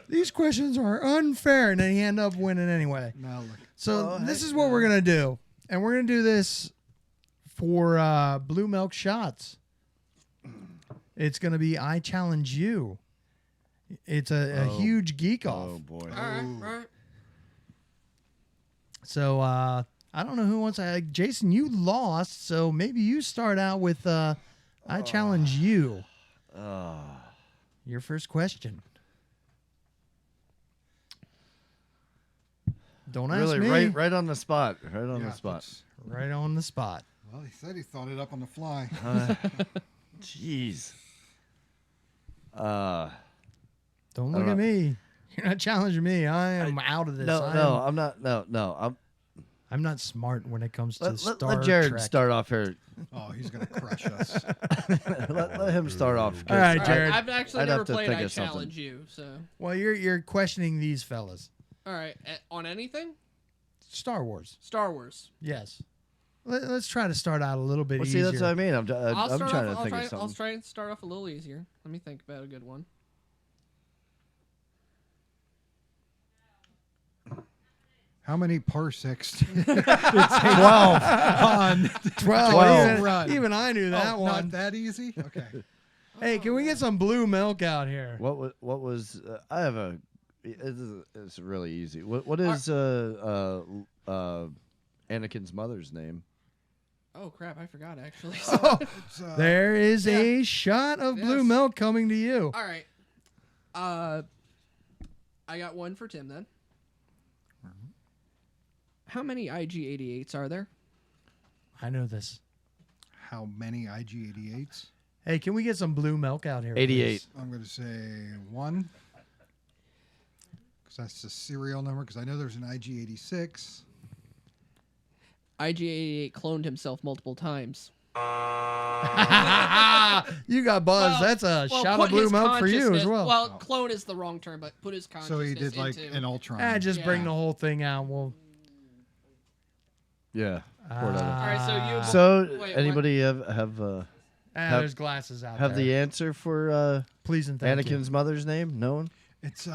These questions are unfair, and then he ended up winning anyway. Now look. So this is what we're gonna do, and we're gonna do this for blue milk shots. It's gonna be I challenge you. It's a huge geek off. Oh boy. All right, all right. So I don't know who wants to. Jason, you lost, so maybe you start out with I challenge you. Your first question. Don't ask Really, me. right on the spot. Right on Yeah, the spot. it's- Right on the spot. Well, he said he thought it up on the fly. Jeez. Don't look at me. You're not challenging me. I am out of this. I'm not. No. I'm not smart when it comes to Star Let Jared Trek. start off here. Oh, he's gonna crush us. let him start off. All right, All Jared. I've actually I'd never have to played think I of something. Challenge You, so. Well, you're questioning these fellas. All right, on anything? Star Wars. Star Wars. Yes. Let's try to start out a little bit Well, easier. see, that's what I mean. I'm I'll trying start to off, think of I'll something. try and start off a little easier. Let me think about a good one. How many parsecs? Did 12. on 12. run. Even I knew that Oh, one. Not that easy. Okay. Hey, can we get some blue milk out here? What was? I have a. It's really easy. What is Anakin's mother's name? Oh crap, I forgot actually. It's, There is a shot of blue Yes. milk coming to you. All right. I got one for Tim then. How many IG-88s are there? I know this. how many IG-88s? Hey, can we get some blue milk out here? 88. please? I'm going to say 1. because that's the serial number. Because I know there's an IG-86. IG-88 cloned himself multiple times. You got buzz. That's a shot put of blue his milk for you as consciousness- well. Well, clone is the wrong term, but put his So consciousness he did like into... an Ultron. Just bring the whole thing out. We'll. Yeah. All right, so you... So wait, what? anybody have There's glasses out have there. the answer for Please and thank Anakin's mother's name? No one. It's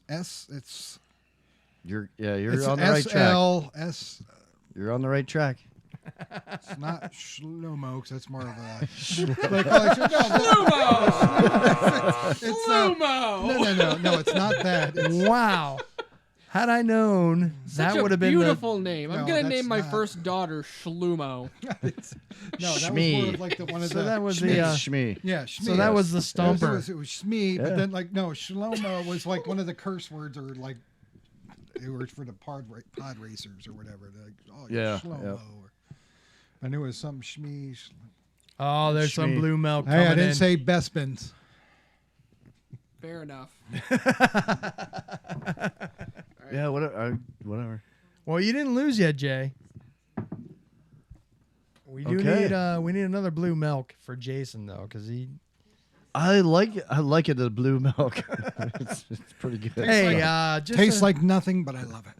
S. It's You're it's on the right track. S. You're on the right track. It's not Shlomo, because that's more of a Slumo! No, it's not that. It's, Wow. Had I known, Such that would a have been beautiful name. I'm No, gonna that's name my not- first daughter Shlumo. no, that was Shmee. more of like the one of So the. that was Shmee. the. Shmee. Yeah, Shmee. So that was the stumper. It was Shmee, Yeah. but then like no, Shlomo was like one of the curse words, or like it was for the pod racers or whatever. They're like, oh, Yeah, Shlomo. yeah. Or, I knew it was some Shmee. Oh, there's some Shmee. blue milk coming Hey, I didn't in. say Bespins. Fair enough. Yeah. Whatever. Well, you didn't lose yet, Jay. We do Okay. need another blue milk for Jason though, because he. I like it. The blue milk. it's pretty good. Hey, just Tastes like nothing, but I love it.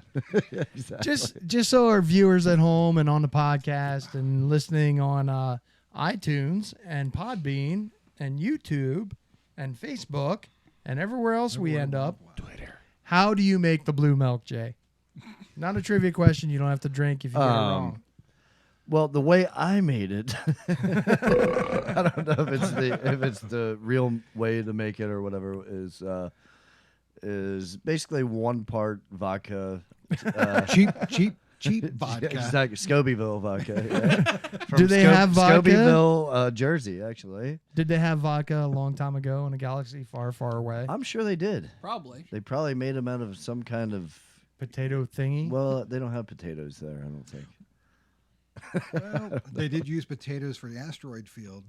Exactly. just so our viewers at home and on the podcast and listening on iTunes and Podbean and YouTube and Facebook and everywhere else we end up. Twitter. How do you make the blue milk, Jay? Not a trivia question. You don't have to drink if you get it wrong. Well, the way I made it, I don't know if it's the real way to make it or whatever. Is basically 1 part vodka. Cheap vodka. Exactly, Scobeyville vodka. Yeah. From Do they have vodka? Scobeyville, Jersey, actually. Did they have vodka a long time ago in a galaxy far, far away? I'm sure they did. Probably. They probably made them out of some kind of. Potato thingy? Well, they don't have potatoes there, I don't think. Well, they did use potatoes for the asteroid field.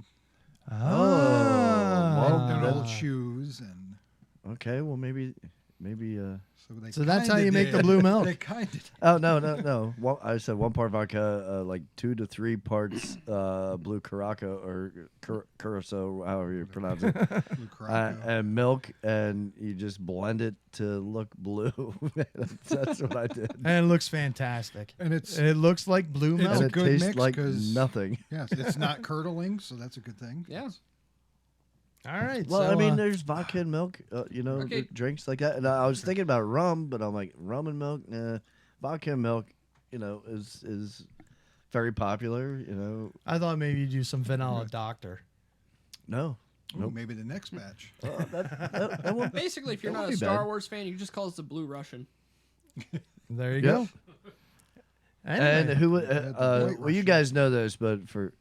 Ah. And old shoes and. Okay, well maybe. So that's how kinda you make the did. blue milk. They kind of. Oh no! I said 1 part vodka, like 2 to 3 parts blue caraca or curacao, however you pronounce it, and milk, and you just blend it to look blue. That's what I did. And it looks fantastic. And it looks like blue milk. It's And a it good tastes mix like 'cause- nothing. Yes, it's not curdling, so that's a good thing. Yeah. All right. Well, so, I mean, there's vodka and milk, Okay. drinks like that. And I was thinking about rum, but I'm like, rum and milk, nah. Vodka and milk, is very popular. I thought maybe you'd do some vanilla doctor. No. Ooh, Nope. maybe the next batch. That won't Basically, if you're That not won't a be Star bad. Wars fan, you just call us the Blue Russian. There you Yep. go. Anyway, And who? the White Well, you Russian. guys know this, but for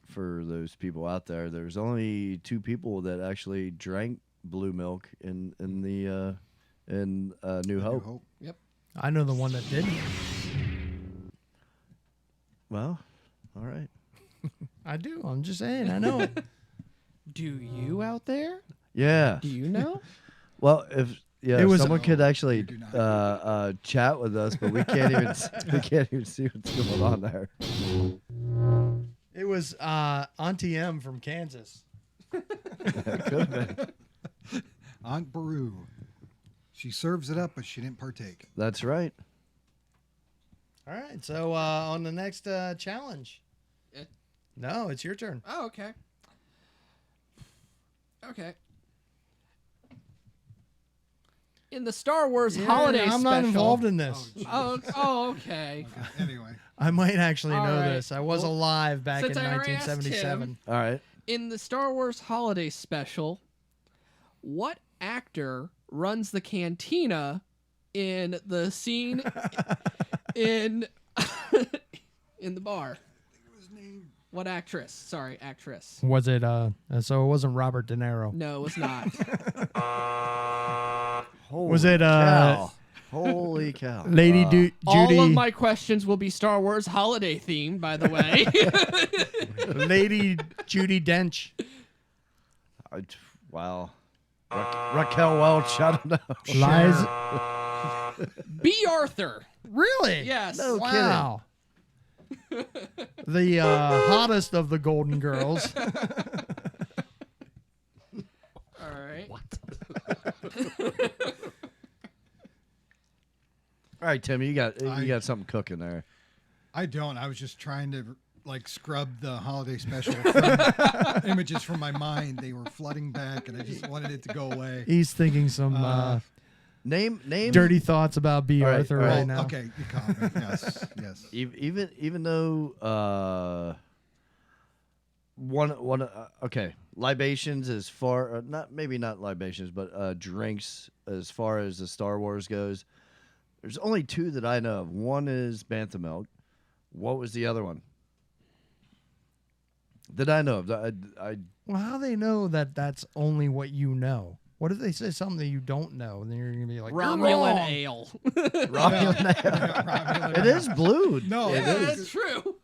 those people out there, there's only 2 people that actually drank blue milk in New Hope. I know the one that didn't. Well, all right. I do. I'm just saying. I know it. Do you out there? Yeah. Do you know? Well, if It was- someone could actually do not. chat with us, but we can't even see what's going on there. It was Auntie M from Kansas. Could have been. Aunt Brew. She serves it up, but she didn't partake. That's right. All right. So on the next challenge. No, it's your turn. Oh, okay. Okay. In the Star Wars holiday I'm special. not involved in this. Oh, okay. Anyway, I might actually All know right. this. I was Well, alive back in since I already asked 1977. him, All right. In the Star Wars holiday special, what actor runs the cantina in the scene in in the bar? What actress? Sorry, actress. Was it? So it wasn't Robert De Niro. No, it was not. Was it? Cow. Holy cow. Lady Judy. All of my questions will be Star Wars holiday themed, by the way. Lady Judy Dench. Wow. Raquel Welch. I don't know. Liza. B. Arthur. Really? Yes. No Wow. The hottest of the Golden Girls. All right. All right, Tim, you got something cooking there. I don't. I was just trying to like scrub the holiday special from images from my mind. They were flooding back, and I just wanted it to go away. He's thinking some Name dirty thoughts about B. All right, Arthur all right. right now. Okay, you caught me. Yes, yes. Even though okay, libations as far not libations, but drinks as far as the Star Wars goes. There's only two that I know of. One is bantha milk. What was the other one? That I know of. Well, how do they know that that's only what you know? What if they say something that you don't know? And then you're going to be like, Romulan ale. It is blue. No, it Yeah, is. that's true.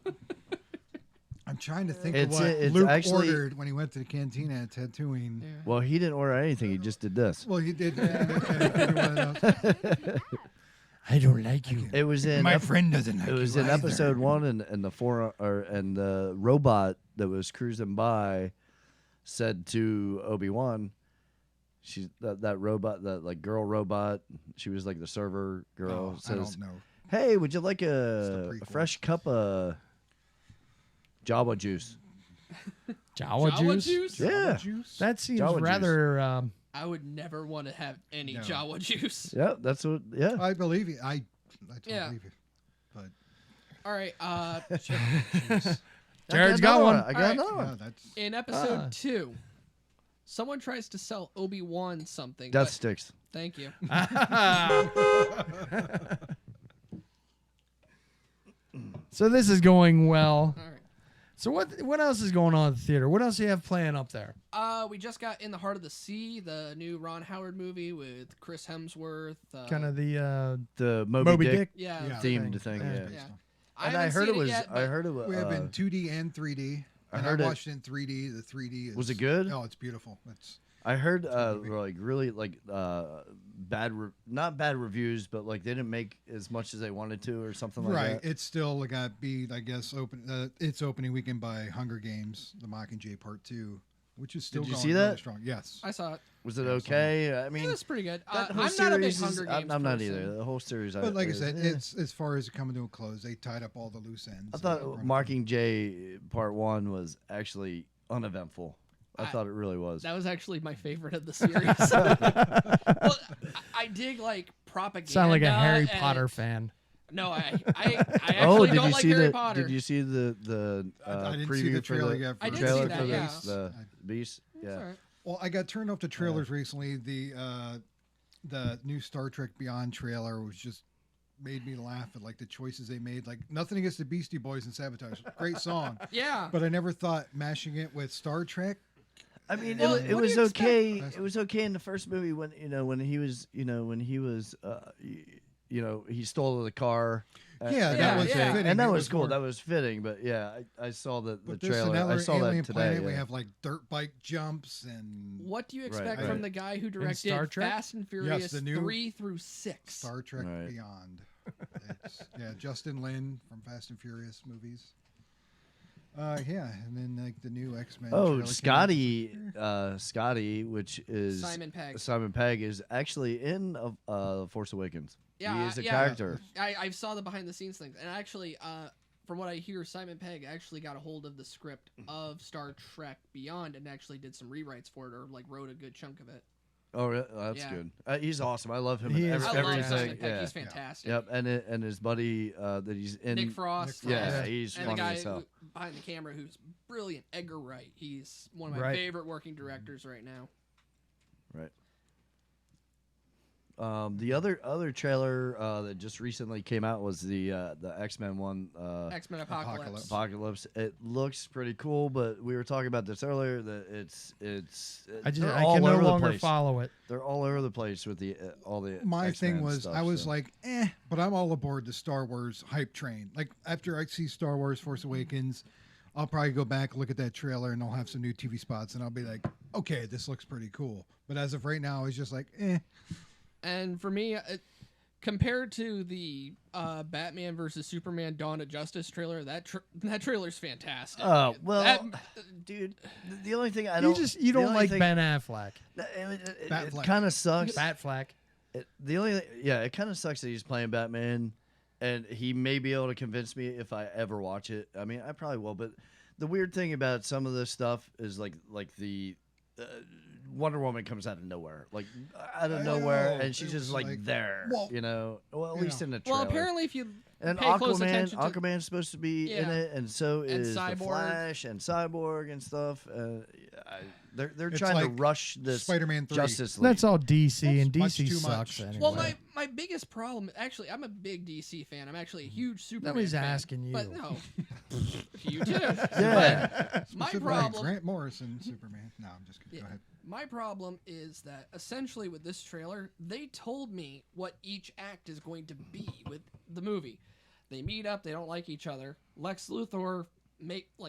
I'm trying to think It's- of what it's Luke actually- ordered when he went to the cantina at Tatooine. Yeah. Well, he didn't order anything. He just did this. Well, he did. Every one of those. I don't like you. It was in My friend doesn't like It was you in either. episode 1, and the robot that was cruising by said to Obi-Wan, she's that robot, that like girl robot. She was like the server girl. Oh, I says, don't know. "Hey, would you like the a prequel. fresh cup of Jawa juice?" Jawa juice? Yeah. Juice? That seems Jawa juice. rather. I would never want to have any No. Jawa juice. Yeah, that's what. Yeah. I believe you. I don't Yeah. believe you. But All right. Jared's got one. I got All another yeah, one. that's In episode 2, someone tries to sell Obi-Wan something. Death but- sticks. Thank you. So this is going well. All right. So what else is going on at the theater? What else do you have playing up there? We just got In the Heart of the Sea, the new Ron Howard movie with Chris Hemsworth. Kind of the The Moby Dick. Yeah. Yeah. themed thing. Yeah. Yeah. Yeah. And I haven't heard seen it was. yet, I but heard it was. we have in 2D and 3D. I And heard I it- watched it in 3D. The 3D is. Was it good? Oh, it's beautiful. It's I heard movie. like really like not bad reviews, but like they didn't make as much as they wanted to or something like right. that. It's still got beat, I guess. It's opening weekend by Hunger Games, The Mockingjay Part 2, which is still Did you going see really that? strong. Yes. I saw it. Was it okay? I It mean, was pretty good. that I'm whole not a big series Hunger is, Games I'm not person. either. The whole series. But like I said, eh. it's as far as coming to a close. They tied up all the loose ends. I thought and- Mockingjay Part 1 was actually uneventful. I thought it really was. That was actually my favorite of the series. Well, I dig like propaganda. sound like a Harry and- Potter fan. No, I actually Oh, did don't you like see Harry the? Potter. Did you see the I didn't preview see the for trailer the yet. I for did see trailer that, for yeah. the Beast? It's Yeah. all right. Well, I got turned off to trailers recently. The new Star Trek Beyond trailer was just made me laugh at like the choices they made. Like nothing against the Beastie Boys and Sabotage, great song, Yeah. but I never thought mashing it with Star Trek. I mean, Well, it what was do you okay. expect? It was okay in the first movie when he was he stole the car. Yeah, that was everything. fitting. and that It was was cool. more- That was fitting. But yeah, I saw the But trailer. I this saw alien that today. planet, yeah. we have like dirt bike jumps and What do you expect right. from the guy who directed Star Trek? Fast and Furious the new 3 through 6? Star Trek Right. Beyond. Yeah, Justin Lin from Fast and Furious movies. Yeah, and then like the new X-Men. Oh, trailer came out. Scotty, which is Simon Pegg. Simon Pegg is actually in Force Awakens. Yeah, he is a yeah. character. I saw the behind the scenes things, and actually, from what I hear, Simon Pegg actually got a hold of the script of Star Trek Beyond and actually did some rewrites for it, or like wrote a good chunk of it. Oh, really? Oh, that's Yeah. good. He's awesome. I love him. He in is I everything. love Simon fantastic. Pegg. Yeah. He's fantastic. Yep, and his buddy that he's in. Nick Frost. Yeah, he's and the funny guy as hell. behind the camera who's brilliant, Edgar Wright. He's one of my Right. favorite working directors right now. Right. The other trailer that just recently came out was the X-Men one. X-Men Apocalypse. Apocalypse. It looks pretty cool, but we were talking about this earlier. That I they're can all no over the longer place. follow it. They're all over the place with the all the. My X-Men thing was, stuff, I was so. like, but I'm all aboard the Star Wars hype train. Like after I see Star Wars Force Awakens, I'll probably go back, look at that trailer, and they'll have some new TV spots, and I'll be like, okay, this looks pretty cool. But as of right now, it's just like, And for me, compared to the Batman versus Superman: Dawn of Justice trailer, that trailer's fantastic. Oh well, That- dude. The only thing I don't You the don't only like thing- Ben Affleck. It Batfleck. kind of sucks. Batfleck. It kind of sucks that he's playing Batman, and he may be able to convince me if I ever watch it. I mean, I probably will. But the weird thing about some of this stuff is like the Wonder Woman comes out of nowhere, like out of I nowhere, know. and she's It just was like like, there, well, you know. Well, at you least know. in the trailer. well, apparently, if you And pay close Aquaman, attention to Aquaman's supposed to be in Yeah. it, and so And is the Cyborg. Flash and Cyborg and stuff. They're It's trying to like rush this Spider-Man 3. Justice League. That's all DC, and much DC too sucks much. anyway. well, my biggest problem, actually, I'm a big DC fan. I'm actually a huge Superman Nobody's fan. asking you. But no, you too. Yeah. My Specifically, problem, Grant Morrison, Superman. No, I'm just kidding. Yeah. Go ahead. my problem is that essentially with this trailer, they told me what each act is going to be with the movie. They meet up, they don't like each other. Lex Luthor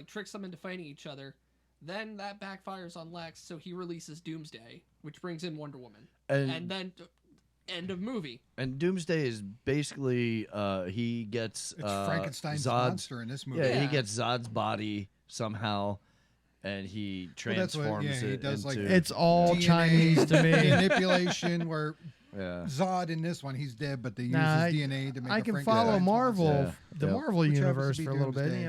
tricks them into fighting each other. Then that backfires on Lex, so he releases Doomsday, which brings in Wonder Woman. And then end of movie. And Doomsday is basically he gets It's Frankenstein's Zod's, monster in this movie. Yeah, he Yeah. gets Zod's body somehow, and he Well, that's what- transforms yeah, he it does, like, into. It's all DNA Chinese to me. manipulation where yeah. Zod in this one, he's dead, but they use Nah, his DNA to make I a can Frankenstein's follow Marvel, monster. the Yeah. Marvel Which happens to universe be for a little bit. Doomsday.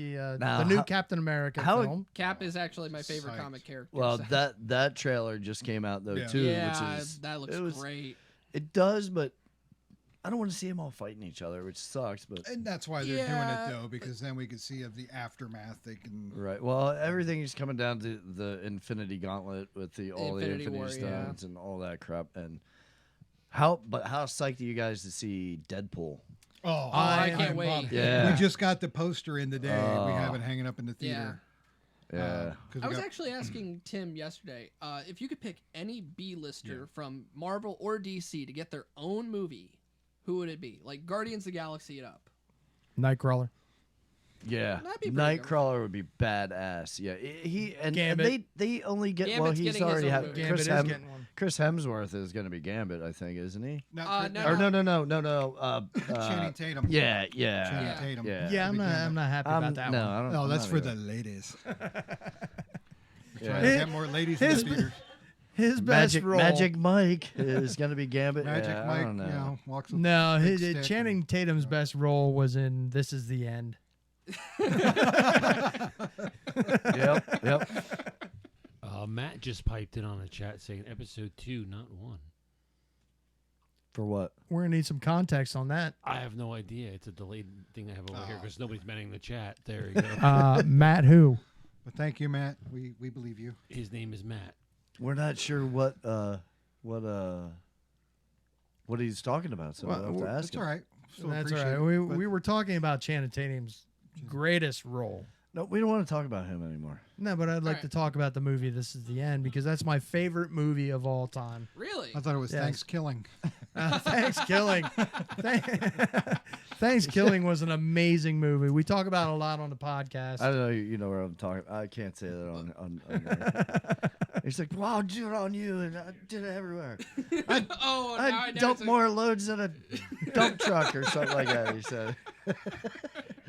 You know Now, the new how- Captain America how- film. Cap is actually my favorite Psyched. comic character. Well, so- that trailer just came out though Yeah. too, yeah, which is that looks it was- great. It does, but I don't want to see them all fighting each other, which sucks. But And that's why they're Yeah, doing it, though, because then we can see of the aftermath. They can. right, well, everything is coming down to the Infinity Gauntlet with all the Infinity Infinity War, yeah. Stones and all that crap. And how psyched are you guys to see Deadpool? Oh, I can't I'm wait. pumped. Yeah. We just got the poster in today. Oh. We have it hanging up in the theater. Yeah, 'Cause we I was got- actually asking Tim yesterday if you could pick any B-lister from Marvel or DC to get their own movie, who would it be? Like Guardians of the Galaxy it up. Nightcrawler. yeah. That'd be pretty good. Nightcrawler would be badass. Yeah, he and Gambit. they only get Gambit's he's getting his already own had movie. Gambit is getting one. Chris Hemsworth is going to be Gambit, I think, isn't he? Not no, Or no. no. Channing Tatum. Yeah, Channing yeah, Tatum. yeah. Yeah, I'm not happy about that no, one. I don't. No, I'm that's not for either. the ladies. We're Yeah. trying to get more ladies in the His- theater. His best Magic role. Magic Mike is going to be Gambit. Magic yeah, I Mike, don't know. walks with No, a big his, stick Channing Tatum's best role was in This Is the End. Yep. Matt just piped in on the chat saying episode 2, not 1. For what? We're gonna need some context on that. I have no idea. It's a delayed thing I have over here because nobody's manning the chat. There you go. Matt, who? But thank you, Matt. We believe you. His name is Matt. We're not sure what he's talking about, so we'll have to ask That's him. all right. Still That's all appreciate right. it, We, but we were talking about Channing Tatum's greatest role. No, we don't want to talk about him anymore. No, but I'd like right. to talk about the movie This Is the End because that's my favorite movie of all time. Really? I thought it was Yes. Thanksgiving. Thanksgiving. Thanksgiving was an amazing movie. We talk about it a lot on the podcast. I don't know. You know where I'm talking. I can't say that on there. He's like, "Well, I'll do it on you," and I did it everywhere. Oh, now I know dump it's a- more loads than a dump truck or something like that. He said.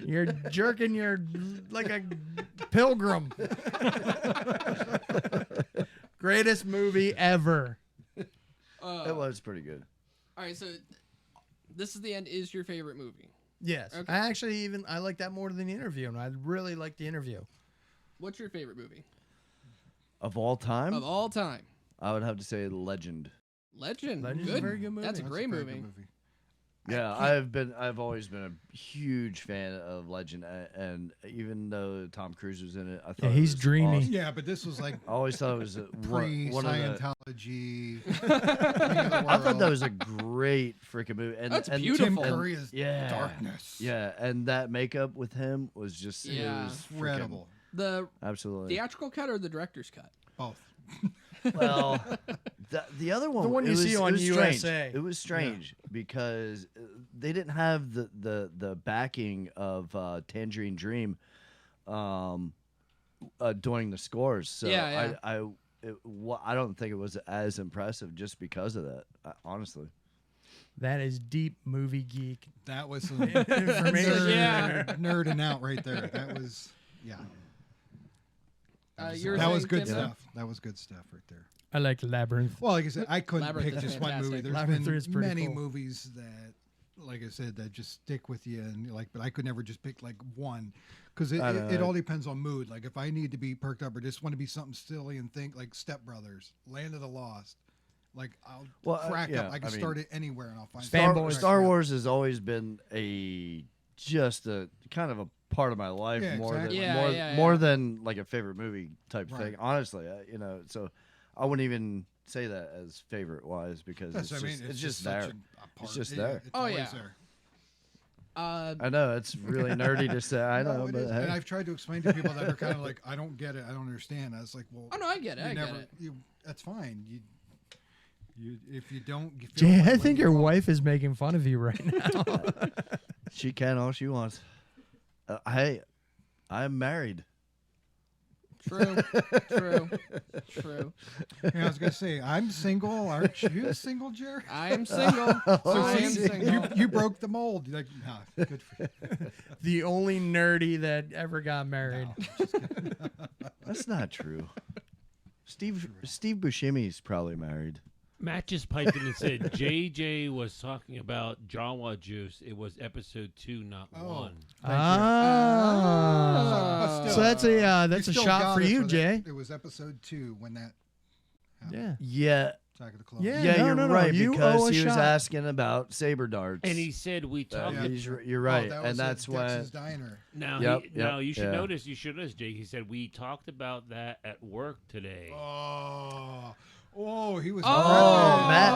You're jerking your like a pilgrim. Greatest movie ever. It was pretty good. All right, so This Is the End is your favorite movie. Yes. Okay. I like that more than the interview, and I really like the interview. What's your favorite movie Of all time, of all time? I would have to say Legend. Legend. Legend's a Good. very good movie. That's a That's great Very movie. good movie. Yeah, I've always been a huge fan of Legend, and even though Tom Cruise was in it, I thought Yeah, it he's was dreamy. awesome. Yeah, but this was like I always thought it was one of the. pre-Scientology. I thought that was a great freaking movie. And That's and beautiful. Tim And- Curry is yeah, darkness. Yeah, and that makeup with him was just Yeah. it was freaking- Incredible. The absolutely. theatrical cut or the director's cut? Both. Well, the other one, The one it you see was- on it was USA. Strange. It was strange because they didn't have the backing of Tangerine Dream doing the scores. So Yeah, I don't think it was as impressive just because of that. Honestly. That is deep movie geek That was some information. Yeah. nerding out right there. That was, yeah. You're That was saying, good Tim? stuff. That was good stuff right there. I like Labyrinth. Well, like I said, I couldn't Labyrinth pick is just one movie. fantastic. There's Labyrinth been is pretty many cool. movies that, like I said, that just stick with you, and like, but I could never just pick like one, because it all depends on mood. Like if I need to be perked up or just want to be something silly and think like Step Brothers, Land of the Lost, like I'll crack yeah, up. I can start it anywhere and I'll find Fanboys. Star Wars has always been just a kind of a part of my life Yeah, more exactly. than more than like a favorite movie type Right. thing. Honestly, so I wouldn't even say that as favorite wise because That's, it's just such there. a part. It's just Yeah, there. It's Oh, always yeah. there. I know it's really nerdy to say. I know, No, it but is. hey. And I've tried to explain to people that are kind of like, I don't get it. I don't understand. I was like, well, Oh no, I get it. you I never, get it. that's fine. You if you don't, you feel Jay, one I way, think you your won't. wife is making fun of you right now. She can all she wants. Hey, I'm married. True. True. True. Yeah, I was gonna say, I'm single. Aren't you single, Jerry? I am single. I am see, single. you broke the mold. You're like, nah, good for you. The only nerdy that ever got married. That's not true. Steve Buscemi's probably married. Matt just piped in and said JJ was talking about Jawa juice. It was episode 2, not 1. Ah. But So that's a you still shot got for it you, that. Jay. It was episode 2 when that Yeah. Yeah. Attack of the Clones. Yeah. You're no, right you owe because a he was shot. asking about saber darts. And he said we talked. You're right, Oh, that was and that's at when Dex's Diner. Now, Yep, now yep, you should yeah. notice. You should notice, Jake. He said we talked about that at work today. Oh, he was. Oh, Matt.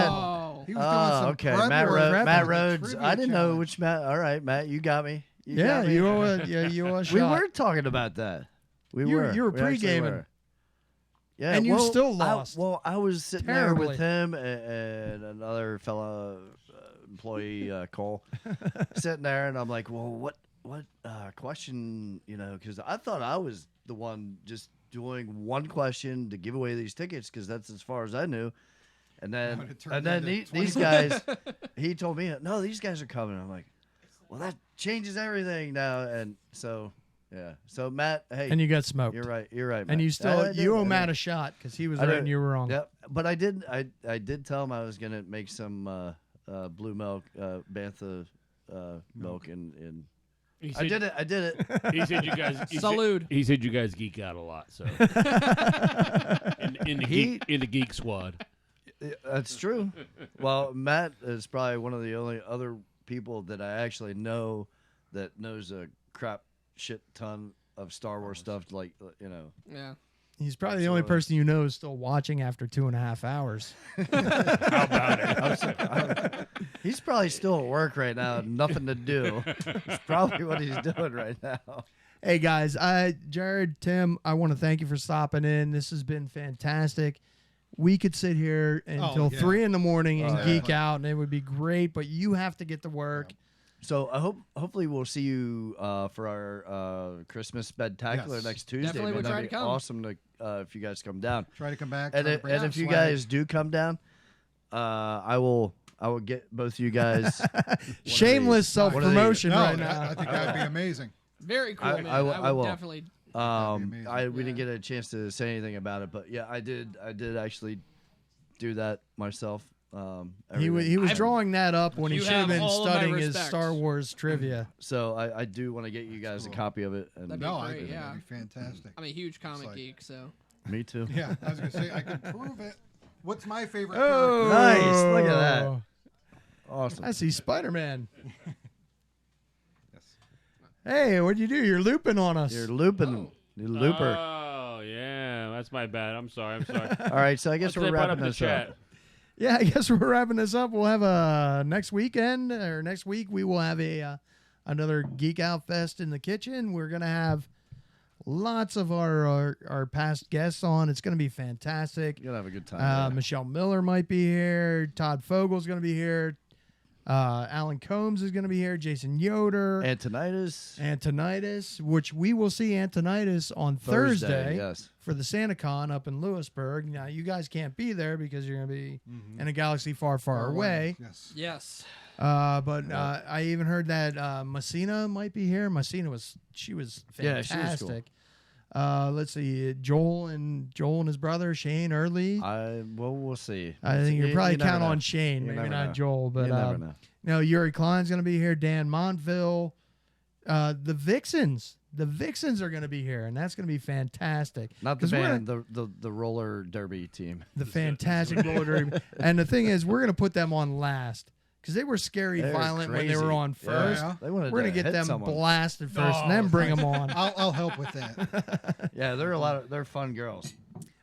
Oh. He was doing some okay, prep Matt, work for Matt the Rhodes. trivia I didn't know challenge. which Matt. All right, Matt, you got me. You Yeah, got me. you owe a shot. We were talking about that. We You- were. you were We actually pre-gaming. were. Yeah, And you well, still lost. I was sitting Terribly. there with him and another fella employee, Cole, sitting there, and I'm like, well, what question, because I thought I was the one just doing one question to give away these tickets because that's as far as I knew. And But then, it turned into these 20. guys, he told me, no, these guys are coming. I'm like, well, that changes everything now. And so, yeah. So Matt, hey, And you got smoked. you're right. Matt. And you still I did, you I owe did. Matt a shot because he was I right did. and you were wrong. Yep. But I did tell him I was gonna make some blue milk, bantha milk, and He I did it. He said you guys. Salute. He said you guys geek out a lot. So in the geek squad. That's true. Well, Matt is probably one of the only other people that I actually know that knows a crap shit ton of Star Wars stuff. Like Yeah. He's probably the only person you know who's still watching after 2.5 hours. How about it? he's probably still at work right now, nothing to do. It's probably what he's doing right now. Hey guys, Jared, Tim, I want to thank you for stopping in. This has been fantastic. We could sit here until yeah. 3 a.m. and Oh, yeah. geek out, and it would be great. But you have to get to work. So I hopefully we'll see you for our Christmas Spectacular Yes. next Tuesday. Definitely man. would try That'd to be come. awesome to if you guys come down. Try to come back. And, try to it, bring and some if you swag. guys do come down, I will get both of you guys. Shameless self-promotion No, right that- now. I think that'd be amazing. Very cool, man. I will. Definitely. amazing. We didn't get a chance to say anything about it, but yeah, I did actually do that myself. He was I've- drawing that up when he You should have have been all of my studying his respect. Star Wars trivia. So I do want to get you guys a copy of it. And That'd be No, great, think yeah. that'd be fantastic. I'm a huge comic like- geek, so. me too. Yeah, I was gonna say I can prove it. What's my favorite? Oh, Nice. Look at that. Awesome. I see Spider-Man. Hey, what'd you do? You're looping on us. You're looping. You looper. Oh yeah, that's my bad. I'm sorry. All right, so I guess Until we're they brought wrapping the this chat. up. Yeah, I guess we're wrapping this up. We'll have a next weekend or next week. We will have a another Geek Out Fest in the kitchen. We're gonna have lots of our past guests on. It's gonna be fantastic. You're gonna have a good time. Michelle Miller might be here. Todd Fogel's gonna be here. Alan Combs is going to be here. Jason Yoder. Antonitis, which we will see Antonitis on Thursday yes. for the SantaCon up in Lewisburg. Now, you guys can't be there because you're going to be in a galaxy far, far away. Yes. Yes. But I even heard that Messina might be here. Messina was fantastic. Yeah, she was cool. Let's see, Joel and his brother Shane Early. We'll see. I think you're probably count on Shane, You maybe never not know. Joel, but You never know. Yuri Klein's gonna be here. Dan Montville, the Vixens. The Vixens are gonna be here, and that's gonna be fantastic. Not the 'Cause we're band, the roller derby team. the fantastic roller derby. And the thing is, we're gonna put them on last because they were scary, They're violent when they crazy. were on Yeah. first. Yeah. They wanted We're to gonna get hit them someone. blasted first, and Oh, then bring them on. I'll help with that. Yeah, they're fun girls.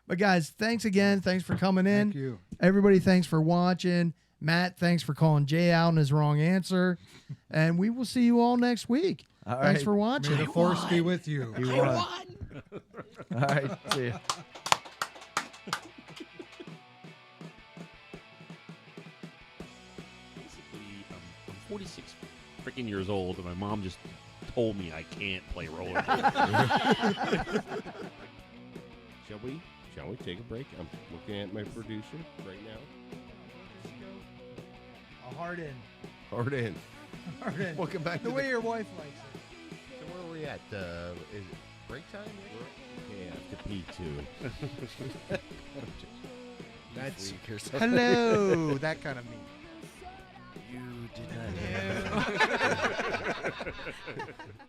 But guys, thanks again. Thanks for coming in. Thank you. Everybody, thanks for watching. Matt, thanks for calling Jay out on his wrong answer. And we will see you all next week. All Thanks right. for May watching. the force be with you. You won. All right, see ya. Basically, I'm 46 freaking years old, and my mom just told me I can't play roller. Shall we take a break? I'm looking at my producer right now. A hard in. Hard in. Hard in. Welcome back The to way your wife likes it. So where are we at? Is it break time? Yeah, I have to pee too. That's Hello. That kind of me. You did not.